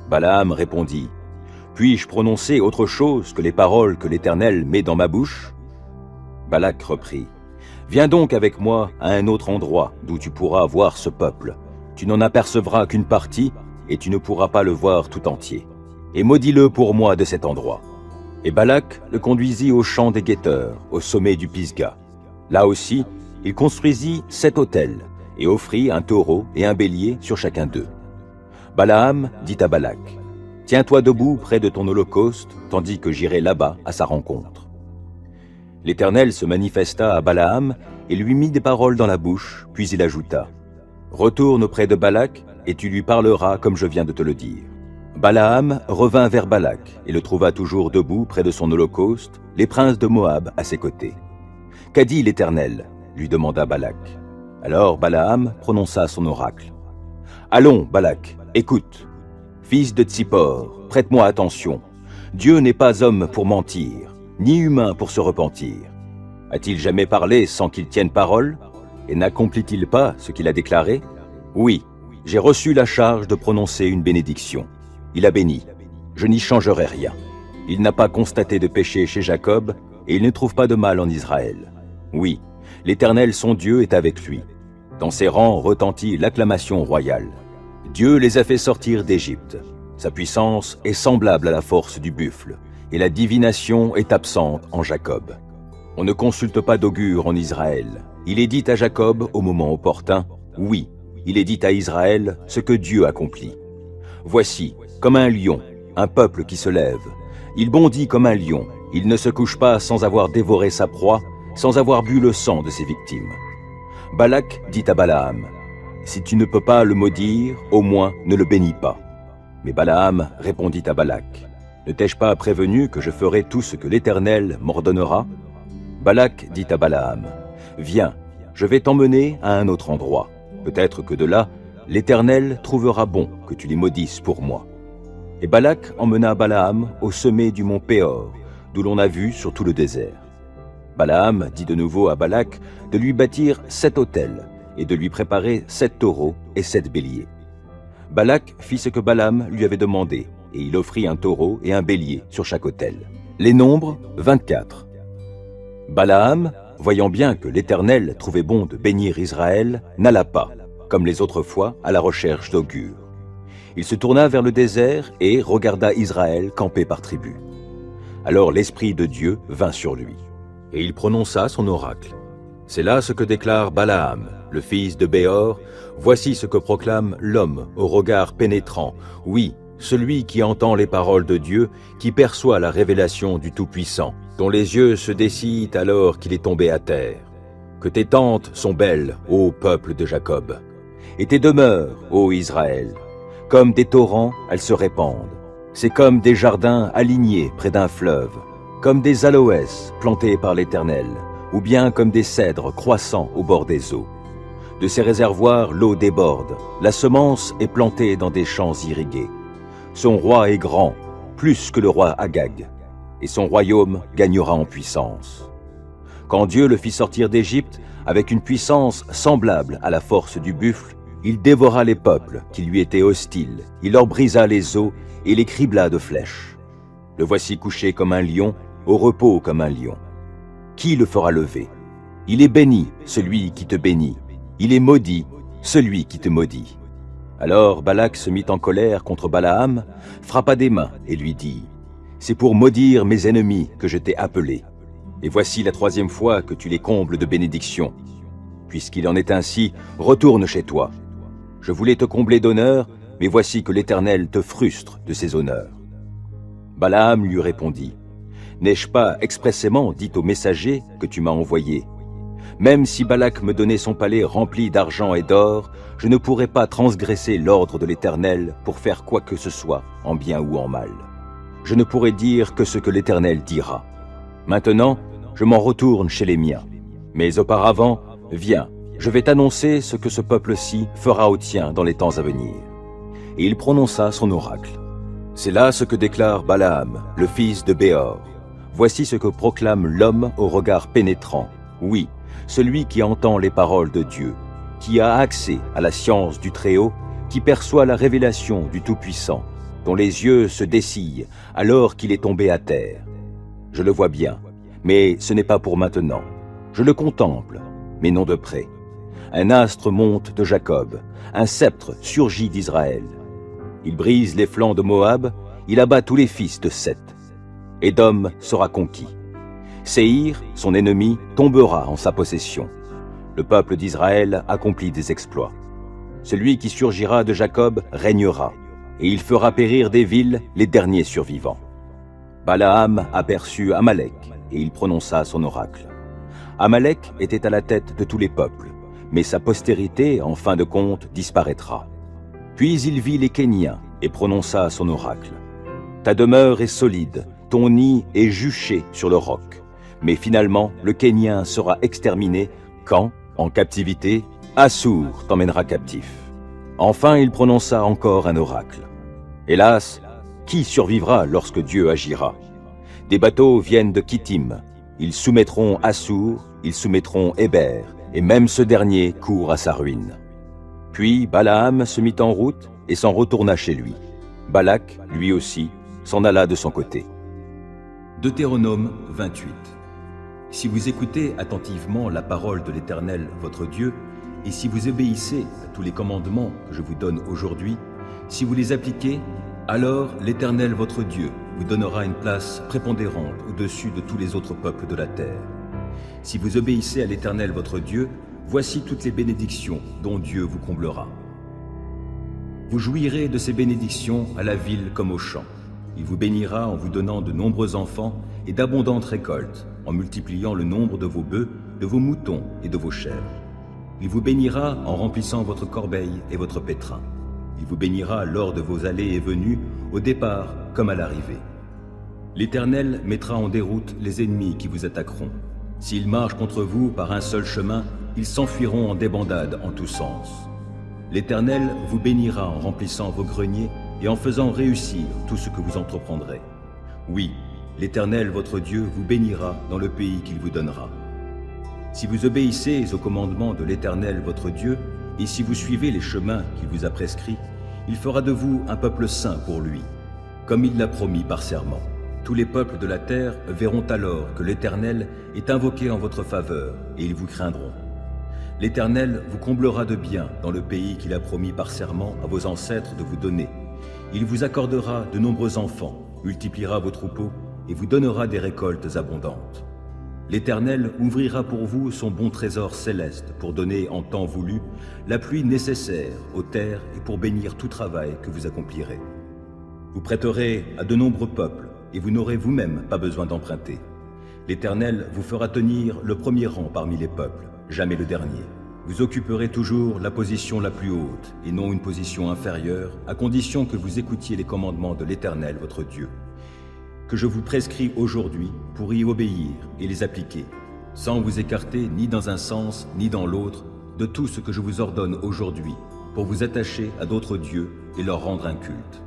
Balaam répondit, « Puis-je prononcer autre chose que les paroles que l'Éternel met dans ma bouche? » Balak reprit, « Viens donc avec moi à un autre endroit d'où tu pourras voir ce peuple. Tu n'en apercevras qu'une partie, et tu ne pourras pas le voir tout entier. Et maudis-le pour moi de cet endroit. » Et Balak le conduisit au champ des guetteurs, au sommet du Pisga. Là aussi, il construisit 7 autels, et offrit un taureau et un bélier sur chacun d'eux. Balaam dit à Balak, « Tiens-toi debout près de ton holocauste, tandis que j'irai là-bas à sa rencontre. » L'Éternel se manifesta à Balaam et lui mit des paroles dans la bouche, puis il ajouta, « Retourne auprès de Balak, et tu lui parleras comme je viens de te le dire. » Balaam revint vers Balak et le trouva toujours debout près de son holocauste, les princes de Moab à ses côtés. « Qu'a dit l'Éternel » lui demanda Balak. Alors Balaam prononça son oracle. « Allons, Balak, écoute. Fils de Tsippor, prête-moi attention. Dieu n'est pas homme pour mentir, ni humain pour se repentir. A-t-il jamais parlé sans qu'il tienne parole? Et n'accomplit-il pas ce qu'il a déclaré? Oui, j'ai reçu la charge de prononcer une bénédiction. Il a béni. Je n'y changerai rien. Il n'a pas constaté de péché chez Jacob, et il ne trouve pas de mal en Israël. Oui, l'Éternel son Dieu est avec lui. Dans ses rangs retentit l'acclamation royale. Dieu les a fait sortir d'Égypte. Sa puissance est semblable à la force du buffle, et la divination est absente en Jacob. On ne consulte pas d'augure en Israël. Il est dit à Jacob au moment opportun, oui, il est dit à Israël ce que Dieu accomplit. Voici, comme un lion, un peuple qui se lève. Il bondit comme un lion, il ne se couche pas sans avoir dévoré sa proie, sans avoir bu le sang de ses victimes. Balak dit à Balaam, « Si tu ne peux pas le maudire, au moins ne le bénis pas. » Mais Balaam répondit à Balak, « Ne t'ai-je pas prévenu que je ferai tout ce que l'Éternel m'ordonnera ?» Balak dit à Balaam, « Viens, je vais t'emmener à un autre endroit. Peut-être que de là, l'Éternel trouvera bon que tu les maudisses pour moi. » Et Balak emmena Balaam au sommet du mont Péor, d'où l'on a vu sur tout le désert. Balaam dit de nouveau à Balak de lui bâtir 7 autels et de lui préparer 7 taureaux et 7 béliers. Balak fit ce que Balaam lui avait demandé, et il offrit un taureau et un bélier sur chaque autel. Les nombres, 24. Balaam, voyant bien que l'Éternel trouvait bon de bénir Israël, n'alla pas, comme les autres fois, à la recherche d'augure. Il se tourna vers le désert et regarda Israël campé par tribu. Alors l'Esprit de Dieu vint sur lui, et il prononça son oracle. « C'est là ce que déclare Balaam, le fils de Béor. Voici ce que proclame l'homme au regard pénétrant. Oui, celui qui entend les paroles de Dieu, qui perçoit la révélation du Tout-Puissant, dont les yeux se dessillent alors qu'il est tombé à terre. Que tes tentes sont belles, ô peuple de Jacob, et tes demeures, ô Israël. Comme des torrents, elles se répandent. C'est comme des jardins alignés près d'un fleuve, comme des aloès plantés par l'Éternel, ou bien comme des cèdres croissant au bord des eaux. De ces réservoirs, l'eau déborde, la semence est plantée dans des champs irrigués. Son roi est grand, plus que le roi Agag, et son royaume gagnera en puissance. Quand Dieu le fit sortir d'Égypte, avec une puissance semblable à la force du buffle, il dévora les peuples qui lui étaient hostiles, il leur brisa les os et les cribla de flèches. Le voici couché comme un lion, au repos comme un lion. Qui le fera lever? Il est béni, celui qui te bénit. Il est maudit, celui qui te maudit. Alors Balak se mit en colère contre Balaam, frappa des mains et lui dit, « C'est pour maudire mes ennemis que je t'ai appelé. Et voici la 3e fois que tu les combles de bénédictions. Puisqu'il en est ainsi, retourne chez toi. Je voulais te combler d'honneur, mais voici que l'Éternel te frustre de ses honneurs. » Balaam lui répondit, « N'ai-je pas expressément dit au messager que tu m'as envoyé? Même si Balak me donnait son palais rempli d'argent et d'or, je ne pourrais pas transgresser l'ordre de l'Éternel pour faire quoi que ce soit, en bien ou en mal. Je ne pourrais dire que ce que l'Éternel dira. Maintenant, je m'en retourne chez les miens. Mais auparavant, viens, je vais t'annoncer ce que ce peuple-ci fera au tien dans les temps à venir. » Et il prononça son oracle. C'est là ce que déclare Balaam, le fils de Béor. Voici ce que proclame l'homme au regard pénétrant. Oui, celui qui entend les paroles de Dieu, qui a accès à la science du Très-Haut, qui perçoit la révélation du Tout-Puissant, dont les yeux se dessillent alors qu'il est tombé à terre. Je le vois bien, mais ce n'est pas pour maintenant. Je le contemple, mais non de près. Un astre monte de Jacob, un sceptre surgit d'Israël. Il brise les flancs de Moab, il abat tous les fils de Seth. Édom sera conquis. Séhir, son ennemi, tombera en sa possession. Le peuple d'Israël accomplit des exploits. Celui qui surgira de Jacob régnera, et il fera périr des villes les derniers survivants. Balaam aperçut Amalek, et il prononça son oracle. Amalek était à la tête de tous les peuples, mais sa postérité, en fin de compte, disparaîtra. Puis il vit les Kéniens, et prononça son oracle. Ta demeure est solide, ton nid est juché sur le roc. Mais finalement, le Kénien sera exterminé quand, en captivité, Assour t'emmènera captif. Enfin, il prononça encore un oracle. Hélas, qui survivra lorsque Dieu agira? Des bateaux viennent de Kittim. Ils soumettront Assour, ils soumettront Héber, et même ce dernier court à sa ruine. Puis Balaam se mit en route et s'en retourna chez lui. Balak, lui aussi, s'en alla de son côté. Deutéronome 28. Si vous écoutez attentivement la parole de l'Éternel, votre Dieu, et si vous obéissez à tous les commandements que je vous donne aujourd'hui, si vous les appliquez, alors l'Éternel, votre Dieu, vous donnera une place prépondérante au-dessus de tous les autres peuples de la terre. Si vous obéissez à l'Éternel, votre Dieu, voici toutes les bénédictions dont Dieu vous comblera. Vous jouirez de ces bénédictions à la ville comme au champ. Il vous bénira en vous donnant de nombreux enfants et d'abondantes récoltes, en multipliant le nombre de vos bœufs, de vos moutons et de vos chèvres. Il vous bénira en remplissant votre corbeille et votre pétrin. Il vous bénira lors de vos allées et venues, au départ comme à l'arrivée. L'Éternel mettra en déroute les ennemis qui vous attaqueront. S'ils marchent contre vous par un seul chemin, ils s'enfuiront en débandade en tous sens. L'Éternel vous bénira en remplissant vos greniers et en faisant réussir tout ce que vous entreprendrez. Oui, l'Éternel, votre Dieu, vous bénira dans le pays qu'il vous donnera. Si vous obéissez aux commandements de l'Éternel, votre Dieu, et si vous suivez les chemins qu'il vous a prescrits, il fera de vous un peuple saint pour lui, comme il l'a promis par serment. Tous les peuples de la terre verront alors que l'Éternel est invoqué en votre faveur, et ils vous craindront. L'Éternel vous comblera de biens dans le pays qu'il a promis par serment à vos ancêtres de vous donner. Il vous accordera de nombreux enfants, multipliera vos troupeaux et vous donnera des récoltes abondantes. l'Éternel ouvrira pour vous son bon trésor céleste pour donner en temps voulu la pluie nécessaire aux terres et pour bénir tout travail que vous accomplirez. Vous prêterez à de nombreux peuples et vous n'aurez vous-même pas besoin d'emprunter. L'Éternel vous fera tenir le premier rang parmi les peuples, jamais le dernier. Vous occuperez toujours la position la plus haute et non une position inférieure, à condition que vous écoutiez les commandements de l'Éternel votre Dieu, que je vous prescris aujourd'hui pour y obéir et les appliquer, sans vous écarter ni dans un sens ni dans l'autre de tout ce que je vous ordonne aujourd'hui, pour vous attacher à d'autres dieux et leur rendre un culte.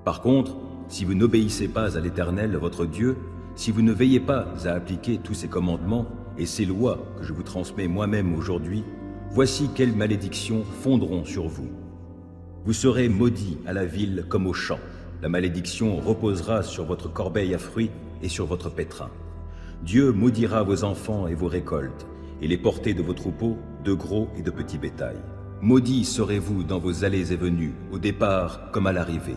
Par contre, si vous n'obéissez pas à l'Éternel votre Dieu, si vous ne veillez pas à appliquer tous ces commandements et ces lois que je vous transmets moi-même aujourd'hui, voici quelles malédictions fondront sur vous. Vous serez maudits à la ville comme au champ. La malédiction reposera sur votre corbeille à fruits et sur votre pétrin. Dieu maudira vos enfants et vos récoltes, et les portées de vos troupeaux, de gros et de petits bétails. Maudits serez-vous dans vos allées et venues, au départ comme à l'arrivée.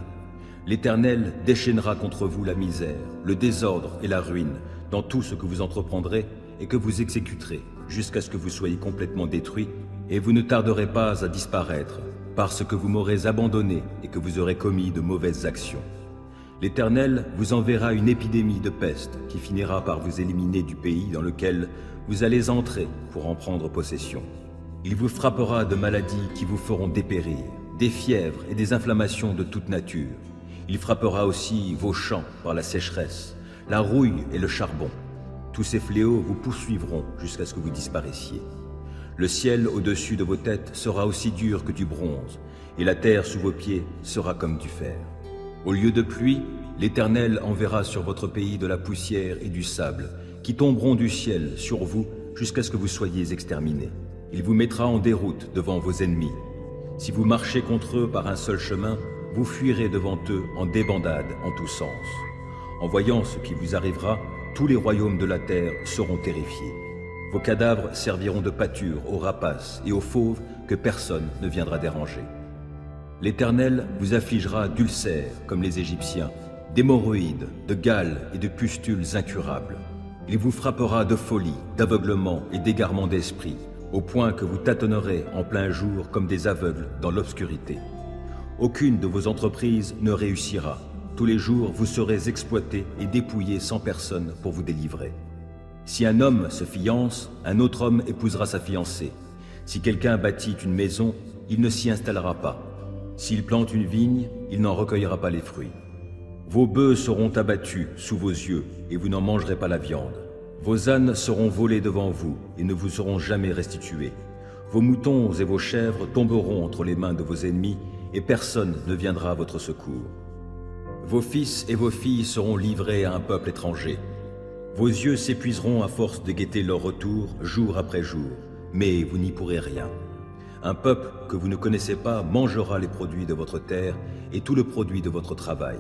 L'Éternel déchaînera contre vous la misère, le désordre et la ruine dans tout ce que vous entreprendrez et que vous exécuterez, jusqu'à ce que vous soyez complètement détruits, et vous ne tarderez pas à disparaître, parce que vous m'aurez abandonné et que vous aurez commis de mauvaises actions. L'Éternel vous enverra une épidémie de peste qui finira par vous éliminer du pays dans lequel vous allez entrer pour en prendre possession. Il vous frappera de maladies qui vous feront dépérir, des fièvres et des inflammations de toute nature. Il frappera aussi vos champs par la sécheresse, la rouille et le charbon. Tous ces fléaux vous poursuivront jusqu'à ce que vous disparaissiez. Le ciel au-dessus de vos têtes sera aussi dur que du bronze, et la terre sous vos pieds sera comme du fer. Au lieu de pluie, l'Éternel enverra sur votre pays de la poussière et du sable, qui tomberont du ciel sur vous jusqu'à ce que vous soyez exterminés. Il vous mettra en déroute devant vos ennemis. Si vous marchez contre eux par un seul chemin, vous fuirez devant eux en débandade en tous sens. En voyant ce qui vous arrivera, tous les royaumes de la terre seront terrifiés. Vos cadavres serviront de pâture aux rapaces et aux fauves que personne ne viendra déranger. L'Éternel vous affligera d'ulcères comme les Égyptiens, d'hémorroïdes, de gales et de pustules incurables. Il vous frappera de folie, d'aveuglement et d'égarement d'esprit, au point que vous tâtonnerez en plein jour comme des aveugles dans l'obscurité. Aucune de vos entreprises ne réussira. Tous les jours, vous serez exploités et dépouillés sans personne pour vous délivrer. Si un homme se fiance, un autre homme épousera sa fiancée. Si quelqu'un bâtit une maison, il ne s'y installera pas. S'il plante une vigne, il n'en recueillera pas les fruits. Vos bœufs seront abattus sous vos yeux, et vous n'en mangerez pas la viande. Vos ânes seront volés devant vous, et ne vous seront jamais restitués. Vos moutons et vos chèvres tomberont entre les mains de vos ennemis, et personne ne viendra à votre secours. Vos fils et vos filles seront livrés à un peuple étranger. Vos yeux s'épuiseront à force de guetter leur retour jour après jour, mais vous n'y pourrez rien. Un peuple que vous ne connaissez pas mangera les produits de votre terre et tout le produit de votre travail.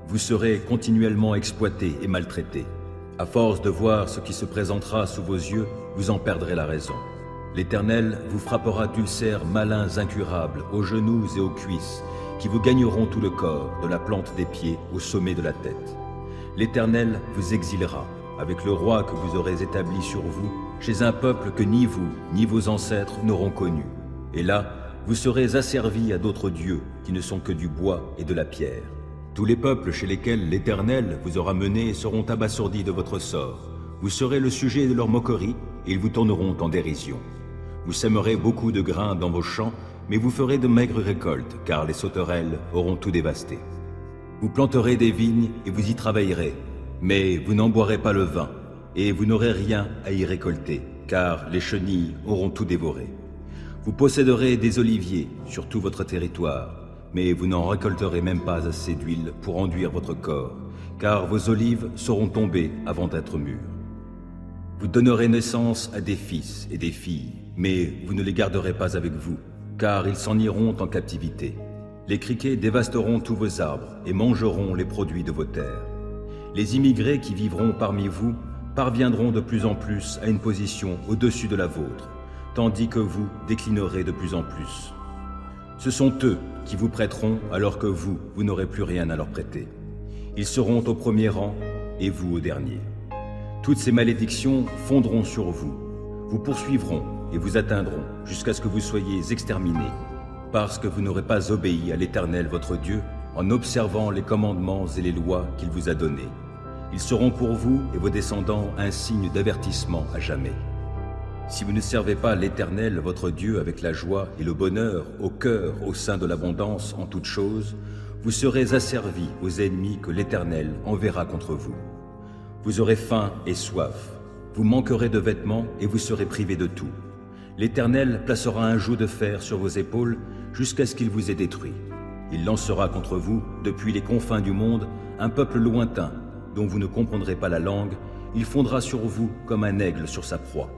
Vous serez continuellement exploités et maltraités. À force de voir ce qui se présentera sous vos yeux, vous en perdrez la raison. L'Éternel vous frappera d'ulcères malins incurables aux genoux et aux cuisses, qui vous gagneront tout le corps, de la plante des pieds au sommet de la tête. L'Éternel vous exilera, avec le roi que vous aurez établi sur vous, chez un peuple que ni vous, ni vos ancêtres n'auront connu. Et là, vous serez asservis à d'autres dieux qui ne sont que du bois et de la pierre. Tous les peuples chez lesquels l'Éternel vous aura mené seront abasourdis de votre sort. Vous serez le sujet de leur moquerie et ils vous tourneront en dérision. Vous sèmerez beaucoup de grains dans vos champs, mais vous ferez de maigres récoltes, car les sauterelles auront tout dévasté. Vous planterez des vignes et vous y travaillerez, mais vous n'en boirez pas le vin, et vous n'aurez rien à y récolter, car les chenilles auront tout dévoré. Vous posséderez des oliviers sur tout votre territoire, mais vous n'en récolterez même pas assez d'huile pour enduire votre corps, car vos olives seront tombées avant d'être mûres. Vous donnerez naissance à des fils et des filles, mais vous ne les garderez pas avec vous, car ils s'en iront en captivité. Les criquets dévasteront tous vos arbres et mangeront les produits de vos terres. Les immigrés qui vivront parmi vous parviendront de plus en plus à une position au-dessus de la vôtre, tandis que vous déclinerez de plus en plus. Ce sont eux qui vous prêteront alors que vous n'aurez plus rien à leur prêter. Ils seront au premier rang et vous au dernier. Toutes ces malédictions fondront sur vous, vous poursuivront et vous atteindront jusqu'à ce que vous soyez exterminés, parce que vous n'aurez pas obéi à l'Éternel votre Dieu en observant les commandements et les lois qu'il vous a donnés. Ils seront pour vous et vos descendants un signe d'avertissement à jamais. Si vous ne servez pas l'Éternel votre Dieu avec la joie et le bonheur au cœur au sein de l'abondance en toutes choses, vous serez asservis aux ennemis que l'Éternel enverra contre vous. Vous aurez faim et soif, vous manquerez de vêtements et vous serez privés de tout. L'Éternel placera un joug de fer sur vos épaules jusqu'à ce qu'il vous ait détruit. Il lancera contre vous, depuis les confins du monde, un peuple lointain, dont vous ne comprendrez pas la langue. Il fondra sur vous comme un aigle sur sa proie.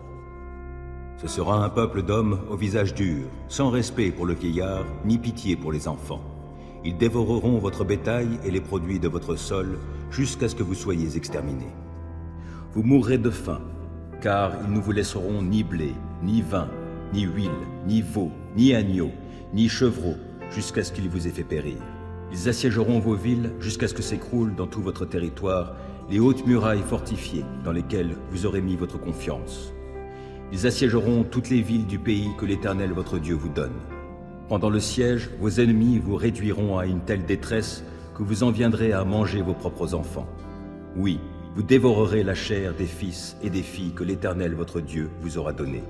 Ce sera un peuple d'hommes au visage dur, sans respect pour le vieillard, ni pitié pour les enfants. Ils dévoreront votre bétail et les produits de votre sol, jusqu'à ce que vous soyez exterminés. Vous mourrez de faim, car ils ne vous laisseront ni blé, ni vin, ni huile, ni veau, ni agneau, ni chevreau, jusqu'à ce qu'ils vous aient fait périr. Ils assiégeront vos villes jusqu'à ce que s'écroulent dans tout votre territoire les hautes murailles fortifiées dans lesquelles vous aurez mis votre confiance. Ils assiégeront toutes les villes du pays que l'Éternel votre Dieu vous donne. Pendant le siège, vos ennemis vous réduiront à une telle détresse que vous en viendrez à manger vos propres enfants. Oui, vous dévorerez la chair des fils et des filles que l'Éternel votre Dieu vous aura donnés.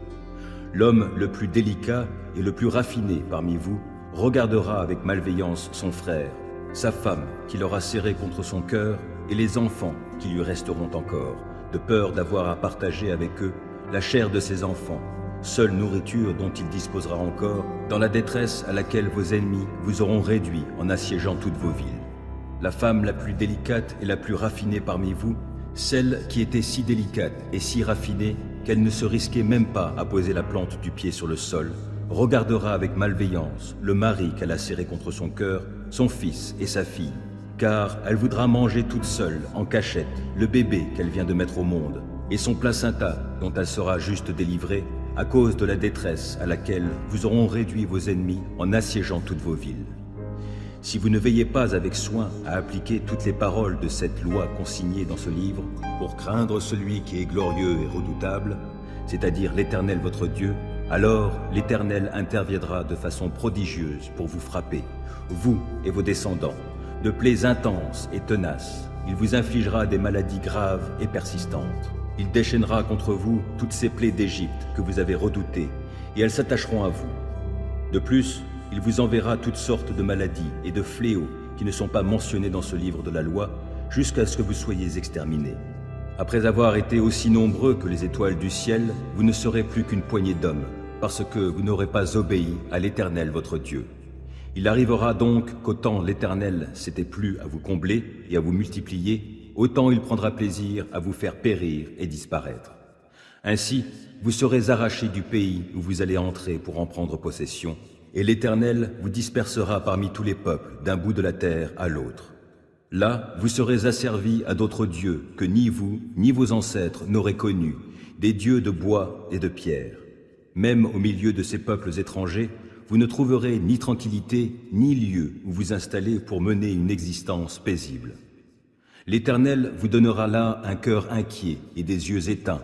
L'homme le plus délicat et le plus raffiné parmi vous regardera avec malveillance son frère, sa femme qu'il aura serrée contre son cœur et les enfants qui lui resteront encore, de peur d'avoir à partager avec eux la chair de ses enfants, seule nourriture dont il disposera encore, dans la détresse à laquelle vos ennemis vous auront réduit en assiégeant toutes vos villes. La femme la plus délicate et la plus raffinée parmi vous, celle qui était si délicate et si raffinée qu'elle ne se risquait même pas à poser la plante du pied sur le sol, regardera avec malveillance le mari qu'elle a serré contre son cœur, son fils et sa fille, car elle voudra manger toute seule, en cachette, le bébé qu'elle vient de mettre au monde, et son placenta dont elle sera juste délivrée, à cause de la détresse à laquelle vous auront réduit vos ennemis en assiégeant toutes vos villes. Si vous ne veillez pas avec soin à appliquer toutes les paroles de cette loi consignée dans ce livre, pour craindre celui qui est glorieux et redoutable, c'est-à-dire l'Éternel votre Dieu, alors l'Éternel interviendra de façon prodigieuse pour vous frapper, vous et vos descendants, de plaies intenses et tenaces. Il vous infligera des maladies graves et persistantes. Il déchaînera contre vous toutes ces plaies d'Égypte que vous avez redoutées, et elles s'attacheront à vous. De plus, il vous enverra toutes sortes de maladies et de fléaux qui ne sont pas mentionnés dans ce livre de la loi, jusqu'à ce que vous soyez exterminés. Après avoir été aussi nombreux que les étoiles du ciel, vous ne serez plus qu'une poignée d'hommes, parce que vous n'aurez pas obéi à l'Éternel votre Dieu. Il arrivera donc qu'autant l'Éternel s'était plu à vous combler et à vous multiplier, autant il prendra plaisir à vous faire périr et disparaître. Ainsi, vous serez arrachés du pays où vous allez entrer pour en prendre possession, et l'Éternel vous dispersera parmi tous les peuples d'un bout de la terre à l'autre. Là, vous serez asservis à d'autres dieux que ni vous, ni vos ancêtres n'auraient connus, des dieux de bois et de pierre. Même au milieu de ces peuples étrangers, vous ne trouverez ni tranquillité, ni lieu où vous installer pour mener une existence paisible. L'Éternel vous donnera là un cœur inquiet et des yeux éteints.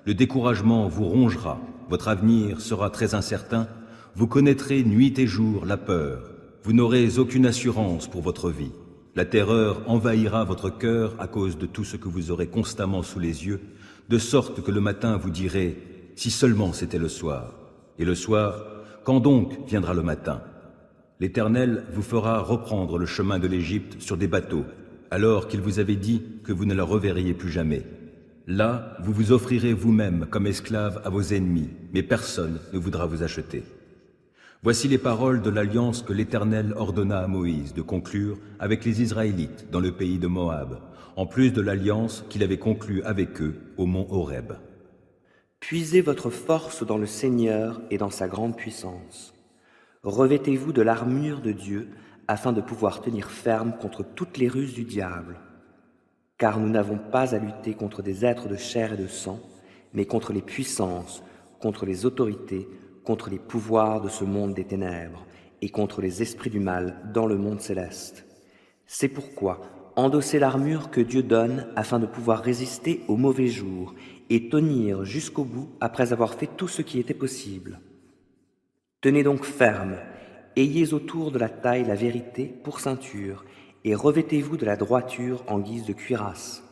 Le découragement vous rongera, votre avenir sera très incertain, vous connaîtrez nuit et jour la peur, vous n'aurez aucune assurance pour votre vie. La terreur envahira votre cœur à cause de tout ce que vous aurez constamment sous les yeux, de sorte que le matin vous direz « si seulement c'était le soir ». Et le soir, quand donc viendra le matin? L'Éternel vous fera reprendre le chemin de l'Égypte sur des bateaux, alors qu'il vous avait dit que vous ne la reverriez plus jamais. Là, vous vous offrirez vous-même comme esclave à vos ennemis, mais personne ne voudra vous acheter. Voici les paroles de l'alliance que l'Éternel ordonna à Moïse de conclure avec les Israélites dans le pays de Moab, en plus de l'alliance qu'il avait conclue avec eux au mont Horeb. Puisez votre force dans le Seigneur et dans sa grande puissance. Revêtez-vous de l'armure de Dieu afin de pouvoir tenir ferme contre toutes les ruses du diable. Car nous n'avons pas à lutter contre des êtres de chair et de sang, mais contre les puissances, contre les autorités, contre les pouvoirs de ce monde des ténèbres et contre les esprits du mal dans le monde céleste. C'est pourquoi, Endossez l'armure que Dieu donne afin de pouvoir résister aux mauvais jours et tenir jusqu'au bout après avoir fait tout ce qui était possible. Tenez donc ferme, ayez autour de la taille la vérité pour ceinture et revêtez-vous de la droiture en guise de cuirasse.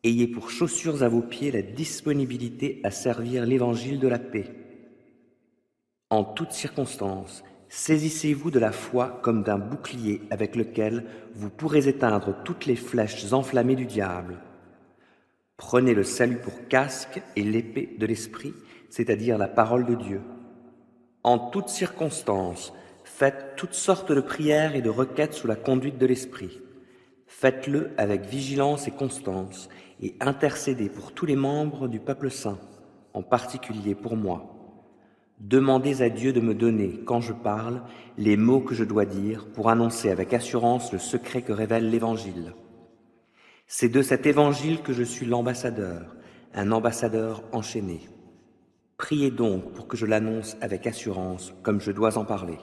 Ayez pour chaussures à vos pieds la disponibilité à servir l'évangile de la paix. En toutes circonstances, saisissez-vous de la foi comme d'un bouclier avec lequel vous pourrez éteindre toutes les flèches enflammées du diable. Prenez le salut pour casque et l'épée de l'esprit, c'est-à-dire la parole de Dieu. En toutes circonstances, faites toutes sortes de prières et de requêtes sous la conduite de l'esprit. Faites-le avec vigilance et constance, et intercédez pour tous les membres du peuple saint, en particulier pour moi. Demandez à Dieu de me donner, quand je parle, les mots que je dois dire pour annoncer avec assurance le secret que révèle l'Évangile. C'est de cet Évangile que je suis l'ambassadeur, un ambassadeur enchaîné. Priez donc pour que je l'annonce avec assurance, comme je dois en parler.